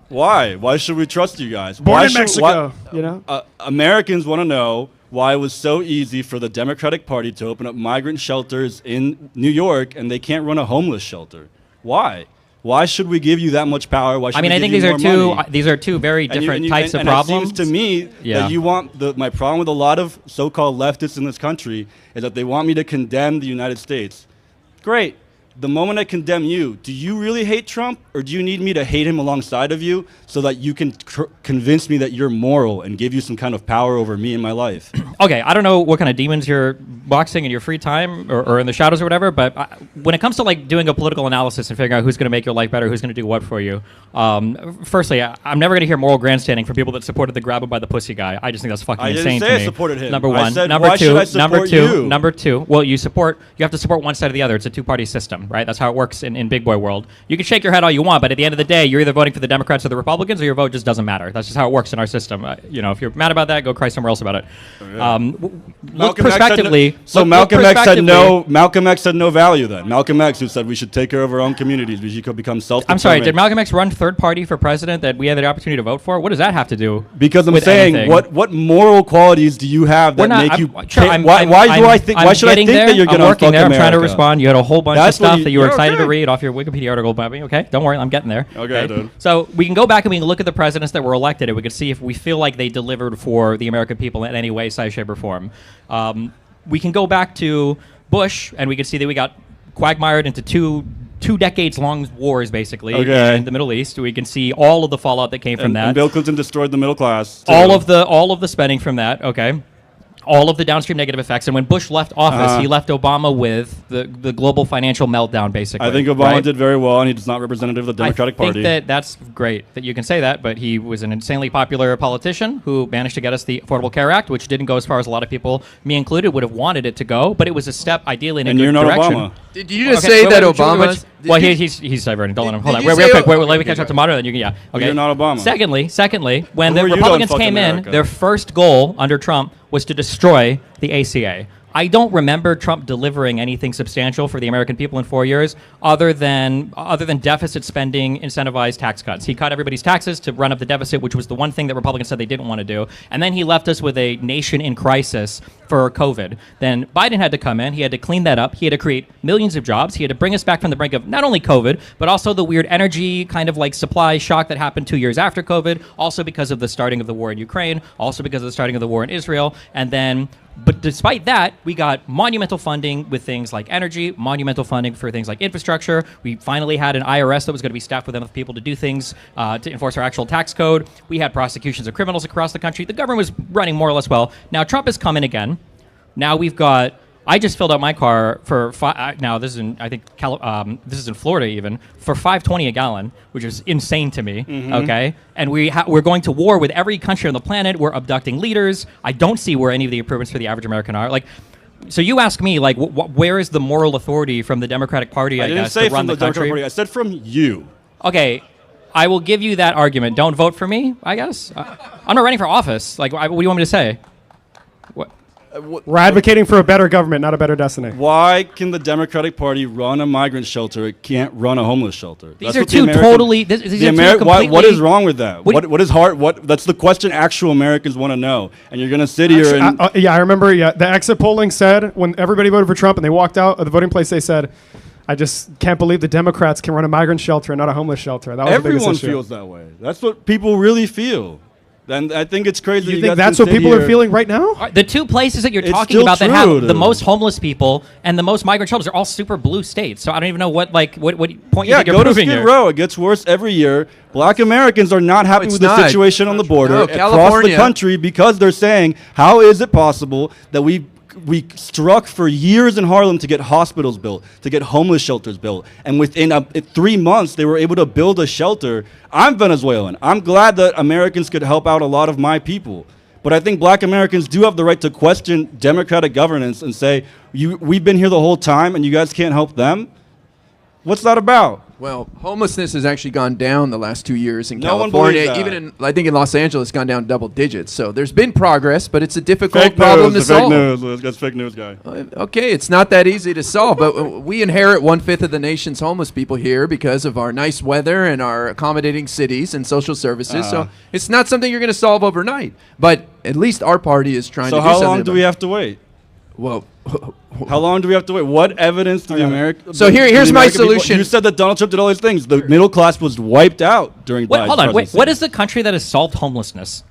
Why? Why should we trust you guys? Born in Mexico, you know? Americans want to know why it was so easy for the Democratic Party to open up migrant shelters in New York and they can't run a homeless shelter. Why? Why should we give you that much power? Why should we give you more money? These are two very different types of problems. It seems to me that you want my problem with a lot of so-called leftists in this country is that they want me to condemn the United States. Great. The moment I condemn you, do you really hate Trump, or do you need me to hate him alongside of you so that you can convince me that you're moral and give you some kind of power over me in my life? Okay, I don't know what kind of demons you're boxing in your free time or in the shadows or whatever, but when it comes to like doing a political analysis and figuring out who's going to make your life better, who's going to do what for you, firstly, I'm never going to hear moral grandstanding from people that supported the grab him by the pussy guy. I just think that's fucking insane to me. I supported him. Number one. I said, number why two. Should I support you? Number two. Well, you have to support one side or the other. It's a two-party system. Right? That's how it works in big boy world. You can shake your head all you want, but at the end of the day, you're either voting for the Democrats or the Republicans, or your vote just doesn't matter. That's just how it works in our system. If you're mad about that, go cry somewhere else about it. Look prospectively. Malcolm X said no value then. Malcolm X, who said we should take care of our own communities, we should become self-determined. I'm sorry, did Malcolm X run third party for president that we had the opportunity to vote for? What does that have to do? Because I'm saying, anything? what moral qualities do you have that make you? Why should I think that you're going to fuck America? I'm trying to respond. You had a whole bunch of stuff that you were excited to read off your Wikipedia article about me. Okay, don't worry, I'm getting there. Okay, dude. So we can go back and we can look at the presidents that were elected, and we can see if we feel like they delivered for the American people in any way, size, shape, or form. We can go back to Bush, and we can see that we got quagmired into two decades-long wars, basically, in the Middle East. We can see all of the fallout that came from that. And Bill Clinton destroyed the middle class. All of the spending from that. Okay. All of the downstream negative effects. And when Bush left office, he left Obama with the global financial meltdown, basically. I think Obama did very well, and he's not representative of the Democratic Party. I think that's great that you can say that, but he was an insanely popular politician who managed to get us the Affordable Care Act, which didn't go as far as a lot of people, me included, would have wanted it to go, but it was a step, ideally, in a good direction. Obama. Did you just say that Obama... Well, he's diverting. Don't let him. Hold on. Real quick. Wait, let me catch up to Moderna, then you can... Yeah. Okay. You're not Obama. Secondly, when the Republicans came in, their first goal under Trump was to destroy the ACA. I don't remember Trump delivering anything substantial for the American people in 4 years, other than deficit spending, incentivized tax cuts. He cut everybody's taxes to run up the deficit, which was the one thing that Republicans said they didn't want to do. And then he left us with a nation in crisis for COVID. Then Biden had to come in. He had to clean that up. He had to create millions of jobs. He had to bring us back from the brink of not only COVID, but also the weird energy kind of like supply shock that happened 2 years after COVID, also because of the starting of the war in Ukraine, also because of the starting of the war in Israel, and then But despite that, we got monumental funding with things like energy, monumental funding for things like infrastructure. We finally had an IRS that was going to be staffed with enough people to do things to enforce our actual tax code. We had prosecutions of criminals across the country. The government was running more or less well. Now Trump has come in again. Now we've got. I just filled up my car for now. This is in I think this is in Florida even for $5.20 a gallon, which is insane to me. Okay, and we're going to war with every country on the planet. We're abducting leaders. I don't see where any of the improvements for the average American are. Like, so you ask me, like, where is the moral authority from the Democratic Party? I didn't guess say to run from the the country. Democratic Party. I said from you. Okay, I will give you that argument. Don't vote for me. I guess I'm not running for office. Like, what do you want me to say? What? We're advocating for a better government, not a better destiny. Why can the Democratic Party run a migrant shelter? It can't run a homeless shelter. These are two totally. These are two completely. What is wrong with that? What is hard? That's the question actual Americans want to know. And you're going to sit here and I remember. Yeah, the exit polling said when everybody voted for Trump and they walked out of the voting place, they said, "I just can't believe the Democrats can run a migrant shelter and not a homeless shelter." That was everyone the biggest issue. feels that way. That's what people really feel. And I think it's crazy. You think that's what people are feeling right now? The two places that you're It's talking still about that true, have the dude. most homeless people and the most migrant shelters are all super blue states. So I don't even know what point you Yeah, think you're go to proving Skid here. Row. It gets worse every year. Black Americans are not happy it's with the not. situation on the border No, across the California. country because they're saying, how is it possible that we struck for years in Harlem to get hospitals built, to get homeless shelters built, and within 3 months they were able to build a shelter. I'm Venezuelan. I'm glad that Americans could help out a lot of my people. But I think black Americans do have the right to question democratic governance and say, we've been here the whole time and you guys can't help them? What's that about? Well, homelessness has actually gone down the last 2 years in No one California. believes that. Even in, I think in Los Angeles, it's gone down double digits. So there's been progress, but it's a difficult Fake problem news, to the solve. fake news. That's fake news guy. Okay, it's not that easy to solve, but we inherit 1/5 of the nation's homeless people here because of our nice weather and our accommodating cities and social services. So it's not something you're going to solve overnight. But at least our party is trying to So do how something. long do we have to wait? Well, how long do we have to wait? What evidence do the American? So here's my solution. You said that Donald Trump did all these things. The middle class was wiped out during Biden's Hold on. Wait. presidency. What is the country that has solved homelessness?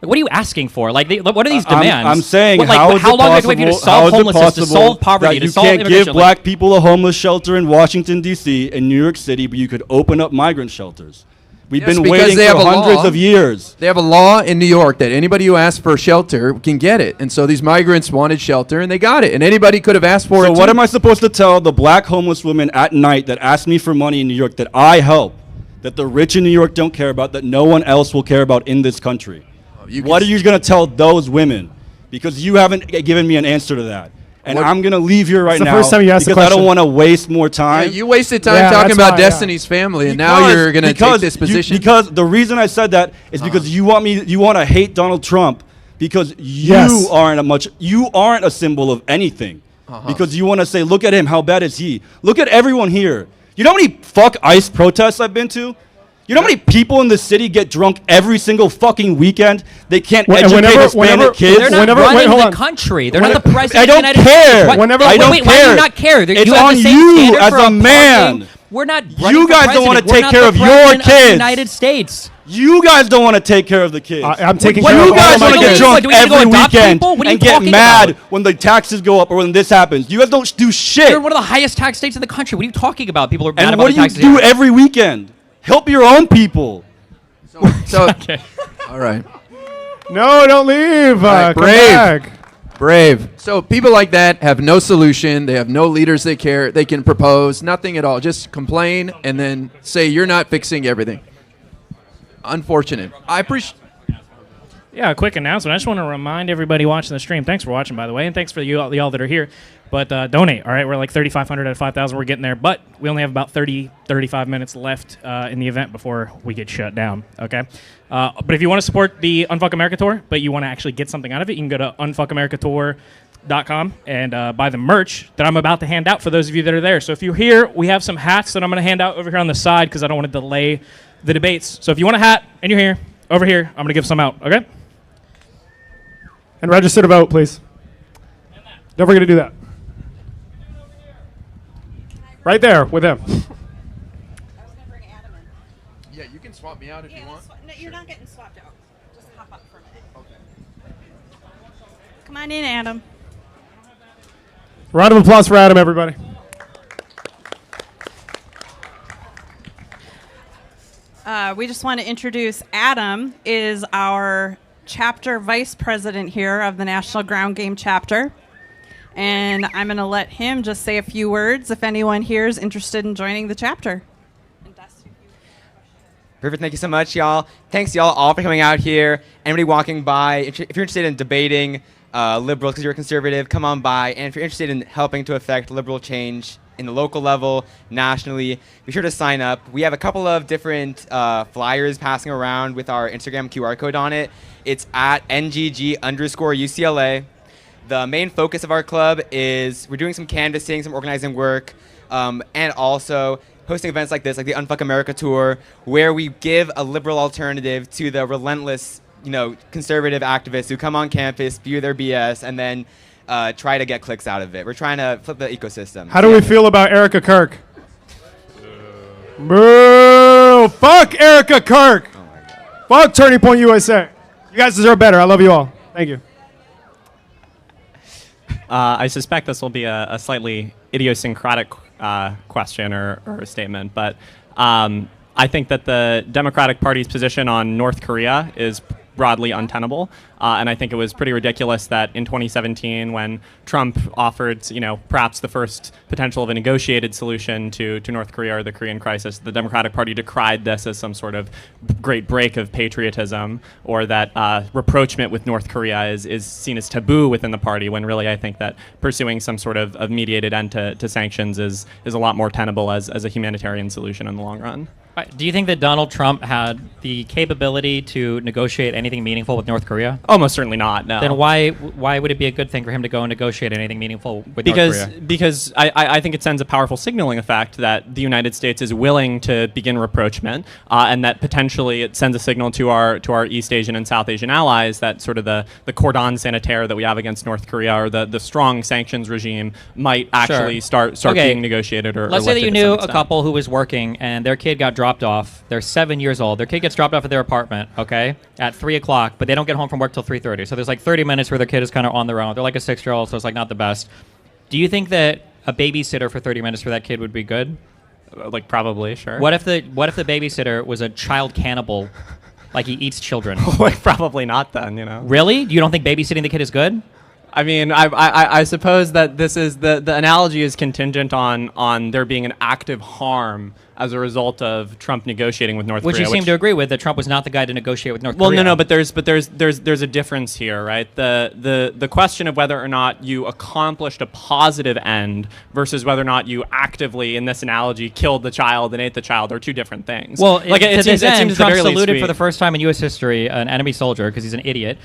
Like, what are you asking for? Like, what are these demands? I'm saying, What, like, how is how it long do possible, we have to how solve is it homelessness, to possible solve poverty, that to solve you can't give immigration? black people a homeless shelter in Washington, D.C., and New York City, but you could open up migrant shelters? We've Yes, been because waiting they have for a hundreds law. of years. They have a law in New York that anybody who asks for shelter can get it. And so these migrants wanted shelter and they got it. And anybody could have asked for it. So what too. am I supposed to tell the black homeless women at night that ask me for money in New York that I help, that the rich in New York don't care about, that no one else will care about in this country? What are you going to tell those women? Because you haven't given me an answer to that. And I'm going to leave here right It's the now first time you asked the because I don't question. want to waste more time. Yeah, you wasted time talking about Destiny's family, and now you're going to take this position. Because the reason I said that is because you want to hate Donald Trump because you Yes. aren't a symbol of anything. Because you want to say, look at him, how bad is he? Look at everyone here. You know how many fuck ICE protests I've been to? You know how many people in the city get drunk every single fucking weekend? They can't educate Hispanic kids. They're not running the country. They're not the president I of the don't United States. care. What- I don't wait, care. Why do you not care? It's you have on the same you standard as for a parking. man. We're not running You for guys don't want to president. take We're care not of the your president of the kids. United States. You guys don't want to take care of the kids. I'm taking What care you of all guys of my want to get kids. drunk Do we need to go every adopt weekend people? What are you and get talking mad about? when the taxes go up or when this happens. You guys don't do shit. You're one of the highest tax states in the country. What are you talking about? People are mad And about what the do you taxes do here. every weekend? Help your own people. So, all right. No, don't leave. Right, Come brave. back. Brave. So people like that have no solution. They have no leaders they can propose, nothing at all. Just complain and then say you're not fixing everything. Unfortunate. I appreciate. Yeah, a quick announcement. I just want to remind everybody watching the stream. Thanks for watching, by the way, and thanks for y'all that are here. But donate, all right? We're like 3,500 out of 5,000. We're getting there, but we only have about 35 minutes left in the event before we get shut down, okay? But if you want to support the Unfuck America Tour, but you want to actually get something out of it, you can go to unfuckamericatour.com and buy the merch that I'm about to hand out for those of you that are there. So if you're here, we have some hats that I'm going to hand out over here on the side because I don't want to delay the debates. So if you want a hat and you're here, over here, I'm going to give some out, okay? And register to vote, please. Don't forget to do that. Right there with him. Yeah, you can swap me out if you want. No, you're not getting swapped out. Just hop up for a minute. Come on in, Adam. Round of applause for Adam, everybody. We just want to introduce Adam is our chapter vice president here of the National Ground Game chapter. And I'm going to let him just say a few words if anyone here is interested in joining the chapter. Perfect. Thank you so much, y'all. Thanks, y'all, all for coming out here. Anybody walking by, if you're interested in debating liberals because you're a conservative, come on by. And if you're interested in helping to affect liberal change in the local level, nationally, be sure to sign up. We have a couple of different flyers passing around with our Instagram QR code on it. It's at @NGG_UCLA. The main focus of our club is we're doing some canvassing, some organizing work, and also hosting events like this, like the Unfuck America Tour, where we give a liberal alternative to the relentless, conservative activists who come on campus, spew their BS, and then try to get clicks out of it. We're trying to flip the ecosystem. How do we feel about Erica Kirk? Boo! Fuck Erica Kirk! Oh my God. Fuck Turning Point USA. You guys deserve better. I love you all. Thank you. I suspect this will be a slightly idiosyncratic question or a statement, but I think that the Democratic Party's position on North Korea is broadly untenable, and I think it was pretty ridiculous that in 2017, when Trump offered, perhaps the first potential of a negotiated solution to North Korea or the Korean crisis, the Democratic Party decried this as some sort of great break of patriotism, or that rapprochement with North Korea is seen as taboo within the party, when really I think that pursuing some sort of mediated end to sanctions is a lot more tenable as a humanitarian solution in the long run. Do you think that Donald Trump had the capability to negotiate anything meaningful with North Korea? Almost certainly not, no. Then why would it be a good thing for him to go and negotiate anything meaningful with North Korea? Because I think it sends a powerful signaling effect that the United States is willing to begin rapprochement, and that potentially it sends a signal to our East Asian and South Asian allies that sort of the cordon sanitaire that we have against North Korea, or the strong sanctions regime, might actually start being negotiated or let's say that you lifted to knew some a extent. couple who was working and their kid got dropped off. They're 7 years old. Their kid gets dropped off at their apartment, okay, at 3 o'clock, but they don't get home from work till 3:30. So there's like 30 minutes where their kid is kind of on their own. They're like a 6-year-old, so it's like not the best. Do you think that a babysitter for 30 minutes for that kid would be good? Like, probably, sure. What if the babysitter was a child cannibal, like he eats children? Like, probably not then, Really? You don't think babysitting the kid is good? I mean, I suppose that this is the analogy is contingent on there being an active harm as a result of Trump negotiating with North Korea. Which you seem to agree with, that Trump was not the guy to negotiate with North Korea. Korea. Well, no, but there's a difference here, right? The question of whether or not you accomplished a positive end versus whether or not you actively, in this analogy, killed the child and ate the child are two different things. Well, like to this end, Trump saluted for the first. first time in U.S. history an enemy soldier because he's an idiot.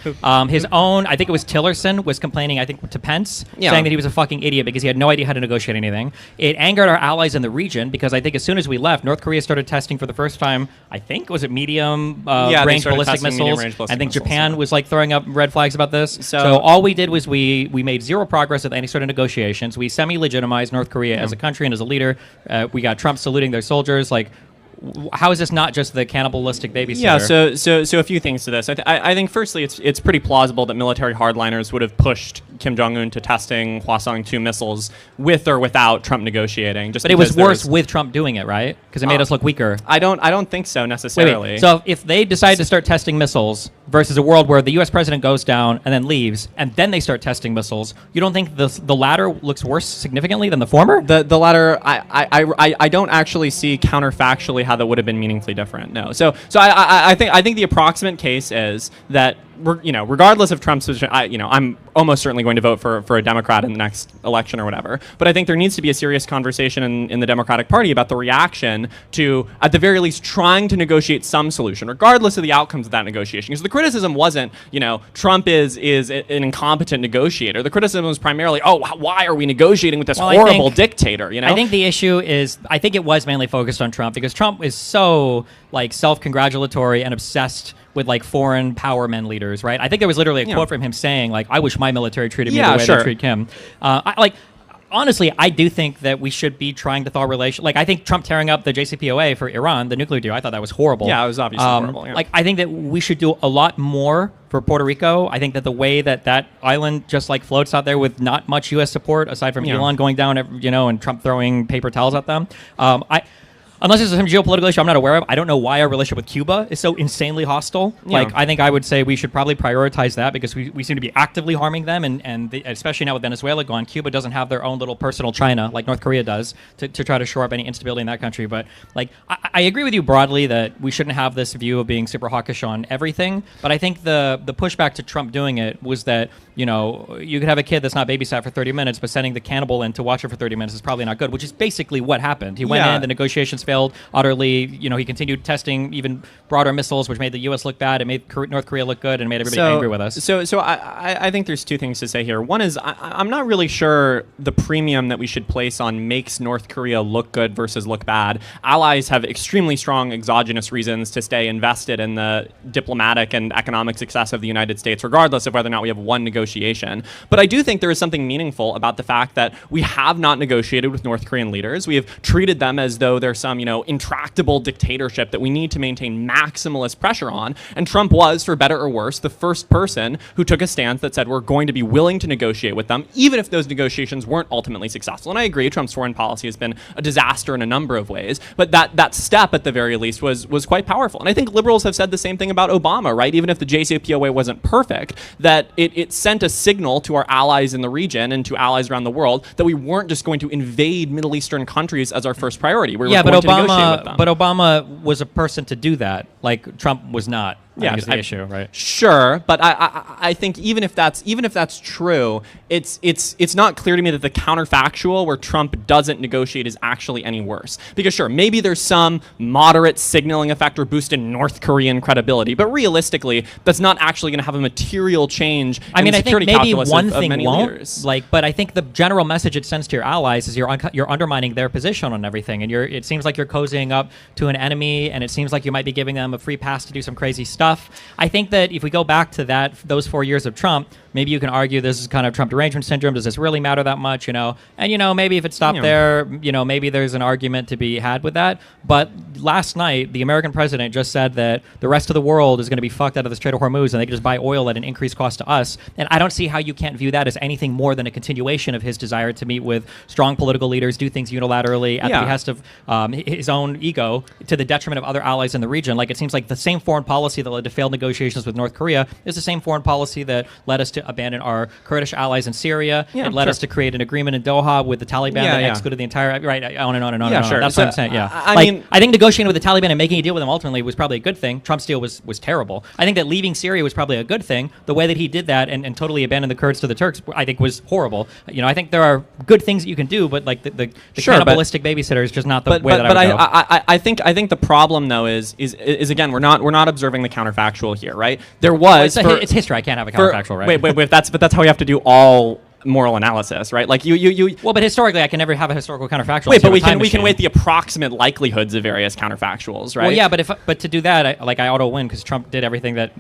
His own, I think it was Tillerson, was complaining, I think, to Pence, saying that he was a fucking idiot because he had no idea how to negotiate anything. It angered our allies in the region because I think as soon as we left, North Korea started testing for the first time, I think, was it medium range ballistic missiles? I think Japan was like throwing up red flags about this. So all we did was we made zero progress with any sort of negotiations. We semi-legitimized North Korea as a country and as a leader. We got Trump saluting their soldiers. Like, how is this not just the cannibalistic babysitter? Yeah, so a few things to this. I think firstly, it's pretty plausible that military hardliners would have pushed Kim Jong-un to testing Hwasong-2 missiles with or without Trump negotiating. But it was worse with Trump doing it, right? Because it made us look weaker. I don't think so necessarily. Wait. So if they decide to start testing missiles versus a world where the U.S. president goes down and then leaves, and then they start testing missiles, you don't think the latter looks worse significantly than the former? The latter, I don't actually see counterfactually how that would have been meaningfully different. No. So I think the approximate case is that regardless of Trump's position, I'm almost certainly going to vote for a Democrat in the next election or whatever. But I think there needs to be a serious conversation in the Democratic Party about the reaction to, at the very least, trying to negotiate some solution, regardless of the outcomes of that negotiation. Because the criticism wasn't, Trump is an incompetent negotiator. The criticism was primarily, why are we negotiating with this horrible dictator? I think the issue is, I think it was mainly focused on Trump because Trump is so self-congratulatory and obsessed with foreign power men leaders, right? I think there was literally a quote from him saying, I wish my military treated me the way they treat Kim. honestly, I do think that we should be trying to thaw relations. Like, I think Trump tearing up the JCPOA for Iran, the nuclear deal, I thought that was horrible. Yeah, it was obviously horrible. Yeah. Like, I think that we should do a lot more for Puerto Rico. I think that the way that that island just like floats out there with not much U.S. support, aside from Elon going down, and Trump throwing paper towels at them. Unless there's some geopolitical issue I'm not aware of, I don't know why our relationship with Cuba is so insanely hostile. Yeah. Like, I think I would say we should probably prioritize that because we seem to be actively harming them, and especially now with Venezuela gone, Cuba doesn't have their own little personal China like North Korea does to try to shore up any instability in that country. But like, I agree with you broadly that we shouldn't have this view of being super hawkish on everything. But I think the pushback to Trump doing it was that, you could have a kid that's not babysat for 30 minutes, but sending the cannibal in to watch it for 30 minutes is probably not good, which is basically what happened. He went in, the negotiations failed utterly. He continued testing even broader missiles, which made the U.S. look bad. It made North Korea look good and made everybody angry with us. So I think there's two things to say here. One is I'm not really sure the premium that we should place on makes North Korea look good versus look bad. Allies have extremely strong exogenous reasons to stay invested in the diplomatic and economic success of the United States, regardless of whether or not we have one negotiation. But I do think there is something meaningful about the fact that we have not negotiated with North Korean leaders. We have treated them as though they're some, intractable dictatorship that we need to maintain maximalist pressure on. And Trump was, for better or worse, the first person who took a stance that said we're going to be willing to negotiate with them, even if those negotiations weren't ultimately successful. And I agree, Trump's foreign policy has been a disaster in a number of ways, but that step at the very least was quite powerful. And I think liberals have said the same thing about Obama, right? Even if the JCPOA wasn't perfect, that it sent a signal to our allies in the region and to allies around the world that we weren't just going to invade Middle Eastern countries as our first priority. We were going to negotiate with them. But Obama was a person to do that. Like, Trump was not. Yeah, is the issue, right? Sure, but I think even if that's true, it's not clear to me that the counterfactual where Trump doesn't negotiate is actually any worse. Because sure, maybe there's some moderate signaling effect or boost in North Korean credibility, but realistically, that's not actually going to have a material change. I mean, the I think security maybe calculus one of thing many won't. leaders. But I think the general message it sends to your allies is you're undermining their position on everything, and it seems like you're cozying up to an enemy, and it seems like you might be giving them a free pass to do some crazy stuff. I think that if we go back to those 4 years of Trump, maybe you can argue this is kind of Trump derangement syndrome. Does this really matter that much? And maybe if it stopped there, maybe there's an argument to be had with that. But last night, the American president just said that the rest of the world is going to be fucked out of the Strait of Hormuz, and they can just buy oil at an increased cost to us. And I don't see how you can't view that as anything more than a continuation of his desire to meet with strong political leaders, do things unilaterally at the behest of his own ego, to the detriment of other allies in the region. Like, it seems like the same foreign policy that led to failed negotiations with North Korea is the same foreign policy that led us to abandon our Kurdish allies in Syria. It led us to create an agreement in Doha with the Taliban that excluded the entire on and on and on. Yeah, sure. That's what I'm saying. Yeah, I think negotiating with the Taliban and making a deal with them ultimately was probably a good thing. Trump's deal was terrible. I think that leaving Syria was probably a good thing. The way that he did that and totally abandoned the Kurds to the Turks, I think, was horrible. I think there are good things that you can do, but like the cannibalistic babysitter is just not the way that I would go. I think the problem though is again we're not observing the counterfactual here, right? There was it's history. I can't have a counterfactual, right? Wait, that's how we have to do all moral analysis, right? Like you. Well, but historically, I can never have a historical counterfactual. Wait, but we can weight the approximate likelihoods of various counterfactuals, right? Well, yeah, but to do that, I auto win because Trump did everything that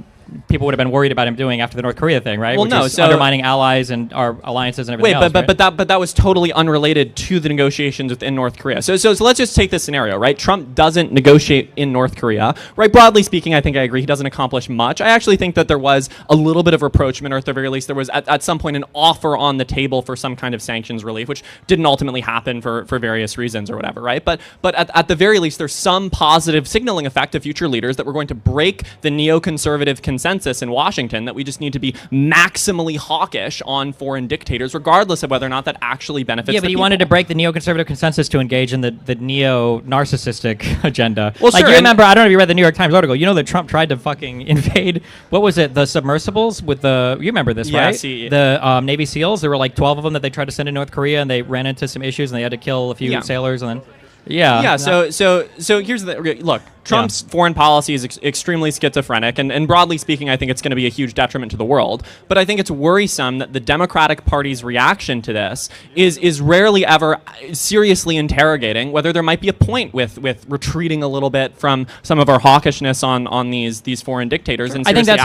people would have been worried about him doing after the North Korea thing, right? Well, which is undermining allies and our alliances and everything else. But that was totally unrelated to the negotiations within North Korea. So let's just take this scenario, right? Trump doesn't negotiate in North Korea, right? Broadly speaking, I think I agree. He doesn't accomplish much. I actually think that there was a little bit of rapprochement, or at the very least, there was at some point an offer on the table for some kind of sanctions relief, which didn't ultimately happen for various reasons or whatever, right? But at the very least, there's some positive signaling effect to future leaders that we're going to break the neoconservative consensus in Washington that we just need to be maximally hawkish on foreign dictators, regardless of whether or not that actually benefits. Yeah, but he wanted to break the neoconservative consensus to engage in the neo-narcissistic agenda. Well, like, sure, you remember, I don't know if you read the New York Times article. You know that Trump tried to fucking invade, what was it, the submersibles with the, you remember this, right? The Navy SEALs. There were like 12 of them that they tried to send to North Korea, and they ran into some issues, and they had to kill a few sailors, and then... So here's the look. Trump's foreign policy is extremely schizophrenic, and broadly speaking, I think it's going to be a huge detriment to the world. But I think it's worrisome that the Democratic Party's reaction to this is rarely ever seriously interrogating whether there might be a point with retreating a little bit from some of our hawkishness on these foreign dictators. And I think that's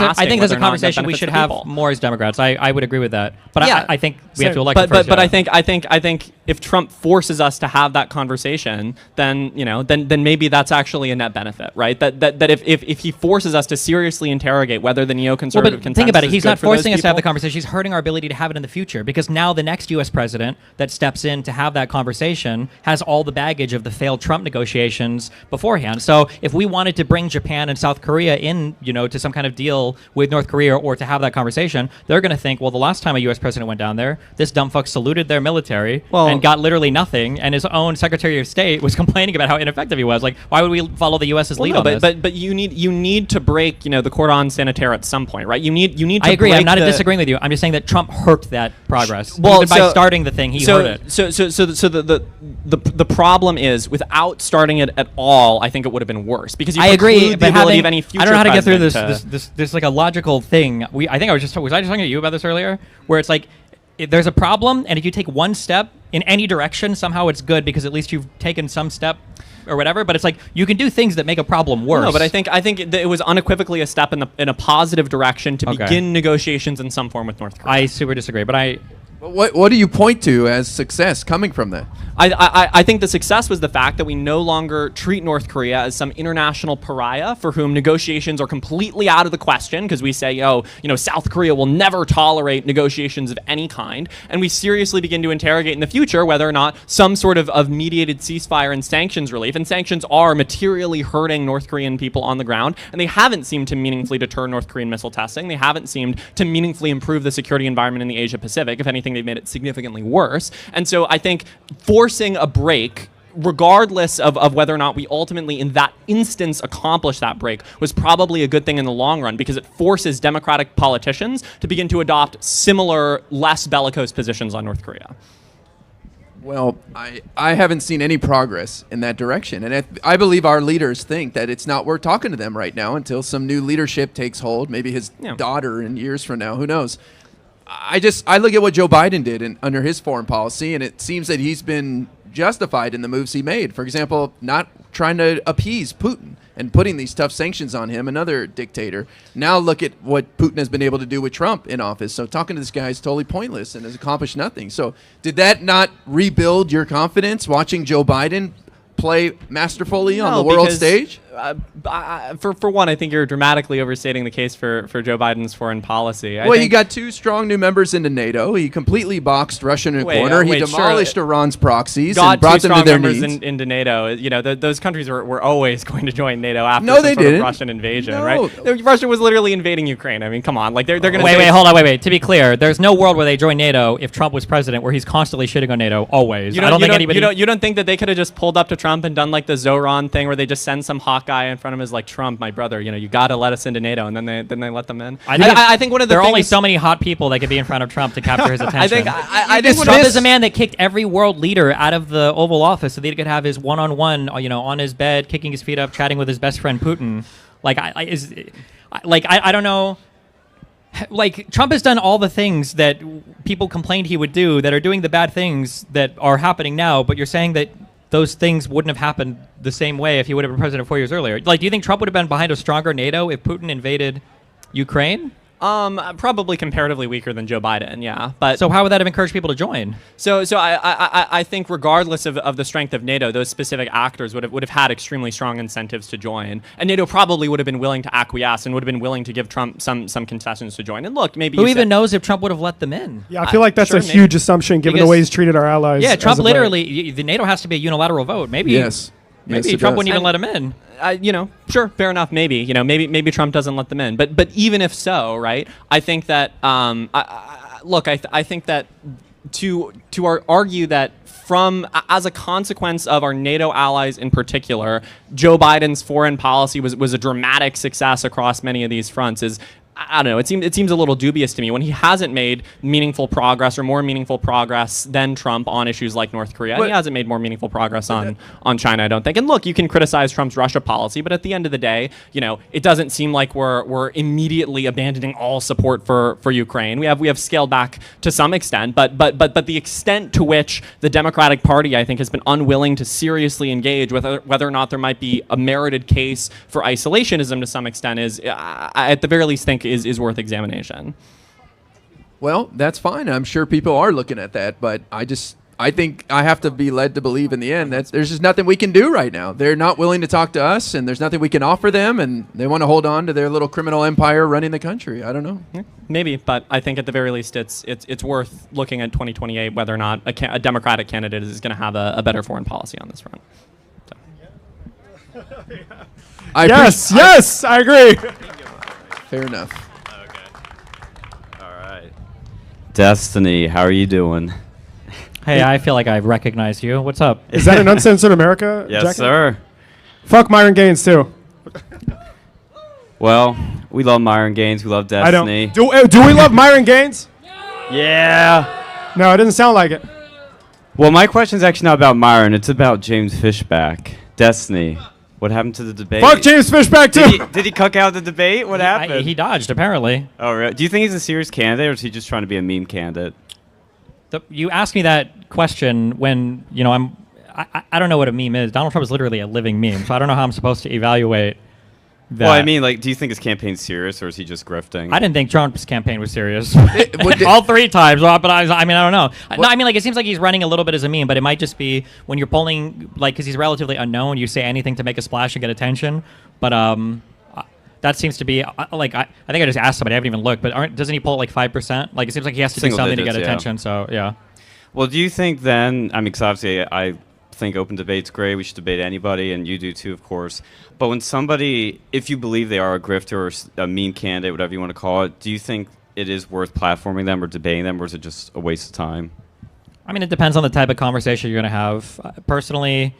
a conversation conversation we should have more as Democrats. I would agree with that. But I think we have to elect the first But I think if Trump forces us to have that conversation, then then maybe that's actually a net benefit, right? That if he forces us to seriously interrogate whether the neoconservative consensus think about it. He's is good not for those forcing us to have the people. conversation. He's hurting our ability to have it in the future because now the next U.S. president that steps in to have that conversation has all the baggage of the failed Trump negotiations beforehand. So if we wanted to bring Japan and South Korea in, to some kind of deal with North Korea or to have that conversation, they're going to think, well, the last time a U.S. president went down there, this dumb fuck saluted their military and got literally nothing, and his own Secretary of State was complaining about how ineffective he was. Like, why would we follow the U.S.'s lead on this? But you need to break the cordon sanitaire at some point, right? You need to. I agree. break I'm not the- disagreeing with you. I'm just saying that Trump hurt that progress. Well, Even by starting the thing, he hurt it. So the problem is without starting it at all, I think it would have been worse because you I agree, preclude the but ability of any future I don't know how to get through president this like a logical thing. I think was I just talking to you about this earlier, where it's like there's a problem, and if you take one step in any direction, somehow it's good because at least you've taken some step or whatever. But it's like you can do things that make a problem worse. No, but I think it was unequivocally a step in a positive direction to begin negotiations in some form with North Korea. I super disagree, but What do you point to as success coming from that? I think the success was the fact that we no longer treat North Korea as some international pariah for whom negotiations are completely out of the question because we say, South Korea will never tolerate negotiations of any kind. And we seriously begin to interrogate in the future whether or not some sort of mediated ceasefire and sanctions relief, and sanctions are materially hurting North Korean people on the ground, and they haven't seemed to meaningfully deter North Korean missile testing. They haven't seemed to meaningfully improve the security environment in the Asia Pacific. If anything, they've made it significantly worse. And so I think forcing a break, regardless of whether or not we ultimately in that instance accomplish that break, was probably a good thing in the long run because it forces Democratic politicians to begin to adopt similar, less bellicose positions on North Korea. Well, I haven't seen any progress in that direction. And I believe our leaders think that it's not worth talking to them right now until some new leadership takes hold, maybe his daughter in years from now, who knows. I look at what Joe Biden did under his foreign policy, and it seems that he's been justified in the moves he made. For example, not trying to appease Putin and putting these tough sanctions on him, another dictator. Now look at what Putin has been able to do with Trump in office. So talking to this guy is totally pointless and has accomplished nothing. So did that not rebuild your confidence watching Joe Biden play masterfully on the world stage? For one, I think you're dramatically overstating the case for Joe Biden's foreign policy. He got 2 strong new members into NATO. He completely boxed Russia in a corner. He demolished Iran's proxies and brought them to their knees. Into NATO. Those countries were always going to join NATO after No, some they sort of didn't. Russian invasion, No. right? Russia was literally invading Ukraine. I mean, come on. Like they're going to wait. To be clear, there's no world where they join NATO if Trump was president, where he's constantly shitting on NATO always. I don't think anybody. You don't think that they could have just pulled up to Trump and done like the Zoran thing, where they just send some hot guy in front of him as like, Trump, my brother, you got to let us into NATO, and then they let them in. I think one of the there are only so many hot people that could be in front of Trump to capture his attention. I think Trump is a man that kicked every world leader out of the Oval Office so that he could have his one-on-one, on his bed, kicking his feet up, chatting with his best friend Putin. I don't know. Like, Trump has done all the things that people complained he would do that are doing the bad things that are happening now, but you're saying that those things wouldn't have happened the same way if he would have been president 4 years earlier. Like, do you think Trump would have been behind a stronger NATO if Putin invaded Ukraine? Probably comparatively weaker than Joe Biden, yeah. But so how would that have encouraged people to join? So I think regardless of the strength of NATO, those specific actors would have had extremely strong incentives to join, and NATO probably would have been willing to acquiesce and would have been willing to give Trump some concessions to join. And look, maybe who even knows if Trump would have let them in? Yeah, I feel like that's a huge assumption given the way he's treated our allies. Yeah, Trump literally. The NATO has to be a unilateral vote. Maybe. Yes. Maybe Trump wouldn't even let him in. Sure, fair enough. Maybe, maybe Trump doesn't let them in. But even if so, right? I think that I think that to argue that as a consequence of our NATO allies in particular, Joe Biden's foreign policy was a dramatic success across many of these fronts is. I don't know. It seems a little dubious to me when he hasn't made meaningful progress or more meaningful progress than Trump on issues like North Korea. And he hasn't made more meaningful progress on China, I don't think. And look, you can criticize Trump's Russia policy, but at the end of the day, it doesn't seem like we're immediately abandoning all support for Ukraine. We have scaled back to some extent, but the extent to which the Democratic Party, I think, has been unwilling to seriously engage with whether or not there might be a merited case for isolationism to some extent is, at the very least, think is worth examination. Well, that's fine. I'm sure people are looking at that, but I think I have to be led to believe in the end that there's just nothing we can do right now. They're not willing to talk to us, and there's nothing we can offer them, and they want to hold on to their little criminal empire running the country. I don't know. Maybe, but I think at the very least it's worth looking at 2028 whether or not a Democratic candidate is going to have a better foreign policy on this front. So. Yes, I agree. Fair enough. All right. Destiny, how are you doing? Hey, I feel like I recognize you. What's up? Is that an Uncensored America Yes, jacket? sir. Fuck Myron Gaines, too. Well, we love Myron Gaines. We love I Destiny. don't. Do we love Myron Gaines? Yeah. No, it doesn't sound like it. Well, my question's actually not about Myron. It's about James Fishback. Destiny. What happened to the debate? Fuck James Fishback, too. Did he cuck out the debate? What happened? He dodged, apparently. Oh, really? Do you think he's a serious candidate, or is he just trying to be a meme candidate? You asked me that question when, I don't know what a meme is. Donald Trump is literally a living meme, so I don't know how I'm supposed to evaluate that. Well, I mean, do you think his campaign's serious, or is he just grifting? I didn't think Trump's campaign was serious. All 3 times, but I don't know. It seems like he's running a little bit as a meme, but it might just be when you're polling, because he's relatively unknown, you say anything to make a splash and get attention. But that seems to be, I think I just asked somebody, I haven't even looked, but doesn't he poll 5%? It seems like he has to do something to get attention, so yeah. Well, do you think then, because obviously I think open debate's great, we should debate anybody, and you do too, of course. But when somebody, if you believe they are a grifter or a meme candidate, whatever you want to call it, do you think it is worth platforming them or debating them, or is it just a waste of time? It depends on the type of conversation you're going to have. Personally,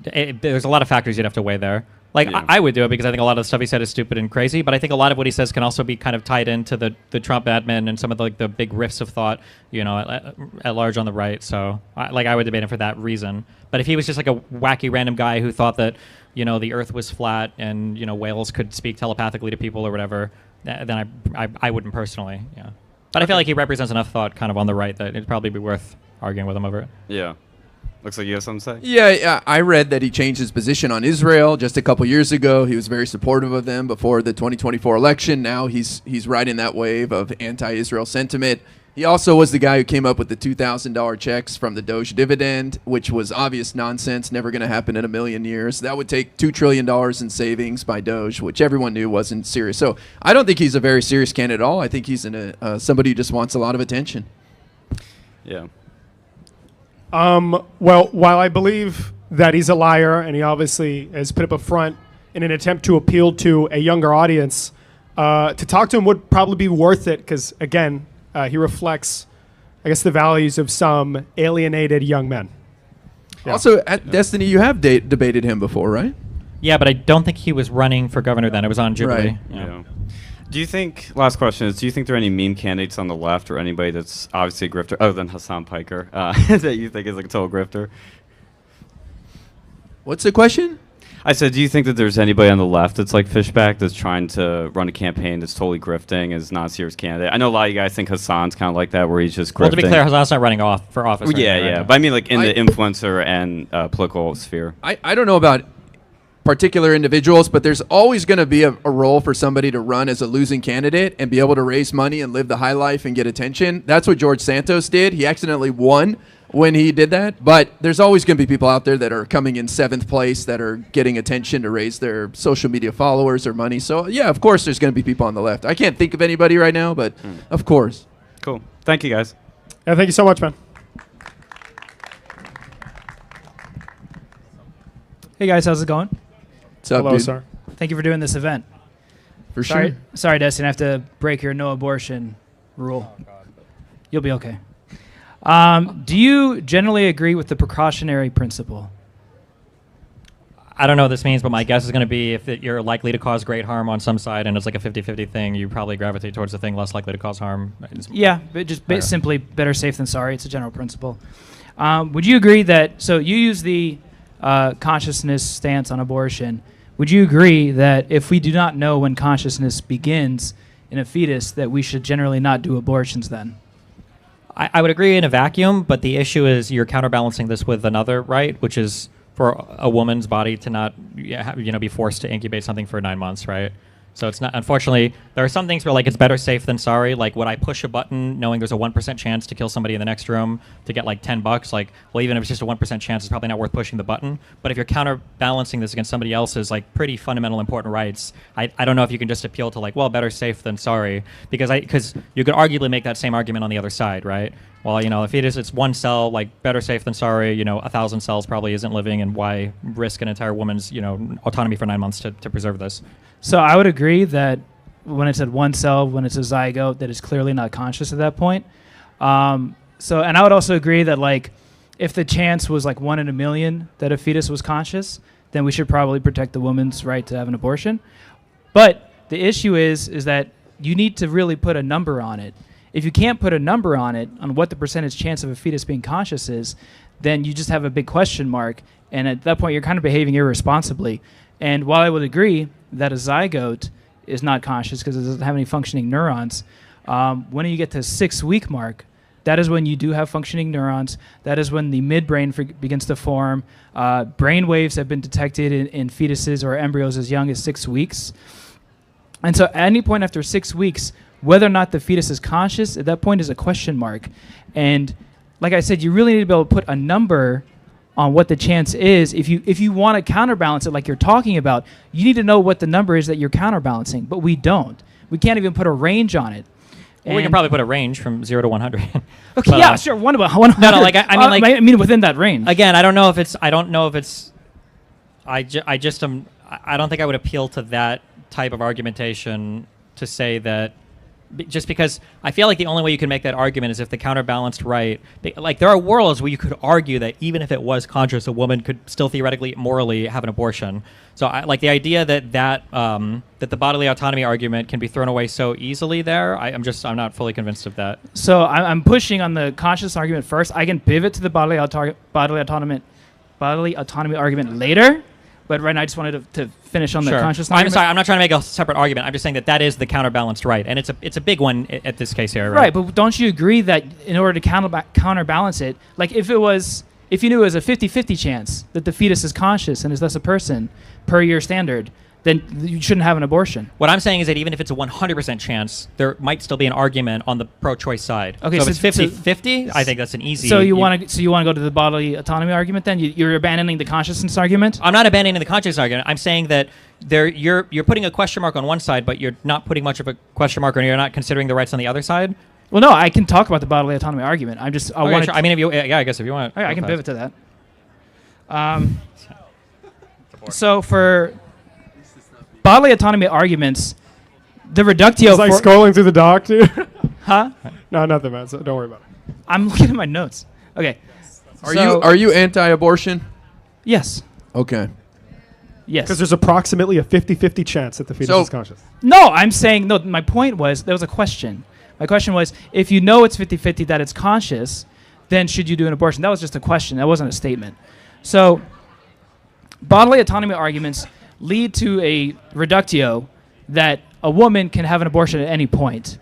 there's a lot of factors you'd have to weigh there. I would do it because I think a lot of the stuff he said is stupid and crazy, but I think a lot of what he says can also be kind of tied into the Trump admin and some of the big rifts of thought, at large on the right. So I would debate him for that reason. But if he was just a wacky random guy who thought that, the earth was flat and, whales could speak telepathically to people or whatever, then I wouldn't personally, yeah. But I feel like he represents enough thought kind of on the right that it'd probably be worth arguing with him over it. Yeah. Looks like you have something to say? Yeah, I read that he changed his position on Israel just a couple years ago. He was very supportive of them before the 2024 election. Now he's riding that wave of anti-Israel sentiment. He also was the guy who came up with the $2,000 checks from the Doge dividend, which was obvious nonsense, never going to happen in a million years. That would take $2 trillion in savings by Doge, which everyone knew wasn't serious. So I don't think he's a very serious candidate at all. I think he's somebody who just wants a lot of attention. Yeah. Well, while I believe that he's a liar and he obviously has put up a front in an attempt to appeal to a younger audience, to talk to him would probably be worth it because, again, he reflects, I guess, the values of some alienated young men. Yeah. Also, at Destiny, you have debated him before, right? Yeah, but I don't think he was running for governor then. It was on Jubilee. Right. Yeah. Do you think, last question is, do you think there are any meme candidates on the left or anybody that's obviously a grifter, other than Hassan Piker, that you think is a total grifter? What's the question? I said, do you think that there's anybody on the left that's like Fishback that's trying to run a campaign that's totally grifting, is not a serious candidate? I know a lot of you guys think Hassan's kind of like that, where he's just grifting. Well, to be clear, Hassan's not running for office. Well, yeah. But I mean, in the influencer and political sphere. I don't know about particular individuals, but there's always going to be a role for somebody to run as a losing candidate and be able to raise money and live the high life and get attention. That's what George Santos did. He accidentally won when he did that, but there's always going to be people out there that are coming in 7th place that are getting attention to raise their social media followers or money. So yeah, of course there's going to be people on the left. I can't think of anybody right now, but of course. Cool. Thank you, guys. Yeah, thank you so much, man. Hey guys, how's it going? What's up, Hello, dude? sir. Thank you for doing this event. For sure. Sorry, Destiny, I have to break your no abortion rule. You'll be okay. Do you generally agree with the precautionary principle? I don't know what this means, but my guess is going to be if you're likely to cause great harm on some side and it's like a 50-50 thing, you probably gravitate towards the thing less likely to cause harm. Yeah, but just simply better safe than sorry. It's a general principle. Would you agree that, so you use the consciousness stance on abortion. Would you agree that if we do not know when consciousness begins in a fetus, that we should generally not do abortions then? I would agree in a vacuum, but the issue is you're counterbalancing this with another right, which is for a woman's body to not be forced to incubate something for 9 months, right? So it's not, unfortunately, there are some things where like it's better safe than sorry. Like would I push a button knowing there's a 1% chance to kill somebody in the next room to get like $10? Like, well, even if it's just a 1% chance, it's probably not worth pushing the button. But if you're counterbalancing this against somebody else's like pretty fundamental important rights, I don't know if you can just appeal to like, well, better safe than sorry, because you could arguably make that same argument on the other side, right? Well, if it's one cell, like better safe than sorry, 1,000 cells probably isn't living, and why risk an entire woman's, autonomy for 9 months to preserve this? So I would agree that when it's at one cell, when it's a zygote, that is clearly not conscious at that point. And I would also agree that like if the chance was like 1 in a million that a fetus was conscious, then we should probably protect the woman's right to have an abortion. But the issue is that you need to really put a number on it. If you can't put a number on it, on what the percentage chance of a fetus being conscious is, then you just have a big question mark. And at that point, you're kind of behaving irresponsibly. And while I would agree that a zygote is not conscious because it doesn't have any functioning neurons, when you get to 6-week mark, that is when you do have functioning neurons. That is when the midbrain begins to form. Brain waves have been detected in fetuses or embryos as young as 6 weeks. And so at any point after 6 weeks, whether or not the fetus is conscious, at that point is a question mark. And like I said, you really need to be able to put a number on what the chance is. If you want to counterbalance it like you're talking about, you need to know what the number is that you're counterbalancing, but we don't. We can't even put a range on it. Well, we can probably put a range from 0 to 100. Okay, but, yeah, sure. 100. No, like I mean within that range. Again, I don't know if it's. I don't think I would appeal to that type of argumentation to say that. Just because I feel like the only way you can make that argument is if the counterbalanced right, like there are worlds where you could argue that even if it was conscious, a woman could still theoretically, morally have an abortion. So I like the idea that the bodily autonomy argument can be thrown away so easily there. I'm not fully convinced of that. So I'm pushing on the conscious argument first. I can pivot to the bodily autonomy argument later. But right now, I just wanted to finish on the conscious argument. I'm sorry, I'm not trying to make a separate argument. I'm just saying that is the counterbalanced right, and it's a big one at this case here. Right, but don't you agree that in order to counterbalance it, like if you knew it was a 50-50 chance that the fetus is conscious and is thus a person per your standard, then you shouldn't have an abortion. What I'm saying is that even if it's a 100% chance, there might still be an argument on the pro-choice side. Okay, so if it's 50-50, I think that's an easy... So you want to go to the bodily autonomy argument then? You're abandoning the consciousness argument? I'm not abandoning the consciousness argument. I'm saying that you're putting a question mark on one side, but you're not putting much of a question mark, or you're not considering the rights on the other side. Well, no, I can talk about the bodily autonomy argument. I guess if you want... I can pivot to that. So for... bodily autonomy arguments, the reductio... It's like scrolling through the doc, dude. Huh? No, nothing, man. So don't worry about it. I'm looking at my notes. Okay. Are you anti-abortion? Yes. Okay. Yes. Because there's approximately a 50-50 chance that the fetus is conscious. No, I'm saying... No, my point was... There was a question. My question was, if you know it's 50-50 that it's conscious, then should you do an abortion? That was just a question. That wasn't a statement. So, bodily autonomy arguments slead to a reductio that a woman can have an abortion at any point,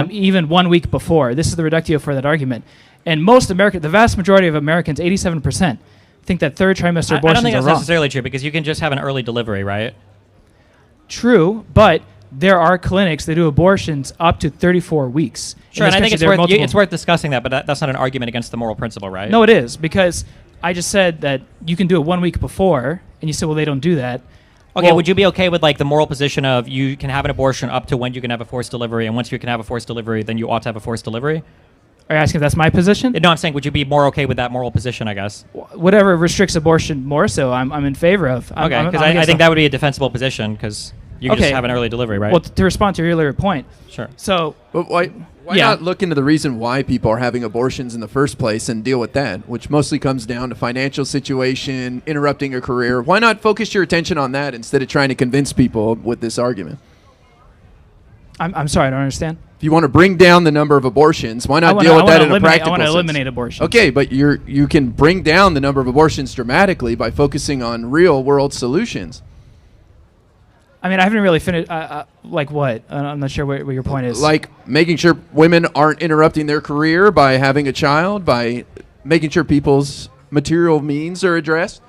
even 1 week before. This is the reductio for that argument. And the vast majority of Americans, 87%, think that third trimester abortions are wrong. I don't think that's necessarily true, because you can just have an early delivery, right? True, but there are clinics that do abortions up to 34 weeks. Sure, and I think it's worth discussing that, but that's not an argument against the moral principle, right? No, it is, because I just said that you can do it 1 week before, and you said, well, they don't do that. Okay, would you be okay with like the moral position of you can have an abortion up to when you can have a forced delivery, and once you can have a forced delivery, then you ought to have a forced delivery? Are you asking if that's my position? No, I'm saying would you be more okay with that moral position, I guess? Whatever restricts abortion more so, I'm in favor of. Okay, because I think that would be a defensible position, because you can just have an early delivery, right? Well, to respond to your earlier point. Sure. So... But why not look into the reason why people are having abortions in the first place and deal with that, which mostly comes down to financial situation, interrupting a career. Why not focus your attention on that instead of trying to convince people with this argument? I'm sorry, I don't understand. If you want to bring down the number of abortions, why not deal with that in a practical sense? I want to eliminate abortions. Okay, but you can bring down the number of abortions dramatically by focusing on real-world solutions. I mean, I haven't really finished. Like what? I'm not sure what your point is. Like making sure women aren't interrupting their career by having a child, by making sure people's material means are addressed.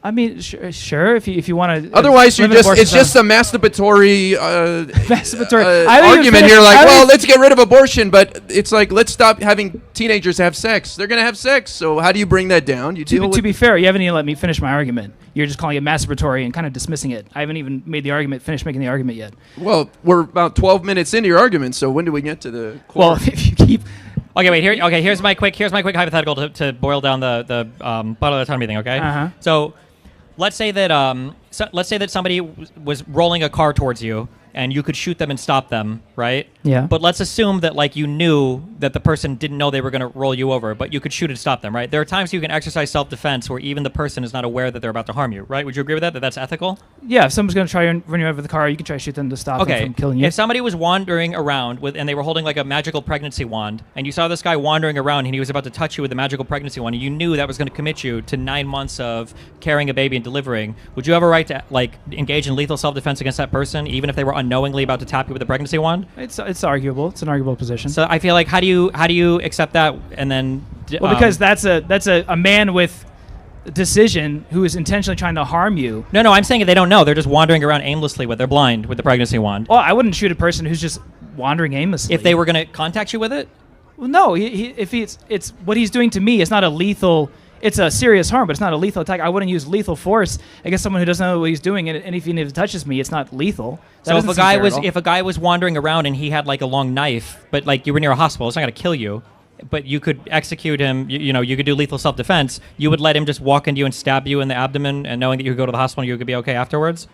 I mean, sure. If you want to. Otherwise, it's just a masturbatory argument here. Let's get rid of abortion, but it's like let's stop having teenagers have sex. They're gonna have sex. So how do you bring that down? To be fair, you haven't even let me finish my argument. You're just calling it masturbatory and kind of dismissing it. I haven't even finished making the argument yet. Well, we're about 12 minutes into your argument. So when do we get to the core? Well, if you keep. Okay, wait. Here's my quick hypothetical to boil down the bodily autonomy thing. Okay. Uh-huh. So, let's say that somebody was rolling a car towards you, and you could shoot them and stop them, right? Yeah. But let's assume that like you knew that the person didn't know they were going to roll you over, but you could shoot and stop them, right? There are times you can exercise self-defense where even the person is not aware that they're about to harm you, right? Would you agree with that? That that's ethical? Yeah. If someone's going to try and run you over with the car, you can try to shoot them to stop them from killing you. If somebody was wandering around and they were holding like a magical pregnancy wand, and you saw this guy wandering around and he was about to touch you with a magical pregnancy wand, and you knew that was going to commit you to 9 months of carrying a baby and delivering, would you have a right to like engage in lethal self-defense against that person, even if they were unknowingly about to tap you with a pregnancy wand? It's arguable. It's an arguable position. So I feel like how do you accept that and then? Well, because that's a man with decision who is intentionally trying to harm you. No, I'm saying they don't know. They're just wandering around aimlessly they're blind with the pregnancy wand. Well, I wouldn't shoot a person who's just wandering aimlessly. If they were going to contact you with it? Well, no. It's what he's doing to me. It's not a lethal. It's a serious harm, but it's not a lethal attack. I wouldn't use lethal force against someone who doesn't know what he's doing, and if he touches me, it's not lethal. So if a guy was wandering around and he had like a long knife, but like you were near a hospital, it's not going to kill you, but you could execute him. You could do lethal self-defense. You would let him just walk into you and stab you in the abdomen, and knowing that you could go to the hospital and you could be okay afterwards.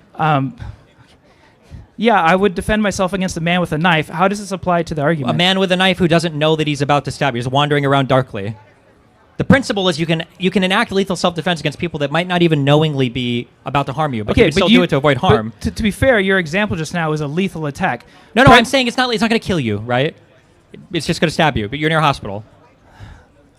Yeah, I would defend myself against a man with a knife. How does this apply to the argument? A man with a knife who doesn't know that he's about to stab you, is wandering around darkly. The principle is you can enact lethal self-defense against people that might not even knowingly be about to harm you, but you can still do it to avoid harm. To be fair, your example just now is a lethal attack. No, I'm saying it's not going to kill you, right? It's just going to stab you, but you're near a hospital.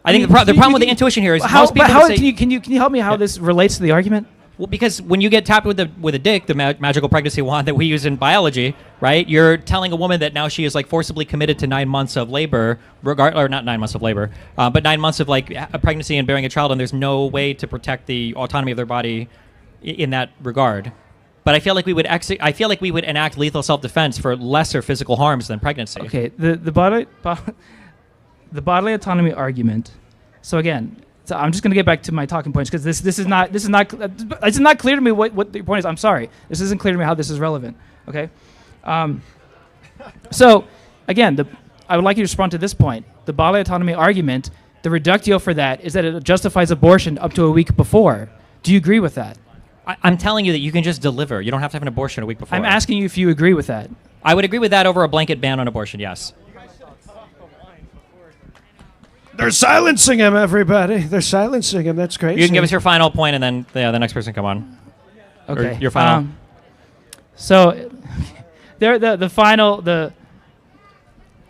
I think the problem with the intuition here is most people say... Can you help me how this relates to the argument? Well, because when you get tapped with a dick, the magical pregnancy wand that we use in biology, right? You're telling a woman that now she is like forcibly committed to 9 months of labor, or not 9 months of labor, but 9 months of like a pregnancy and bearing a child, and there's no way to protect the autonomy of their body in that regard. But I feel like we would enact lethal self-defense for lesser physical harms than pregnancy. Okay, the bodily autonomy argument. So again. So I'm just going to get back to my talking points because this is not clear to me what the point is. I'm sorry, this isn't clear to me how this is relevant. Okay, so again, I would like you to respond to this point. The bodily autonomy argument, the reductio for that is that it justifies abortion up to a week before. Do you agree with that? I'm telling you that you can just deliver. You don't have to have an abortion a week before. I'm asking you if you agree with that. I would agree with that over a blanket ban on abortion. Yes. They're silencing him, everybody. They're silencing him. That's crazy. You can give us your final point, and then the next person come on. Okay. Or your final. So, the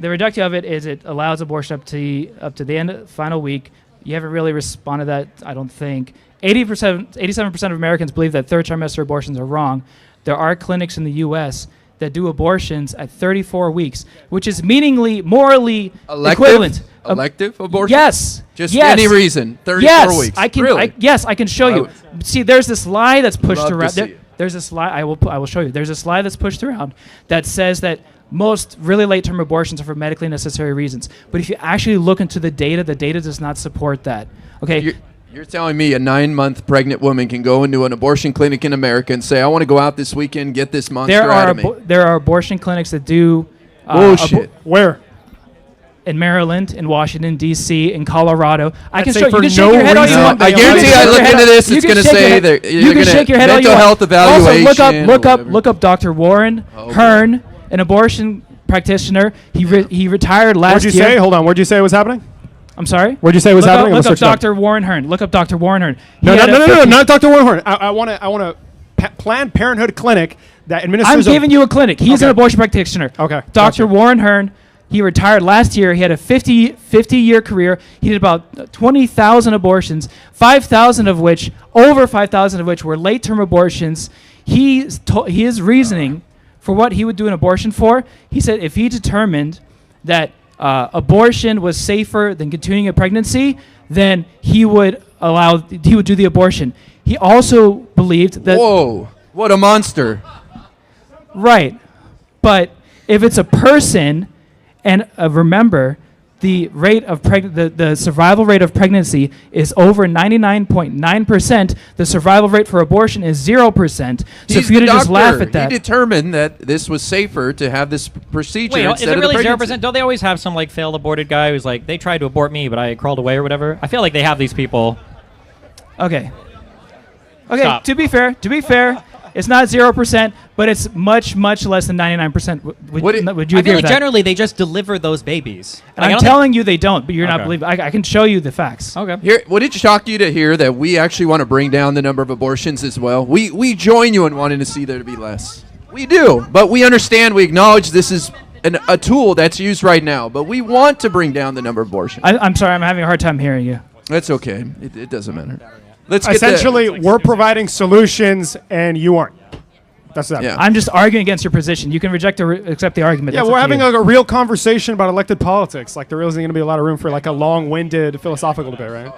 reductio of it is it allows abortion up to the end of the final week. You haven't really responded to that, I don't think. 87% of Americans believe that third trimester abortions are wrong. There are clinics in the U.S. that do abortions at 34 weeks, which is morally equivalent. Elective abortion? Yes. Just any reason. 34 weeks. I can. Really? I can show you. See, there's this lie that's pushed Love to around. see it. There's a slide. I will show you. There's a slide that's pushed around that says that most really late-term abortions are for medically necessary reasons. But if you actually look into the data does not support that. Okay. You're telling me a 9-month pregnant woman can go into an abortion clinic in America and say, I want to go out this weekend, get this monster out of me. There are abortion clinics that do... Bullshit. Where? In Maryland, in Washington, D.C., in Colorado. I can say show you. for You can no shake your head all you reason. want. I guarantee I look into this, it's going to say that you can shake your head all you mental want. health evaluation. Also, look up Dr. Warren Hearn, an abortion practitioner. He retired last year. Where'd you say? Hold on. Where'd you say it was happening? I'm sorry? Where'd you say it was happening? Look up Dr. Warren Hearn. Look up Dr. Warren Hearn. No, not Dr. Warren Hearn. I want a Planned Parenthood clinic that administers... I'm giving you a clinic. He's an abortion practitioner. Okay. Dr. Warren Hearn. He retired last year. He had a 50-year career. He did about 20,000 abortions, over 5,000 of which were late-term abortions. His reasoning for what he would do an abortion for, he said if he determined that abortion was safer than continuing a pregnancy, then he would do the abortion. He also believed that. Whoa! What a monster! Right, but if it's a person, and remember, the rate of the survival rate of pregnancy is over 99.9%. The survival rate for abortion is 0%. So if you just laugh at that, he determined that this was safer to have this procedure. Wait, is instead it of the really pregnancy. 0%? Don't they always have some like failed aborted guy who's like, they tried to abort me, but I crawled away or whatever? I feel like they have these people. Okay. Stop. To be fair, it's not 0%, but it's much, much less than 99%. Would you I agree feel with like that? generally they just deliver those babies. And I'm telling you they don't, but you're not believing. I can show you the facts. Okay. Here, would it shock you to hear that we actually want to bring down the number of abortions as well? We join you in wanting to see there to be less. We do, but we understand, we acknowledge this is a tool that's used right now, but we want to bring down the number of abortions. I'm sorry, I'm having a hard time hearing you. That's okay. It doesn't matter. Let's get Essentially, we're providing solutions, and you aren't. That's that. Yeah. I'm just arguing against your position. You can reject or accept the argument. Yeah, That's we're up to having you. a real conversation about elected politics. Like, there isn't going to be a lot of room for like a long-winded philosophical debate, right?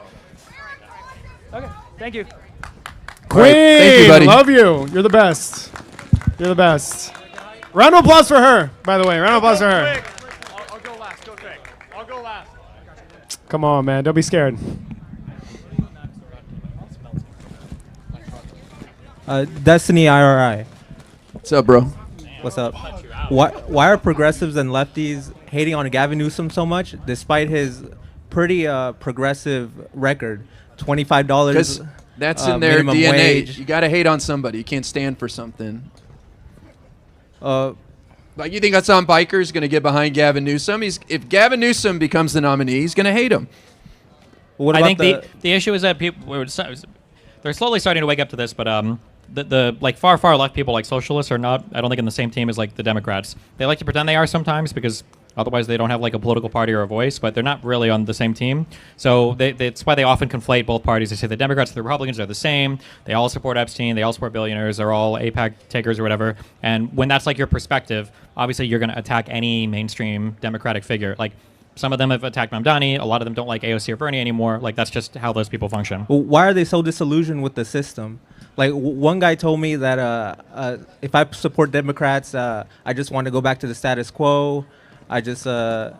Okay, thank you. Queen, thank you, buddy. love you. You're the best. You're the best. Round of applause for her, by the way. Round of applause for her. I'll go last. Go quick. I'll go last. Come on, man. Don't be scared. Destiny IRI. What's up, bro? What's up? Why are progressives and lefties hating on Gavin Newsom so much, despite his pretty progressive record? $25. Because that's in their minimum DNA. wage. You got to hate on somebody. You can't stand for something. Like you think that's on bikers going to get behind Gavin Newsom? If Gavin Newsom becomes the nominee, he's going to hate him. I think the issue is that people they're slowly starting to wake up to this, but the like far left people like socialists are not, I don't think, in the same team as like the Democrats. They like to pretend they are sometimes because otherwise they don't have like a political party or a voice, but they're not really on the same team. So that's why they often conflate both parties. They say the Democrats and the Republicans are the same. They all support Epstein. They all support billionaires. They're all AIPAC takers or whatever. And when that's like your perspective, obviously you're going to attack any mainstream Democratic figure. Like some of them have attacked Mamdani. A lot of them don't like AOC or Bernie anymore. Like that's just how those people function. Well, why are they so disillusioned with the system? Like one guy told me that if I support Democrats, I just want to go back to the status quo. I just that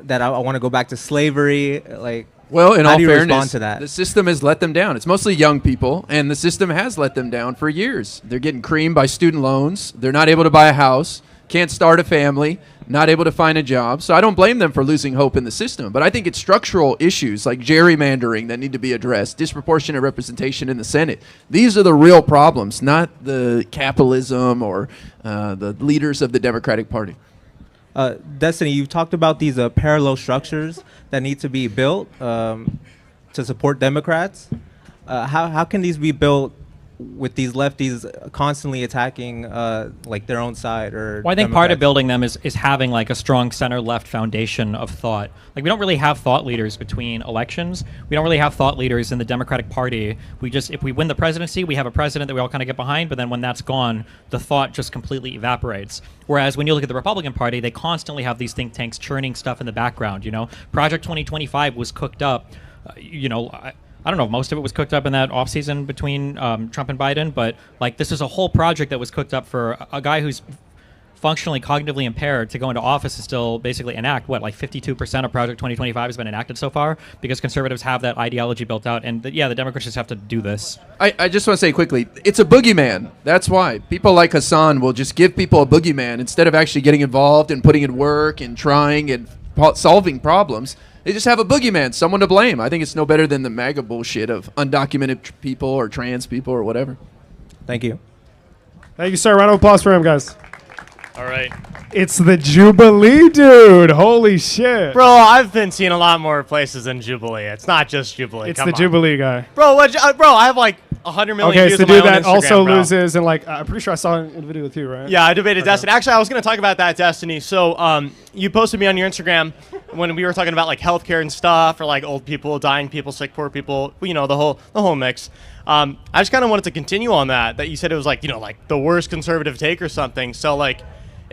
I want to go back to slavery. Like, Well, in how all do you respond fairness, to that? the system has let them down. It's mostly young people, and the system has let them down for years. They're getting creamed by student loans. They're not able to buy a house, can't start a family, not able to find a job. So I don't blame them for losing hope in the system. But I think it's structural issues like gerrymandering that need to be addressed, disproportionate representation in the Senate. These are the real problems, not the capitalism or the leaders of the Democratic Party. Destiny, you've talked about these parallel structures that need to be built to support Democrats. How can these be built with these lefties constantly attacking like their own side? Or Well, I think part of building them is having like a strong center-left foundation of thought. Like we don't really have thought leaders between elections. We don't really have thought leaders in the Democratic Party. If we win the presidency, we have a president that we all kind of get behind, but then when that's gone, the thought just completely evaporates. Whereas when you look at the Republican Party, they constantly have these think tanks churning stuff in the background, you know? Project 2025 was cooked up, I don't know if most of it was cooked up in that offseason between Trump and Biden, but like this is a whole project that was cooked up for a guy who's functionally cognitively impaired to go into office and still basically enact what, like 52% of Project 2025 has been enacted so far because conservatives have that ideology built out, and the Democrats just have to do this. I just want to say quickly, it's a boogeyman. That's why people like Hassan will just give people a boogeyman instead of actually getting involved and putting in work and trying and solving problems. They just have a boogeyman, someone to blame. I think it's no better than the MAGA bullshit of undocumented people or trans people or whatever. Thank you. Thank you, sir. Round of applause for him, guys. All right. It's the Jubilee dude. Holy shit. Bro, I've been seeing a lot more places than Jubilee. It's not just Jubilee. It's Come the on. Jubilee guy. Bro, I have like 100 million Okay, views so on my dude own that Instagram, also bro. loses, and like I'm pretty sure I saw it in the video with you, right? Yeah, I debated Destiny. Actually, I was going to talk about that, Destiny. So you posted me on your Instagram when we were talking about like healthcare and stuff, or like old people, dying people, sick, poor people, you know, the whole mix. I just kind of wanted to continue on that you said it was like, you know, like the worst conservative take or something. So like,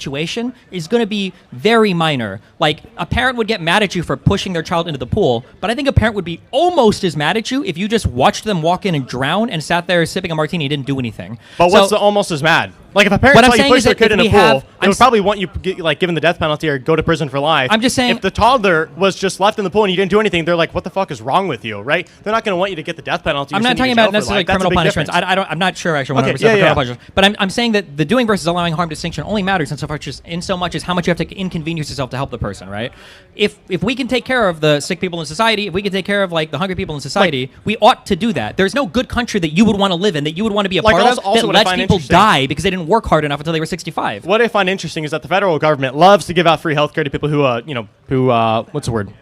situation is going to be very minor. Like, a parent would get mad at you for pushing their child into the pool, but I think a parent would be almost as mad at you if you just watched them walk in and drown and sat there sipping a martini and didn't do anything. But what's the almost as mad? Like, if a parent saw you push their kid in a pool, they would probably want you given the death penalty or go to prison for life. I'm just saying, if the toddler was just left in the pool and you didn't do anything, they're like, what the fuck is wrong with you, right? They're not going to want you to get the death penalty. I'm not talking about necessarily criminal punishments. I'm not sure actually 100% criminal punishments. But I'm saying that the doing versus allowing harm distinction only matters in so much as how much you have to inconvenience yourself to help the person, right? If we can take care of the sick people in society, if we can take care of the hungry people in society, we ought to do that. There's no good country that you would want to live in, that you would want to be a part of, that lets people die because they didn't work hard enough until they were 65. What I find interesting is that the federal government loves to give out free health care to people who what's the word?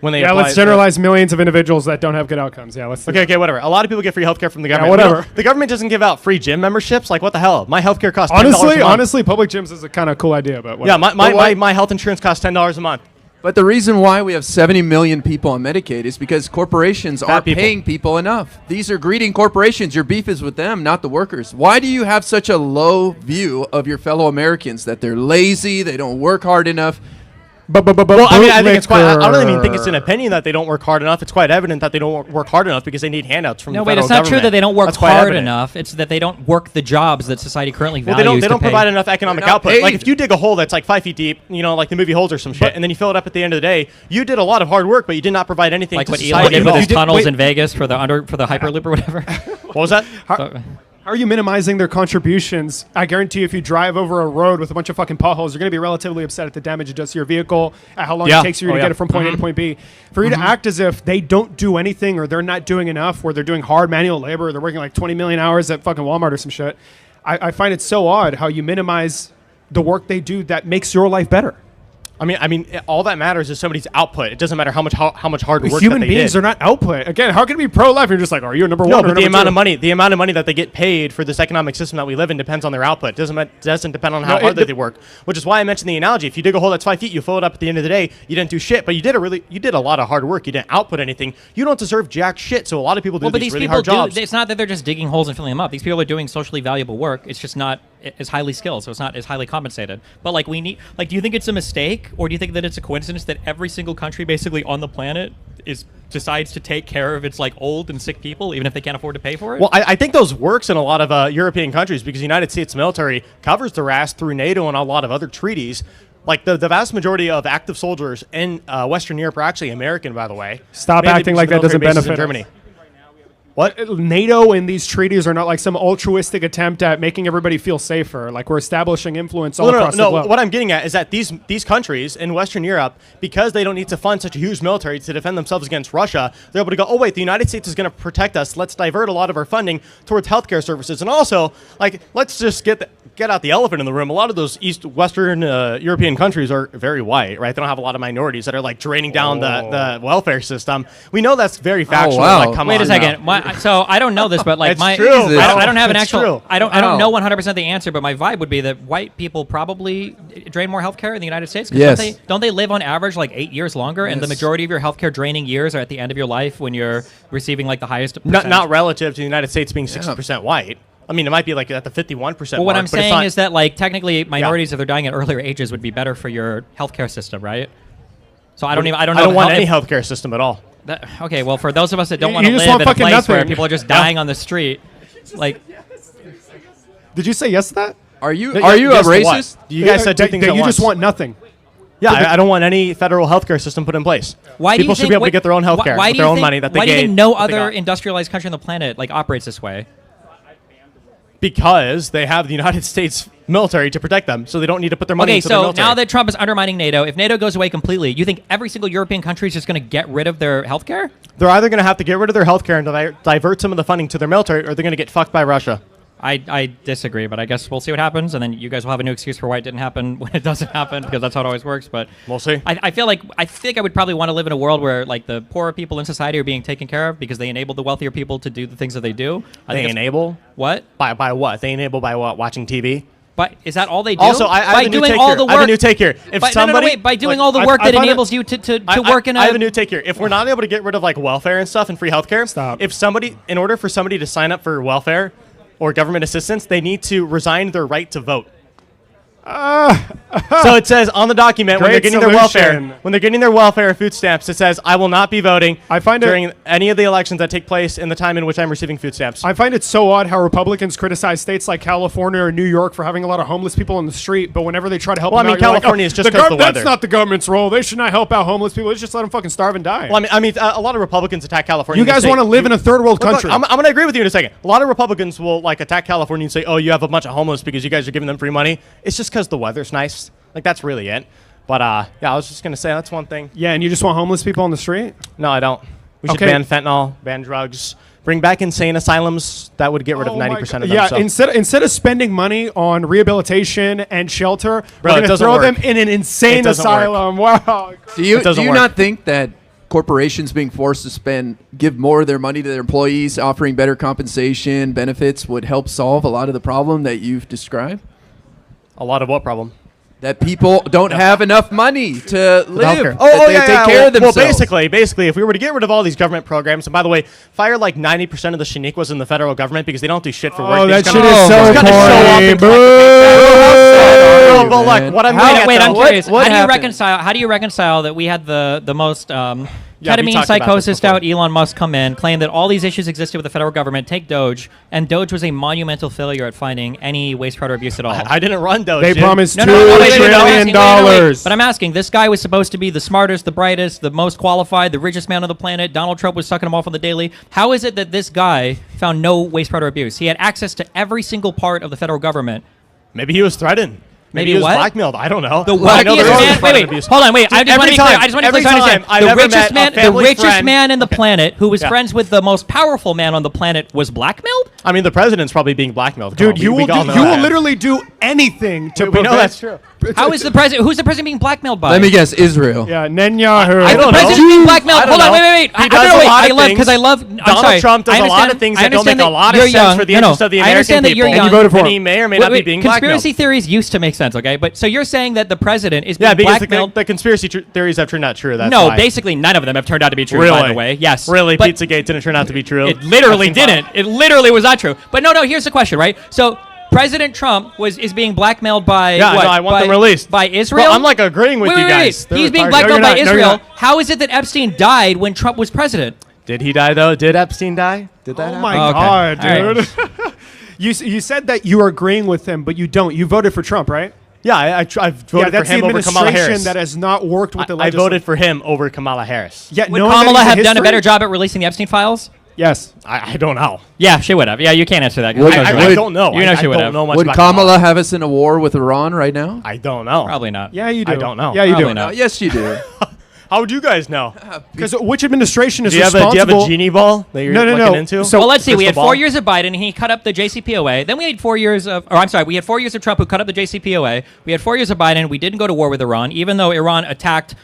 When they let's generalize millions of individuals that don't have good outcomes. Yeah, let's okay, whatever. A lot of people get free healthcare from the government. Whatever. The government doesn't give out free gym memberships. Like, what the hell? My healthcare costs $10 honestly, a month. honestly, public gyms is a kind of cool idea, but whatever. Yeah, my health insurance costs $10 a month. But the reason why we have 70 million people on Medicaid is because corporations aren't paying people enough. These are greedy corporations. Your beef is with them, not the workers. Why do you have such a low view of your fellow Americans, that they're lazy, they don't work hard enough? Well, I mean, I think it's quite. I don't even think it's an opinion that they don't work hard enough. It's quite evident that they don't work hard enough because they need handouts from the federal government. No, wait, it's not true that they don't work hard enough. It's that they don't work the jobs that society currently values. They don't provide enough economic output. Like, if you dig a hole that's like 5 feet deep, like the movie Holes or some shit, and then you fill it up at the end of the day, you did a lot of hard work, but you did not provide anything like to what society. Elon did with his tunnels in Vegas for the Hyperloop or whatever. What was that? How are you minimizing their contributions? I guarantee if you drive over a road with a bunch of fucking potholes, you're going to be relatively upset at the damage it does to your vehicle, at how long it takes you to get it from point A to point B. For you to act as if they don't do anything or they're not doing enough, or they're doing hard manual labor, or they're working like 20 million hours at fucking Walmart or some shit, I find it so odd how you minimize the work they do that makes your life better. I mean, all that matters is somebody's output. It doesn't matter how much hard work human that they beings did. are not output. Again, how can it be pro-life? You're just like, are you number one? No, or but the number amount of money that they get paid for this economic system that we live in depends on their output. Doesn't depend on how hard they work. Which is why I mentioned the analogy. If you dig a hole that's 5 feet, you fill it up at the end of the day. You didn't do shit, but you did a lot of hard work. You didn't output anything. You don't deserve jack shit. So a lot of people do these really hard jobs. It's not that they're just digging holes and filling them up. These people are doing socially valuable work. It's just not as highly skilled, so it's not as highly compensated. But do you think it's a mistake, or do you think that it's a coincidence that every single country basically on the planet decides to take care of its old and sick people, even if they can't afford to pay for it? Well, I think those works in a lot of European countries because the United States military covers their ass through NATO and a lot of other treaties. Like the vast majority of active soldiers in Western Europe are actually American, by the way. Stop acting like that doesn't benefit us. Germany. What? NATO and these treaties are not like some altruistic attempt at making everybody feel safer. Like, we're establishing influence all across the globe. What I'm getting at is that these countries in Western Europe, because they don't need to fund such a huge military to defend themselves against Russia, they're able to go, oh, wait, the United States is going to protect us. Let's divert a lot of our funding towards healthcare services. And also, let's just get out the elephant in the room. A lot of those Western European countries are very white, right? They don't have a lot of minorities that are draining down the welfare system. We know that's very factual. Wait a second. So I don't know this, but it's true. I don't have an actual. True. I don't know 100% the answer, but my vibe would be that white people probably drain more healthcare in the United States. Yes. Don't they live on average 8 years longer, and the majority of your healthcare draining years are at the end of your life when you're receiving the highest percentage? Not relative to the United States being 60% white. I mean, it might be at the 51%. Well, what I'm saying is that technically minorities, if they're dying at earlier ages, would be better for your healthcare system, right? So I don't know. I don't want any healthcare system at all. Okay, well, for those of us that don't want to live in a place where people are just dying on the street, Did you say yes to that? Are you a racist? You guys said two things at you once. just want nothing. Yeah, I don't want any federal healthcare system put in place. Why people do you should be able to get their own healthcare with their own money that they Why get. do you think no other industrialized country on the planet operates this way? Because they have the United States military to protect them, so they don't need to put their money into their military. Now that Trump is undermining NATO, if NATO goes away completely, you think every single European country is just going to get rid of their healthcare? They're either going to have to get rid of their healthcare and divert some of the funding to their military, or they're going to get fucked by Russia. I disagree, but I guess we'll see what happens, and then you guys will have a new excuse for why it didn't happen when it doesn't happen, because that's how it always works. But we'll see. I think I would probably want to live in a world where the poorer people in society are being taken care of because they enable the wealthier people to do the things that they do. They enable what? By what? They enable by what? Watching TV. But is that all they do? Also, I have a new take here. I have a new take here. If somebody by doing all the work that enables you to work in a... I have a new take here. If we're not able to get rid of welfare and stuff and free healthcare, in order for somebody to sign up for welfare or government assistance, they need to resign their right to vote. So it says on the document when they're Great getting their welfare food stamps, it says I will not be voting during any of the elections that take place in the time in which I'm receiving food stamps. I find it so odd how Republicans criticize states like California or New York for having a lot of homeless people on the street, but whenever they try to help them out, California is just because of the weather. That's not the government's role. They should not help out homeless people. Let's just let them fucking starve and die. Well, I mean, a lot of Republicans attack California. You guys want to live in a third world country. I'm going to agree with you in a second. A lot of Republicans will attack California and say, "Oh, you have a bunch of homeless because you guys are giving them free money." It's just because the weather's nice. Like, that's really it. But, I was just going to say that's one thing. Yeah, and you just want homeless people on the street? No, I don't. We should ban fentanyl, ban drugs, bring back insane asylums. That would get rid of 90% of them. Yeah, so. instead of spending money on rehabilitation and shelter, Bro, we're going to throw them in an insane asylum. Wow. Do you not think that corporations being forced to give more of their money to their employees, offering better compensation, benefits, would help solve a lot of the problem that you've described? A lot of what problem? That people don't have enough money to live. Take care of themselves. Well, basically, if we were to get rid of all these government programs, and by the way, fire like 90% of the Shaniquas in the federal government because they don't do shit for work. Oh, that shit is so corny. But look, what I'm I'm curious. How do you reconcile that we had the most ketamine psychosis out Elon Musk come in, claim that all these issues existed with the federal government, take Doge, and Doge was a monumental failure at finding any waste, fraud, or abuse at all. I didn't run Doge. They promised $2 trillion. But I'm asking, this guy was supposed to be the smartest, the brightest, the most qualified, the richest man on the planet. Donald Trump was sucking him off on the daily. How is it that this guy found no waste, fraud, or abuse? He had access to every single part of the federal government. Maybe he was threatened. Maybe he was blackmailed. I don't know. The wealthiest man. Wait. Hold on. Wait. I just want to be clear. I just want to understand. The richest man in the planet, who was friends with the most powerful man on the planet, was blackmailed. I mean, the president's probably being blackmailed. Dude, you will literally do anything to prevent. We know that's true. How is the president? Who's the president being blackmailed by? Let me guess. Israel. Yeah, Netanyahu. I don't know. The president being blackmailed. Hold on. Wait. I love Donald Trump does a lot of things that don't make a lot of sense for the interest of the American people. And you voted for him. He may or may not be being blackmailed. Conspiracy theories used to make sense. Okay, but so you're saying that the president is being blackmailed? The conspiracy theories have turned out true. That's no, basically none of them have turned out to be true. Really? By the way, yes. Really, Pizzagate didn't turn out to be true. It literally didn't. It literally was not true. But no. Here's the question, right? So President Trump is being blackmailed by what? I want them released by Israel. Well, I'm like agreeing with you guys. He's being blackmailed by Israel. How is it that Epstein died when Trump was president? Did he die though? Did Epstein die? Did that? Oh my God, dude! Right. You said that you are agreeing with him, but you don't. You voted for Trump, right? Yeah, I've voted for him over Kamala Harris. That has not worked with the legislature. I voted for him over Kamala Harris. Yeah, would Kamala have done a better job at releasing the Epstein files? Yes. I don't know. Yeah, she would have. Yeah, you can't answer that. I don't know. You know she would have. Would Kamala have us in a war with Iran right now? I don't know. Probably not. Yeah, you do. I don't know. Yeah, you Probably do. Not. Yes, you do. How would you guys know? Because which administration is Do responsible? you have a genie ball that you're looking into? So, well, let's see. We had 4 years of Biden, and he cut up the JCPOA. Then we had 4 years of, we had 4 years of Trump, who cut up the JCPOA. We had 4 years of Biden. We didn't go to war with Iran, even though Iran attacked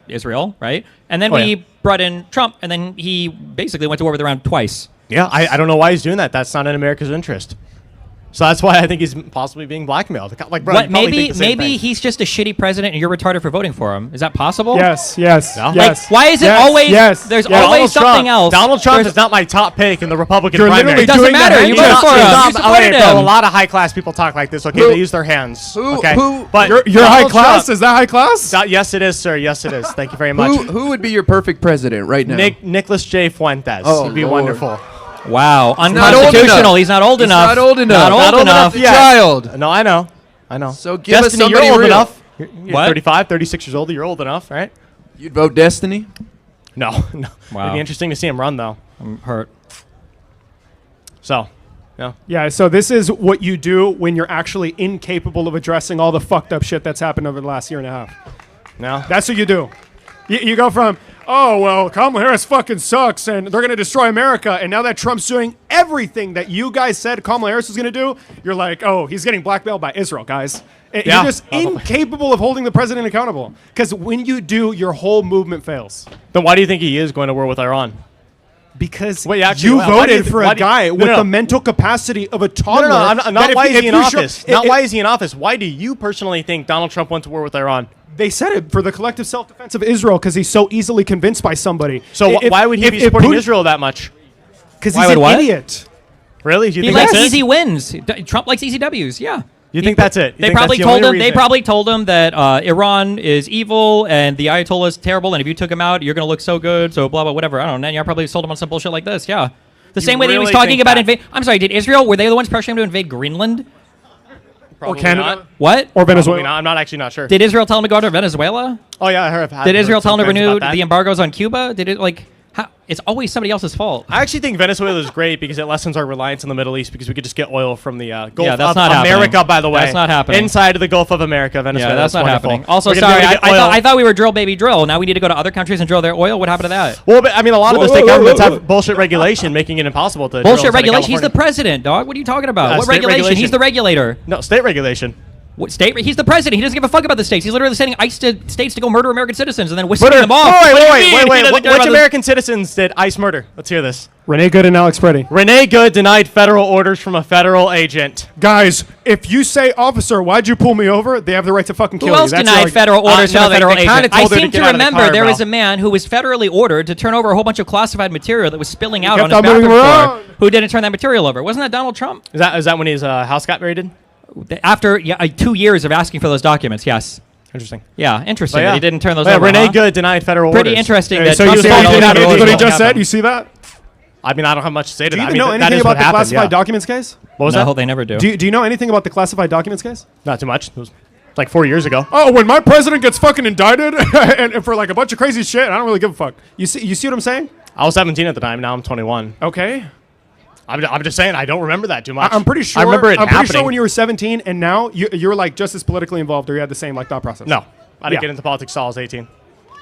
Israel, right? And then we brought in Trump, and then he basically went to war with Iran twice. Yeah, I don't know why he's doing that. That's not in America's interest. So that's why I think he's possibly being blackmailed. Like, bro, maybe he's just a shitty president and you're retarded for voting for him. Is that possible? Yes. No? Yes. Like, why is it always? There's always something else. Donald Trump is not my top pick in the Republican You're primary. It doesn't matter. You voted for him. You supported him. A lot of high class people talk like this. Okay, they use their hands. Okay, but you're high class. Is that high class? Yes, it is, sir. Yes, it is. Thank you very much. Who would be your perfect president right now? Nicholas J. Fuentes. Oh, he'd be wonderful. Wow, unconstitutional. He's not old enough. Not old enough. Not old enough. Child. No, I know. So give us Destiny, somebody you're old real. enough. You're 35, 36 years old. You're old enough, right? You'd vote Destiny? No. Wow. It'd be interesting to see him run, though. I'm hurt. So, yeah. Yeah, so this is what you do when you're actually incapable of addressing all the fucked up shit that's happened over the last year and a half. No. That's what you do. You go from, oh, well, Kamala Harris fucking sucks and they're going to destroy America. And now that Trump's doing everything that you guys said Kamala Harris was going to do, you're like, oh, he's getting blackmailed by Israel, guys. You're just incapable of holding the president accountable. Because when you do, your whole movement fails. Then why do you think he is going to war with Iran? Because you voted for a guy with the mental capacity of a toddler. Not why is he in office. Not why is he in office. Why do you personally think Donald Trump went to war with Iran? They said it for the collective self-defense of Israel because he's so easily convinced by somebody. So why would he be supporting Israel that much? Because he's an idiot. Really? He likes easy wins. Trump likes easy W's. Yeah. You think that's it? They probably told him. They probably told him that Iran is evil and the Ayatollah is terrible, and if you took him out, you're going to look so good. So blah blah whatever. I don't know. Netanyahu probably sold him on some bullshit like this. Yeah, the same way that he was talking about invade. I'm sorry. Did Israel? Were they the ones pressuring him to invade Greenland? Probably or Canada? Not. What? Or Venezuela? I'm not actually not sure. Did Israel tell him to go to Venezuela? Oh yeah, I heard. Did Israel tell him to renew the embargoes on Cuba? Did it like? How, it's always somebody else's fault. I actually think Venezuela is great because it lessens our reliance on the Middle East because we could just get oil from the Gulf of America, happening. by the way. That's not happening. Inside of the Gulf of America, Venezuela. Yeah, that's not wonderful. happening. Also, sorry, I thought we were drill, baby, drill. Now we need to go to other countries and drill their oil. What happened to that? Well, but, I mean, a lot of the state governments have bullshit regulation making it impossible to bullshit regulation? He's the president, dog. What are you talking about? What regulation? He's the regulator. No, state regulation. What state? He's the president. He doesn't give a fuck about the states. He's literally sending ICE to states to go murder American citizens and then whisking them off. Wait. Which American citizens did ICE murder? Let's hear this. Renee Good and Alex Preddy. Renee Good denied federal orders from a federal agent. Guys, if you say, officer, why'd you pull me over? They have the right to fucking kill you. Who else denied federal orders from a federal agent? I seem to remember there was a a man who was federally ordered to turn over a whole bunch of classified material that was spilling out on his bathroom floor. Who didn't turn that material over? Wasn't that Donald Trump? Is that when his house got raided? After 2 years of asking for those documents, yes. Interesting. Yeah, interesting that he didn't turn those over. Renee Good denied federal orders. Pretty interesting. Hey, so you see what he just said? You see that? I mean, I don't have much to say to that. Do you know anything about the classified documents case? What was that? No, they never do. Do you know anything about the classified documents case? Not too much. It was like 4 years ago. Oh, when my president gets fucking indicted and for like a bunch of crazy shit, I don't really give a fuck. You see what I'm saying? I was 17 at the time. Now I'm 21. Okay. I'm just saying I don't remember that too much. I'm pretty sure. I remember it happening. Pretty sure when you were 17 and now you're like just as politically involved, or you had the same like thought process. No, I didn't get into politics until I was 18.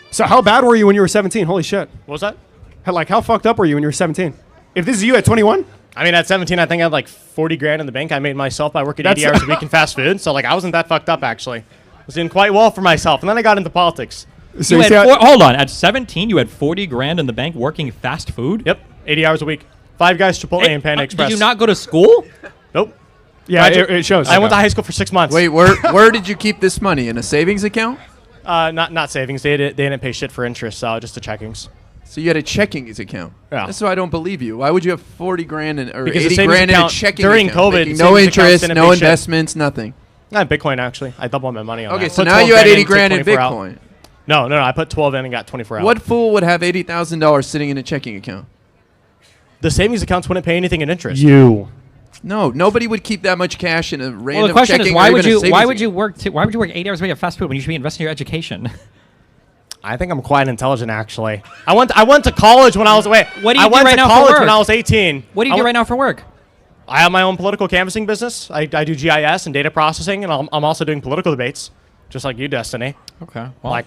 So how bad were you when you were 17? Holy shit. What was that? How fucked up were you when you were 17? If this is you at 21? I mean, at 17, I think I had like 40 grand in the bank. I made myself by working 80 hours a week in fast food. So like I wasn't that fucked up actually. I was doing quite well for myself, and then I got into politics. So hold on, at 17, you had 40 grand in the bank working fast food? Yep, 80 hours a week. 5 Guys, Chipotle, and Panda Express. Did you not go to school? Nope. Yeah, it shows. I went to high school for 6 months. Wait, where did you keep this money? In a savings account? Not savings. They didn't pay shit for interest, just the checkings. So you had a checkings account. Yeah. That's why I don't believe you. Why would you have 40 grand or because 80 grand in a checking during account? COVID, no interest, no investments, nothing. Not Bitcoin actually. I doubled my money on that. Okay, so now you had 80 grand in Bitcoin. No. I put 12 in and got 24 out. What fool would have $80,000 sitting in a checking account? The savings accounts wouldn't pay anything in interest. You. No, nobody would keep that much cash in a random. Well, the question checking is, why would you work 80 hours a week at fast food when you should be investing in your education? I think I'm quite intelligent, actually. I went to college when I was What do you I do went right to now for college work? when I was 18. What do you do right now for work? I have my own political canvassing business. I do GIS and data processing, and I'm also doing political debates, just like you, Destiny. Okay. Well,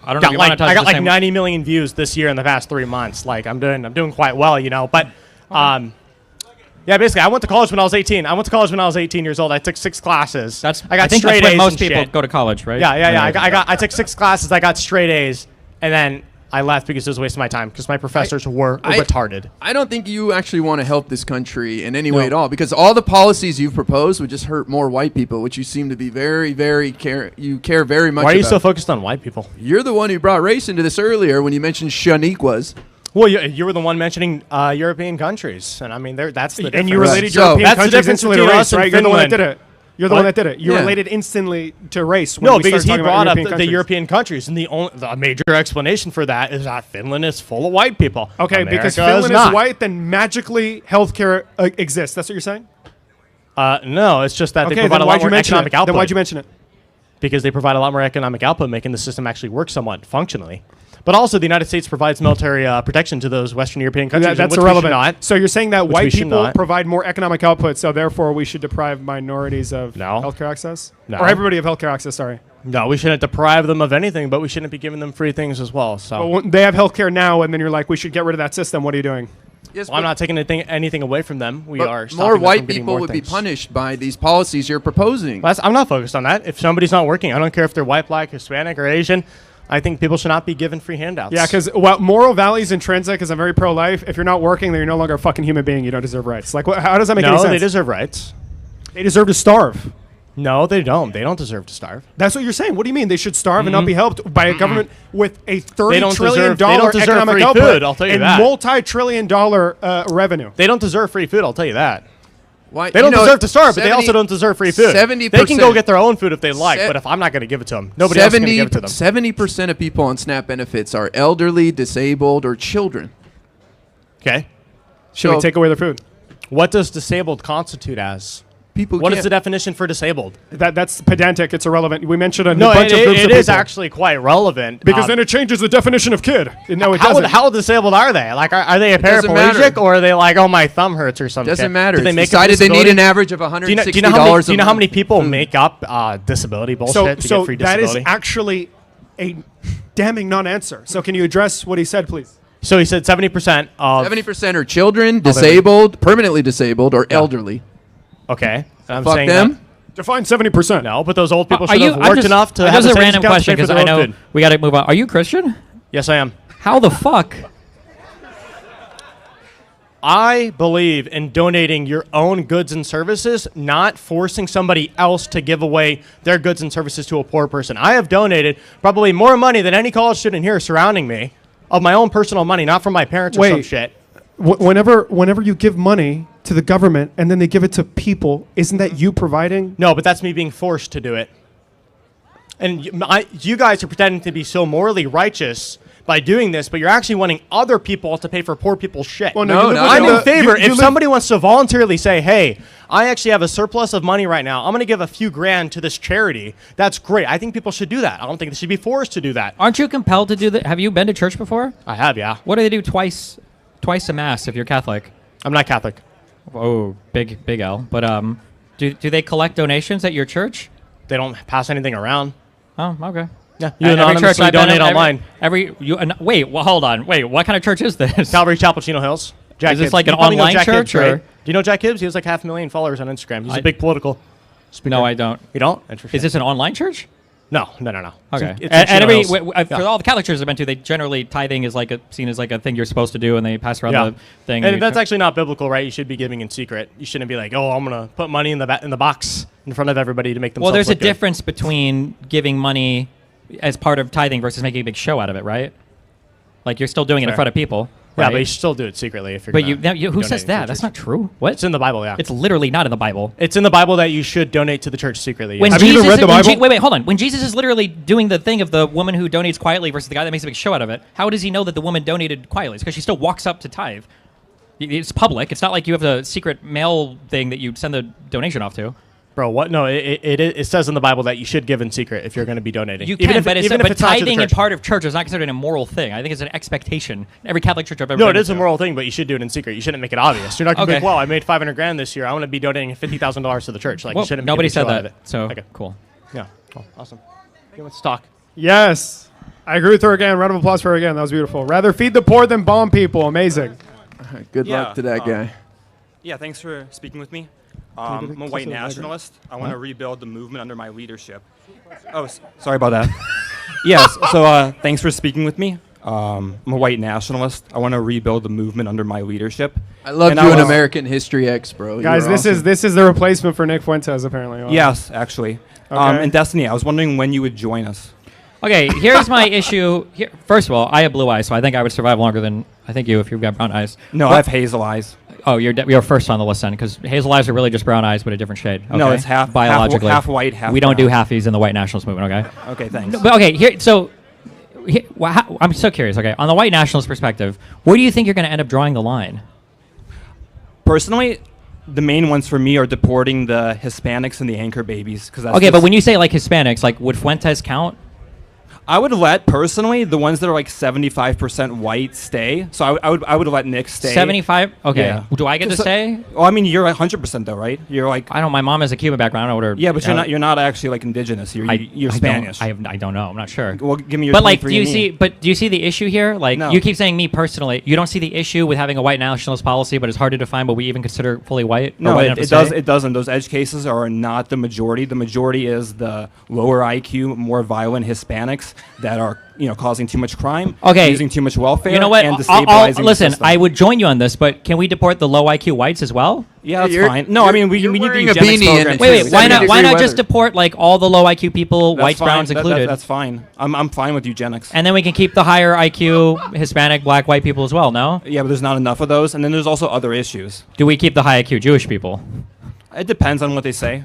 I don't know. I got like 90 million views this year in the past 3 months. Like I'm doing quite well, you know. But yeah, basically, I went to college when I was 18. I went to college when I was 18 years old. I took 6 classes. I got straight A's. Most people go to college, right? Yeah. I took 6 classes. I got straight A's, and then I left because it was a waste of my time because my professors were retarded. I don't think you actually want to help this country in any way at all, because all the policies you've proposed would just hurt more white people, which you seem to be very, very care very much about. Why are you so focused on white people? You're the one who brought race into this earlier when you mentioned Shaniquas. Well, you were the one mentioning European countries, and I mean that's the difference. And you related European countries instantly to race, right? You're the one that did it. You're the one that did it. You related instantly to race. When because he brought up the European countries, and the major explanation for that is that Finland is full of white people. Okay, because Finland is white, then magically healthcare exists. That's what you're saying? No, it's just that they provide a lot more economic output. Then why'd you mention it? Because they provide a lot more economic output, making the system actually work somewhat functionally. But also, the United States provides military protection to those Western European countries. That's which irrelevant. We should not, so you're saying that white people not. provide more economic output, so therefore we should deprive minorities of healthcare access? No. Or everybody of healthcare access, sorry. No, we shouldn't deprive them of anything, but we shouldn't be giving them free things as well. So But they have healthcare now, and then you're like, we should get rid of that system. What are you doing? Yes, I'm not taking anything away from them. We are stopping more them white from getting people more would things. be punished by these policies you're proposing. I'm not focused on that. If somebody's not working, I don't care if they're white, black, Hispanic, or Asian. I think people should not be given free handouts. Yeah, because moral value is intrinsic, because I'm very pro-life. If you're not working, then you're no longer a fucking human being. You don't deserve rights. Like, how does that make any sense? No, they deserve rights. They deserve to starve. No, they don't. They don't deserve to starve. That's what you're saying. What do you mean? They should starve and not be helped by a government with a $30 trillion economic free output food, I'll tell you and that. multi-trillion dollar revenue? They don't deserve free food, I'll tell you that. Why? They don't You know, deserve to starve, but they 70 also don't deserve free food. 70%. They can go get their own food if they like, but if I'm not going to give it to them, nobody else is going to give it to them. 70% of people on SNAP benefits are elderly, disabled, or children. Okay. Should we take away their food? What does disabled constitute as? People. What is the definition for disabled? That's pedantic. It's irrelevant. We mentioned a No, bunch of groups of it is people. actually quite relevant. Because then it changes the definition of kid. No, it how, doesn't. how disabled are they? Like, are they a doesn't matter. paraplegic, or are they like, oh, my thumb hurts or something? Doesn't matter. Do they It's make decided they need disability? an average of $160 Do you know how many people make up disability bullshit to get free that disability? is actually a damning non-answer. So can you address what he said, please? So he said 70% of 70% are children, disabled, permanently disabled, or elderly. Okay. I'm Fuck saying them. Define 70%. No, but those old people Are should you? have worked enough to have This the is a savings random account to question pay for because their I own know food. we got to move on. Are you Christian? Yes, I am. How the fuck? I believe in donating your own goods and services, not forcing somebody else to give away their goods and services to a poor person. I have donated probably more money than any college student here surrounding me, of my own personal money, not from my parents or some shit. Whenever you give money to the government and then they give it to people, isn't that you providing? No, but that's me being forced to do it. And you guys are pretending to be so morally righteous by doing this, but you're actually wanting other people to pay for poor people's shit. Well, no, I'm in favor. If somebody wants to voluntarily say, hey, I actually have a surplus of money right now, I'm going to give a few grand to this charity, that's great. I think people should do that. I don't think they should be forced to do that. Aren't you compelled to do that? Have you been to church before? I have, yeah. What do they do twice a mass if you're Catholic? I'm not Catholic. Oh, big L. But do they collect donations at your church? They don't pass anything around. Oh, okay. Yeah, you anonymously donate online. Wait, well, hold on. Wait, what kind of church is this? Calvary Chapel, Chino Hills. Jack Is this Hibbs. like an You probably know online Jack church, Hibbs, right? or- Do you know Jack Hibbs? He has like 500,000 followers on Instagram. He's a big political speaker. No, I don't. You don't? Is this an online church? No. Okay. It's in And Chino every Hills. for all the Catholic churches I've been to, they generally tithing is like seen as like a thing you're supposed to do, and they pass around the thing. And that's actually not biblical, right? You should be giving in secret. You shouldn't be like, oh, I'm gonna put money in the box in front of everybody to make them. Well, there's a look good. difference between giving money as part of tithing versus making a big show out of it, right? Like you're still doing it in Fair. front of people. Yeah, right? but you should still do it secretly if you're. But gonna who donate says to that? the That's church. not true. What? It's in the Bible, yeah. It's literally not in the Bible. It's in the Bible that you should donate to the church secretly. When yes. Jesus, wait, hold on. When Jesus is literally doing the thing of the woman who donates quietly versus the guy that makes a big show out of it, how does he know that the woman donated quietly? It's because she still walks up to tithe. It's public. It's not like you have a secret mail thing that you send the donation off to. Bro, what? No, it says in the Bible that you should give in secret if you're going to be donating. You Even can, if but, even if it's not to the tithing and church. part of church is not considered an immoral thing. I think it's an expectation. Every Catholic church I've ever No, been it is to. a moral thing, but you should do it in secret. You shouldn't make it obvious. You're not going to be Okay. like, well, I made 500 grand this year. I want to be donating $50,000 to the church. Like, Well, you shouldn't. nobody make a big said show out that, of it. so okay, cool. Yeah, cool, awesome. Okay, let's talk. Yes. I agree with her again. Round of applause for her again. That was beautiful. Rather feed the poor than bomb people. Amazing. Good luck to that guy. Yeah, thanks for speaking with me. you I'm do a the- white just a nationalist. I Huh? want to rebuild the movement under my leadership. Oh, sorry about that. Yes, so thanks for speaking with me. I'm a white nationalist. I want to rebuild the movement under my leadership. I love you in American History X, bro. Guys, You're awesome. this is the replacement for Nick Fuentes, apparently. Oh. Yes, actually. Okay. And Destiny, I was wondering when you would join us. Okay, here's my issue. Here, first of all, I have blue eyes, so I think I would survive longer than I think you if you've got brown eyes. No, I have hazel eyes. Oh, you're first on the list then, because hazel eyes are really just brown eyes, but a different shade. Okay? No, it's half biologically. half white, half We don't do brown. halfies in the white nationalist movement. Okay. Okay, thanks. No, but okay, here. So, I'm so curious. Okay, on the white nationalist perspective, where do you think you're going to end up drawing the line? Personally, the main ones for me are deporting the Hispanics and the anchor babies. Okay, but when you say like Hispanics, like would Fuentes count? I would let personally the ones that are like 75% white stay. So I would let Nick stay. 75? Okay. Yeah. Do I get to stay? Well, I mean, you're 100% though, right? You're like. I don't. My mom has a Cuban background. I don't know what her. Yeah, but you're not actually like indigenous. You're Spanish. I don't know. I'm not sure. Well, give me your. But like, do 23andMe. you see? But do you see the issue here? Like, No. you keep saying me personally. You don't see the issue with having a white nationalist policy, but it's hard to define what we even consider fully white. or No, white it, enough to it does. say? It doesn't. Those edge cases are not the majority. The majority is the lower IQ, more violent Hispanics that are causing too much crime. Okay. Using too much welfare. You know what? And I'll destabilizing listen, the system. I would join you on this, but can we deport the low IQ whites as well? Yeah, that's fine. No, I mean we need the wearing a eugenics beanie program. and Wait, too. why not? Why not weather. just deport like all the low IQ people, That's whites, fine. browns included? That's fine. I'm fine with eugenics. And then we can keep the higher IQ Hispanic, black, white people as well. No? Yeah, but there's not enough of those, and then there's also other issues. Do we keep the high IQ Jewish people? It depends on what they say.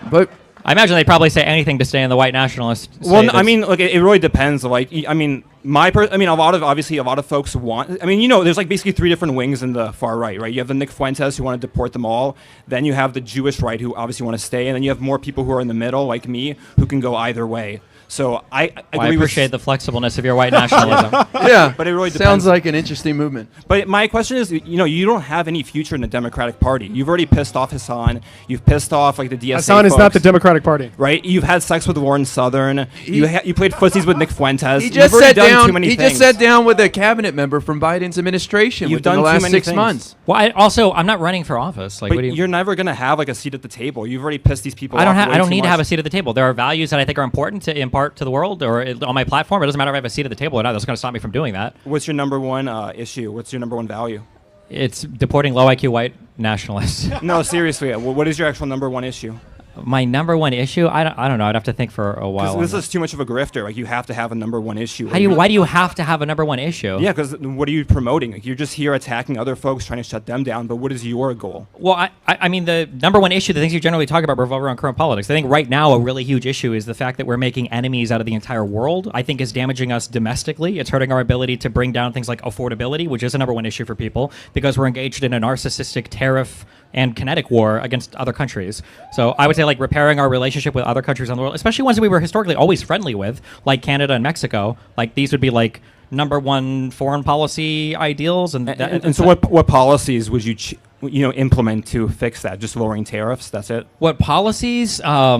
But I imagine they probably say anything to stay in the white nationalist. Well, I mean, look, it really depends. Like, I mean, a lot of folks want. I mean, you know, there's like basically three different wings in the far right, right? You have the Nick Fuentes who want to deport them all. Then you have the Jewish right who obviously want to stay, and then you have more people who are in the middle, like me, who can go either way. So I appreciate the flexibleness of your white nationalism. Yeah, but it really depends. Sounds like an interesting movement. But my question is, you know, you don't have any future in the Democratic Party. You've already pissed off Hassan. You've pissed off like the DSA. Hassan is not the Democratic Party, right? You've had sex with Warren Southern. You played footsies with Nick Fuentes. He just sat down. He just sat down with a cabinet member from Biden's administration. You've within done the last too many 6 things. months. Well, I'm not running for office. Like, but what do you? You're never gonna have like a seat at the table. You've already pissed these people off. I don't need to have a seat at the table. There are values that I think are important to impart to the world or on my platform. It doesn't matter if I have a seat at the table or not. That's going to stop me from doing that. What's your number one issue? What's your number one value? It's deporting low IQ white nationalists. No, seriously. What is your actual number one issue? My number one issue? I don't know. I'd have to think for a while. This is too much of a grifter. Like, you have to have a number one issue. Why do you have to have a number one issue? Yeah, because what are you promoting? Like, you're just here attacking other folks, trying to shut them down. But what is your goal? Well, I mean, the number one issue, the things you generally talk about revolve around current politics. I think right now a really huge issue is the fact that we're making enemies out of the entire world. I think is damaging us domestically. It's hurting our ability to bring down things like affordability, which is a number one issue for people, because we're engaged in a narcissistic tariff and kinetic war against other countries. So I would say like repairing our relationship with other countries in the world, especially ones that we were historically always friendly with, like Canada and Mexico. Like these would be like number one foreign policy ideals. And so what policies would you implement to fix that? Just lowering tariffs? That's it? What policies? I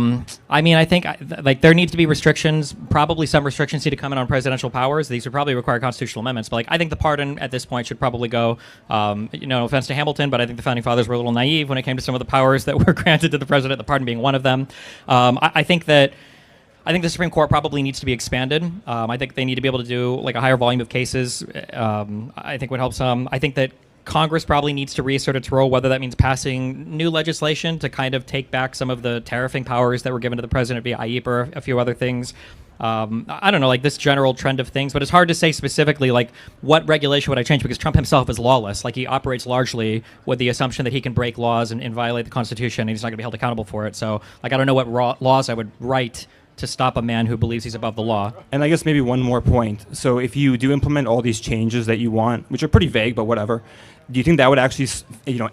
mean, I think like there needs to be restrictions. Probably some restrictions need to come in on presidential powers. These would probably require constitutional amendments. But like, I think the pardon at this point should probably go. No offense to Hamilton, but I think the founding fathers were a little naive when it came to some of the powers that were granted to the president. The pardon being one of them. I think the Supreme Court probably needs to be expanded. I think they need to be able to do like a higher volume of cases. I think would help some. I think that Congress probably needs to reassert its role, whether that means passing new legislation to kind of take back some of the tariffing powers that were given to the president via IEP or a few other things. I don't know, like this general trend of things, but it's hard to say specifically like what regulation would I change, because Trump himself is lawless. Like he operates largely with the assumption that he can break laws and violate the Constitution, and he's not going to be held accountable for it. So like I don't know what laws I would write to stop a man who believes he's above the law. And I guess maybe one more point. So if you do implement all these changes that you want, which are pretty vague, but whatever, do you think that would actually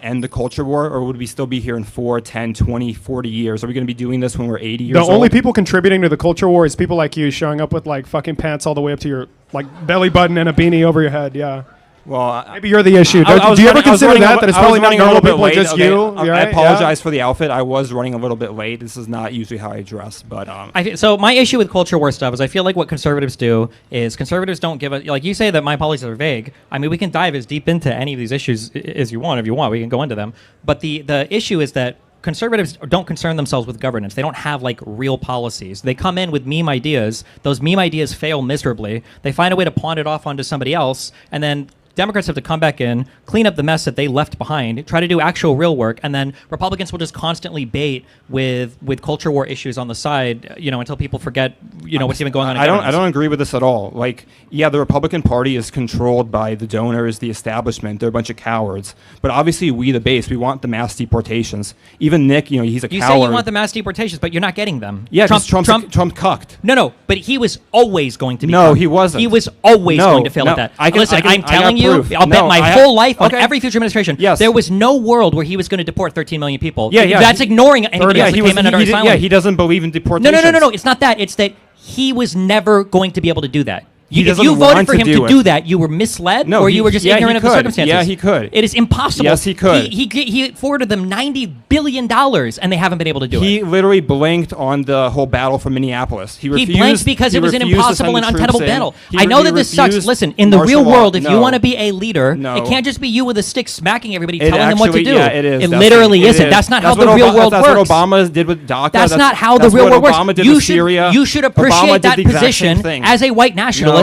end the culture war, or would we still be here in 4, 10, 20, 40 years? Are we going to be doing this when we're 80 years old? The only people contributing to the culture war is people like you showing up with like fucking pants all the way up to your like belly button and a beanie over your head. Yeah. Well, maybe you're the issue. Do you ever consider that it's probably not normal people, like just you? I apologize for the outfit. I was running a little bit late. This is not usually how I dress, but so my issue with culture war stuff is I feel like what conservatives do is conservatives don't give a, like you say that my policies are vague. I mean, we can dive as deep into any of these issues as you want. If you want, we can go into them. But the issue is that conservatives don't concern themselves with governance. They don't have like real policies. They come in with meme ideas. Those meme ideas fail miserably. They find a way to pawn it off onto somebody else, and then Democrats have to come back in, clean up the mess that they left behind, try to do actual real work, and then Republicans will just constantly bait with culture war issues on the side, until people forget, what's even going on. I don't agree with this at all. Like, yeah, the Republican Party is controlled by the donors, the establishment. They're a bunch of cowards. But obviously, we, the base, we want the mass deportations. Even Nick, he's a coward. You say you want the mass deportations, but you're not getting them. Yeah, Trump cucked. No, but he was always going to be. No, cucked. He wasn't. He was always going to fail at that. I'm telling you. I'll bet my whole life on every future administration. Yes. There was no world where he was going to deport 13 million people. Yeah. That's ignoring anybody else that came in under asylum. Yeah, he doesn't believe in deportation. No. It's not that. It's that he was never going to be able to do that. If you voted want for him to do that, you were misled, or you were just ignorant of the circumstances. Yeah, he could. It is impossible. Yes, he could. He forwarded them $90 billion, and they haven't been able to do it. He literally blinked on the whole battle for Minneapolis. He blinked because it was an impossible and untenable battle. I know that this sucks. Listen, in the real world, if you want to be a leader, it can't just be you with a stick smacking everybody, telling them what to do. Yeah, it is. It literally isn't. That's not how the real world works. That's what Obama did with DACA. That's not how the real world works. You should appreciate that position as a white nationalist.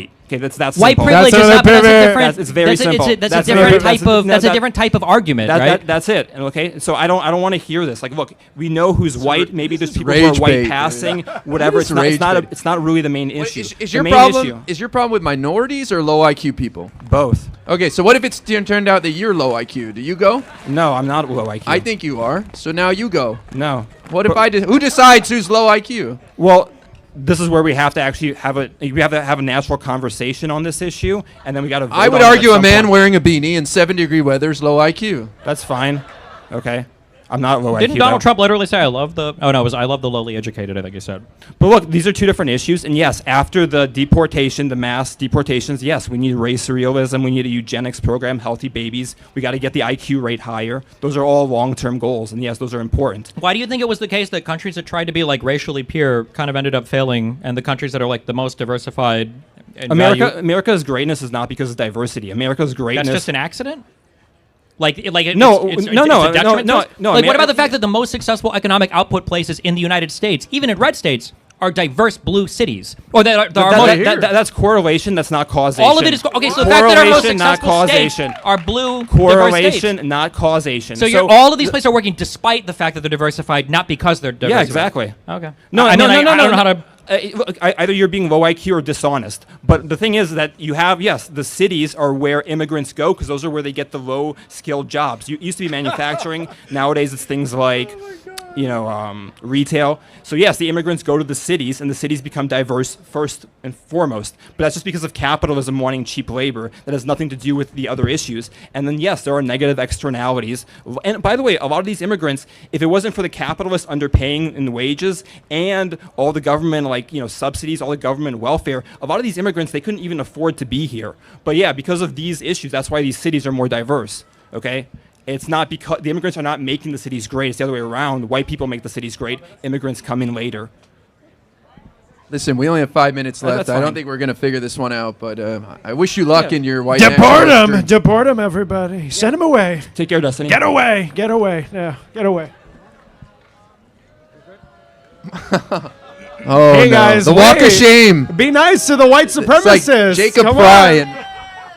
right. Okay, that's white simple. privilege is not. That's a different. It's very simple. That's a different type of. That's a different type of argument, right? That's it. And okay, so I don't want to hear this. Like, look, we know who's white. Maybe there's people who are rage white bait, passing, dude. whatever. This is It's not really the main issue. Is The your main problem? issue- Is your problem with minorities or low IQ people? Both. Okay, so what if it's turned out that you're low IQ? Do you go? No, I'm not low IQ. I think you are. So now you go. No. What if who decides who's low IQ? Well, this is where we have to actually have a natural conversation on this issue, and then we got to. I would argue a man wearing a beanie in 70-degree weather is low IQ. That's fine. Okay. I'm not low IQ. Didn't Donald though. Trump literally say, "I love the"? Oh no, it was "I love the lowly educated." I think he said. But look, these are two different issues, and yes, after the deportation, the mass deportations, yes, we need race realism, we need a eugenics program, healthy babies, we got to get the IQ rate higher. Those are all long-term goals, and yes, those are important. Why do you think it was the case that countries that tried to be like racially pure kind of ended up failing, and the countries that are like the most diversified? In value, America's greatness is not because of diversity. America's greatness. that's just an accident. Like No, it's no, a no, detriment no, to us? no, Like, what about the fact that the most successful economic output places in the United States, even in red states, are diverse blue cities? Or that's correlation. That's not causation. All of it is okay. So the fact that our most correlation, not successful states causation. are blue, Correlation, diverse states. not causation. So all of these places are working despite the fact that they're diversified, not because they're diversified. Yeah, exactly. Okay. No, I no, mean, no, I no, don't know how to. Look, either you're being low IQ or dishonest. But the thing is that you have, yes, the cities are where immigrants go because those are where they get the low-skilled jobs. You used to be manufacturing. Nowadays, it's things like, retail. So yes, the immigrants go to the cities, and the cities become diverse first and foremost. But that's just because of capitalism wanting cheap labor. That has nothing to do with the other issues. And then yes, there are negative externalities. And by the way, a lot of these immigrants, if it wasn't for the capitalists underpaying in wages and all the government subsidies, all the government welfare, a lot of these immigrants, they couldn't even afford to be here. But yeah, because of these issues, that's why these cities are more diverse. Okay. It's not because the immigrants are not making the cities great. It's the other way around. White people make the cities great. Immigrants come in later. Listen, we only have 5 minutes left. That's I don't fine. think we're going to figure this one out, but I wish you luck in your white Deport nationalist him! Deport him, everybody. Send him away. Take care, Destiny. Get away. Get away. Yeah, get away. Oh, hey no. guys, The walk of wait. shame. Be nice to the white supremacists. It's like Jacob Come Fry on. and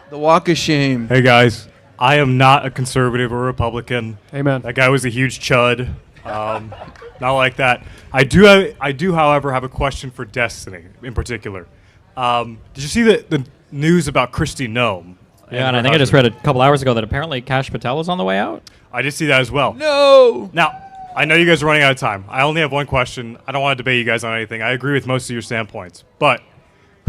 the walk of shame. Hey guys, I am not a conservative or Republican. Amen. That guy was a huge chud. Not like that. I do, however, have a question for Destiny in particular. Did you see the news about Kristi Noem? Yeah, and I think I just read a couple hours ago that apparently Kash Patel is on the way out. I did see that as well. No. Now, I know you guys are running out of time. I only have one question. I don't want to debate you guys on anything. I agree with most of your standpoints. But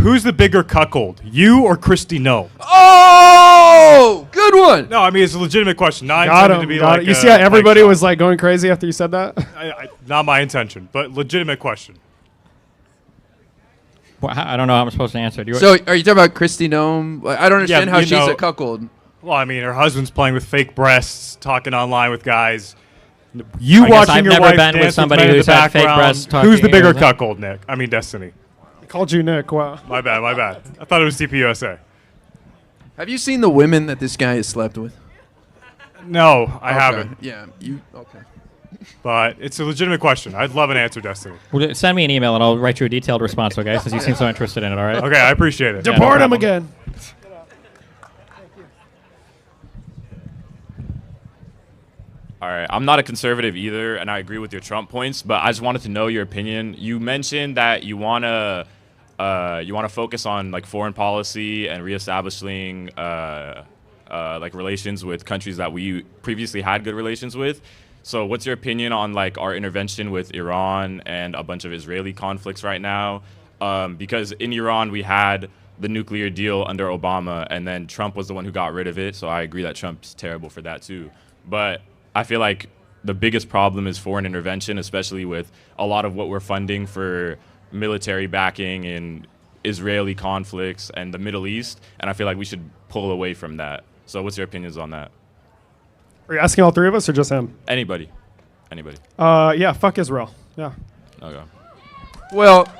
who's the bigger cuckold, you or Kristi Noem? Oh, good one. No, I mean, it's a legitimate question. Not Got intended him. to be Got like it. You see how a- everybody was like going crazy after you said that? Not my intention, but legitimate question. Well, I don't know how I'm supposed to answer it. So, are you talking about Kristi Noem? I don't understand how you she's know- a cuckold. Well, I mean, her husband's playing with fake breasts, talking online with guys. You I guess watching I've your never wife been with dance somebody men in who's the had fake background. breasts Who's the talking bigger with it. cuckold, Nick? I mean, Destiny. I called you Nick. Wow. My bad. I thought it was TPUSA. Have you seen the women that this guy has slept with? No, I Okay. haven't. Yeah, you okay? But it's a legitimate question. I'd love an answer, Destiny. Well, send me an email and I'll write you a detailed response, okay? Since you seem so interested in it, all right? Okay, I appreciate it. Yeah, no Deport him problem. again. All right, I'm not a conservative either, and I agree with your Trump points, but I just wanted to know your opinion. You mentioned that you wanna focus on like foreign policy and reestablishing like relations with countries that we previously had good relations with. So, what's your opinion on like our intervention with Iran and a bunch of Israeli conflicts right now? Because in Iran we had the nuclear deal under Obama, and then Trump was the one who got rid of it. So I agree that Trump's terrible for that too. But I feel like the biggest problem is foreign intervention, especially with a lot of what we're funding for military backing in Israeli conflicts and the Middle East. And I feel like we should pull away from that. So what's your opinions on that? Are you asking all three of us or just him? Anybody. Yeah, fuck Israel. Yeah. Okay. Well,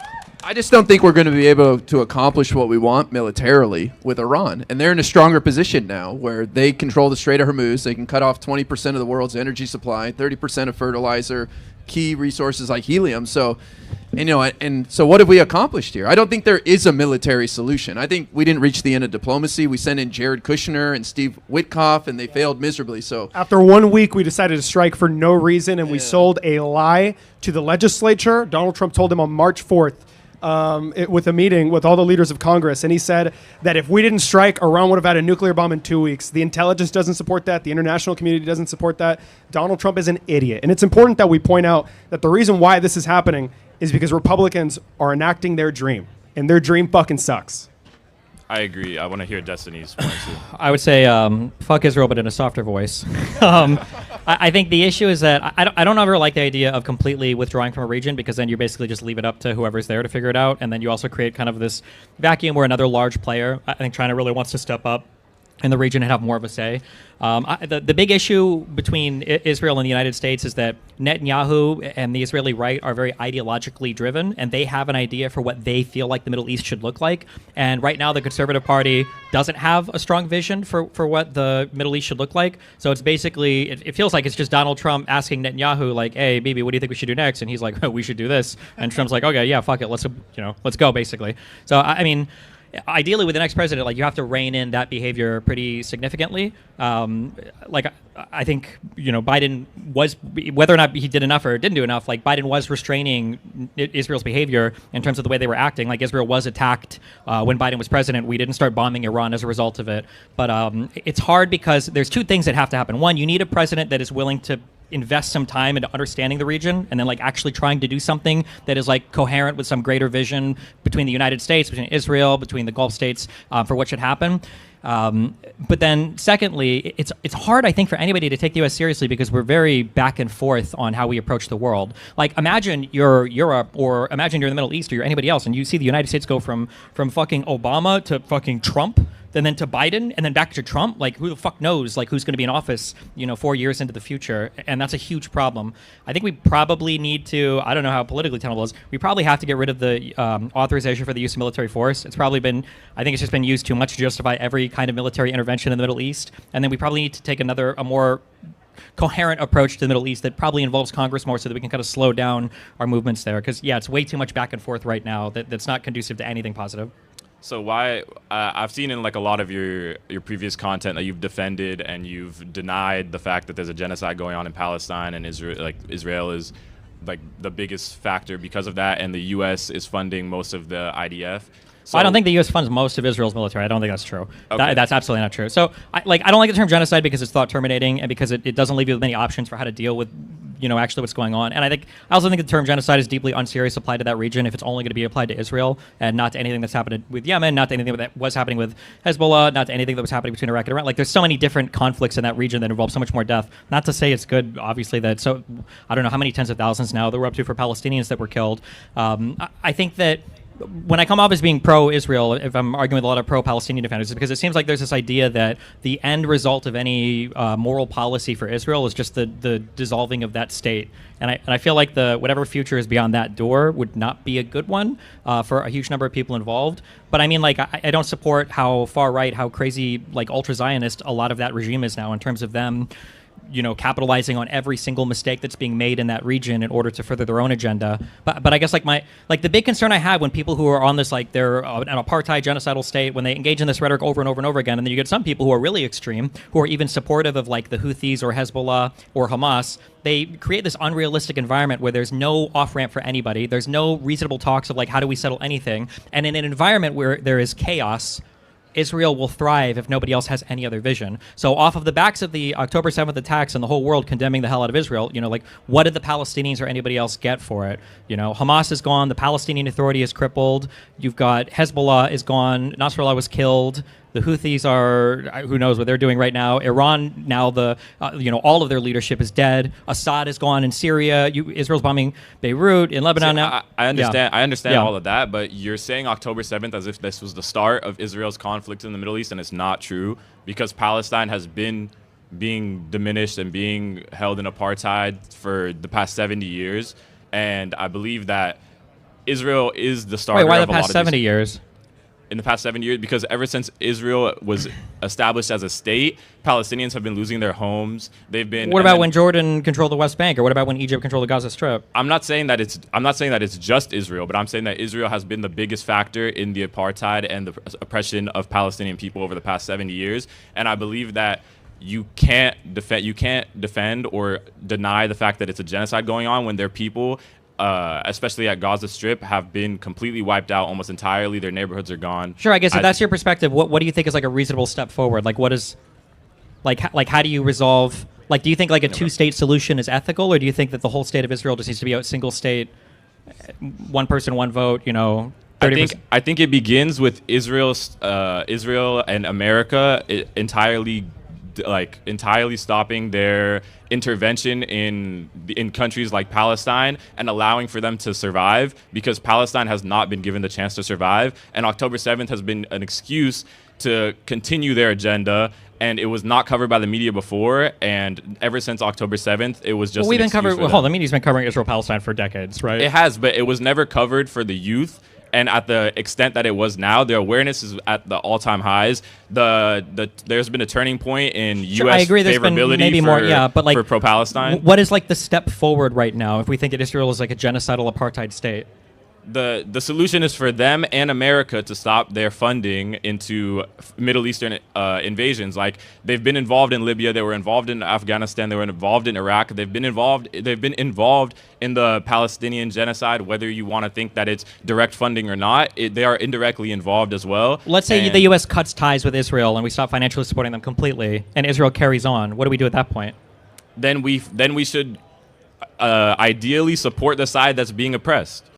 I just don't think we're going to be able to accomplish what we want militarily with Iran. And they're in a stronger position now where they control the Strait of Hormuz. They can cut off 20% of the world's energy supply, 30% of fertilizer, key resources like helium. So, and so what have we accomplished here? I don't think there is a military solution. I think we didn't reach the end of diplomacy. We sent in Jared Kushner and Steve Witkoff, and they failed miserably. So after 1 week, we decided to strike for no reason, and we sold a lie to the legislature. Donald Trump told them on March 4th with a meeting with all the leaders of Congress, and he said that if we didn't strike, Iran would have had a nuclear bomb in 2 weeks. The intelligence doesn't support that. The international community doesn't support that. Donald Trump is an idiot. And it's important that we point out that the reason why this is happening is because Republicans are enacting their dream, and their dream fucking sucks. I agree. I want to hear Destiny's point too. I would say fuck Israel, but in a softer voice. I think the issue is that I don't ever like the idea of completely withdrawing from a region, because then you basically just leave it up to whoever's there to figure it out, and then you also create kind of this vacuum where another large player, I think China really wants to step up in the region and have more of a say. The big issue between Israel and the United States is that Netanyahu and the Israeli right are very ideologically driven, and they have an idea for what they feel like the Middle East should look like. And right now, the Conservative Party doesn't have a strong vision for what the Middle East should look like. So it's basically, it feels like it's just Donald Trump asking Netanyahu, like, hey, Bibi, what do you think we should do next? And he's like, oh, we should do this. And Trump's like, okay, yeah, fuck it, let's go, basically. So, I mean, ideally, with the next president, like, you have to rein in that behavior pretty significantly. I think Biden was, whether or not he did enough or didn't do enough, like, Biden was restraining Israel's behavior in terms of the way they were acting. Like, Israel was attacked when Biden was president. We didn't start bombing Iran as a result of it. But it's hard because there's two things that have to happen. One, you need a president that is willing to invest some time into understanding the region, and then like actually trying to do something that is like coherent with some greater vision between the United States, between Israel, between the Gulf states, for what should happen. But then secondly, it's hard, I think, for anybody to take the U.S. seriously, because we're very back and forth on how we approach the world. Like, imagine you're Europe, or imagine you're in the Middle East, or you're anybody else, and you see the United States go from fucking Obama to fucking Trump, and then to Biden, and then back to Trump. Like, who the fuck knows, like, who's going to be in office, 4 years into the future? And that's a huge problem. I think we probably need to, I don't know how politically tenable it is, we probably have to get rid of the authorization for the use of military force. It's probably been, I think it's just been used too much to justify every kind of military intervention in the Middle East. And then we probably need to take a more coherent approach to the Middle East that probably involves Congress more, so that we can kind of slow down our movements there. Because, yeah, it's way too much back and forth right now that's not conducive to anything positive. So why I've seen in like a lot of your previous content that you've defended and you've denied the fact that there's a genocide going on in Palestine, and Israel is like the biggest factor because of that, and the U.S. is funding most of the IDF. So I don't think the U.S. funds most of Israel's military. I don't think that's true. Okay. That's absolutely not true. So, I don't like the term genocide because it's thought terminating, and because it doesn't leave you with many options for how to deal with, actually what's going on. And I also think the term genocide is deeply unserious applied to that region if it's only going to be applied to Israel and not to anything that's happening with Yemen, not to anything that was happening with Hezbollah, not to anything that was happening between Iraq and Iran. Like, there's so many different conflicts in that region that involve so much more death. Not to say it's good, obviously, I don't know how many tens of thousands now that we're up to for Palestinians that were killed. I think that when I come off as being pro-Israel, if I'm arguing with a lot of pro-Palestinian defenders, it's because it seems like there's this idea that the end result of any moral policy for Israel is just the dissolving of that state. And I feel like whatever future is beyond that door would not be a good one for a huge number of people involved. But I mean, like, I don't support how far right, how crazy, like, ultra-Zionist a lot of that regime is now in terms of them capitalizing on every single mistake that's being made in that region in order to further their own agenda. But I guess the big concern I have when people who are on this, like, they're an apartheid genocidal state, when they engage in this rhetoric over and over and over again, and then you get some people who are really extreme, who are even supportive of, like, the Houthis or Hezbollah or Hamas, they create this unrealistic environment where there's no off-ramp for anybody. There's no reasonable talks of, like, how do we settle anything? And in an environment where there is chaos, Israel will thrive if nobody else has any other vision. So off of the backs of the October 7th attacks and the whole world condemning the hell out of Israel, like, what did the Palestinians or anybody else get for it? Hamas is gone. The Palestinian Authority is crippled. You've got Hezbollah is gone. Nasrallah was killed. The Houthis are, who knows what they're doing right now. Iran, now all of their leadership is dead. Assad is gone in Syria. Israel's bombing Beirut, in Lebanon now. I understand. Yeah. I understand all of that, but you're saying October 7th as if this was the start of Israel's conflict in the Middle East, and it's not true, because Palestine has been being diminished and being held in apartheid for the past 70 years, and I believe that Israel is the starter. Wait, why of the a lot past of 70 years? in the past 7 years, because ever since Israel was established as a state, Palestinians have been losing their homes. They've been. What about when Jordan controlled the West Bank, or what about when Egypt controlled the Gaza Strip? I'm not saying that it's just Israel, but I'm saying that Israel has been the biggest factor in the apartheid and the oppression of Palestinian people over the past 70 years. And I believe that you can't defend or deny the fact that it's a genocide going on when their people, especially at Gaza Strip, have been completely wiped out almost entirely. Their neighborhoods are gone. Sure, I guess if that's your perspective, what do you think is like a reasonable step forward? Like, what is, like how do you resolve? Like, do you think like a two-state solution is ethical, or do you think that the whole state of Israel just needs to be a single state, one person, one vote? You know. I think it begins with Israel and America entirely stopping their intervention in countries like Palestine and allowing for them to survive, because Palestine has not been given the chance to survive, and October 7th has been an excuse to continue their agenda. And it was not covered by the media before, and ever since October 7th, it was just. Well, we've been covering. Well, the media's been covering Israel-Palestine for decades, right? It has, but it was never covered for the youth. And at the extent that it was now, the awareness is at the all-time highs. There's been a turning point in Sure, U.S. I agree, there's been favorability maybe more, yeah, but like for pro-Palestine. What is like the step forward right now if we think that Israel is like a genocidal apartheid state? The solution is for them and America to stop their funding into Middle Eastern invasions. Like, they've been involved in Libya, they were involved in Afghanistan, they were involved in Iraq. They've been involved in the Palestinian genocide. Whether you want to think that it's direct funding or not, they are indirectly involved as well. Let's say the U.S. cuts ties with Israel and we stop financially supporting them completely, and Israel carries on. What do we do at that point? Then we should ideally support the side that's being oppressed.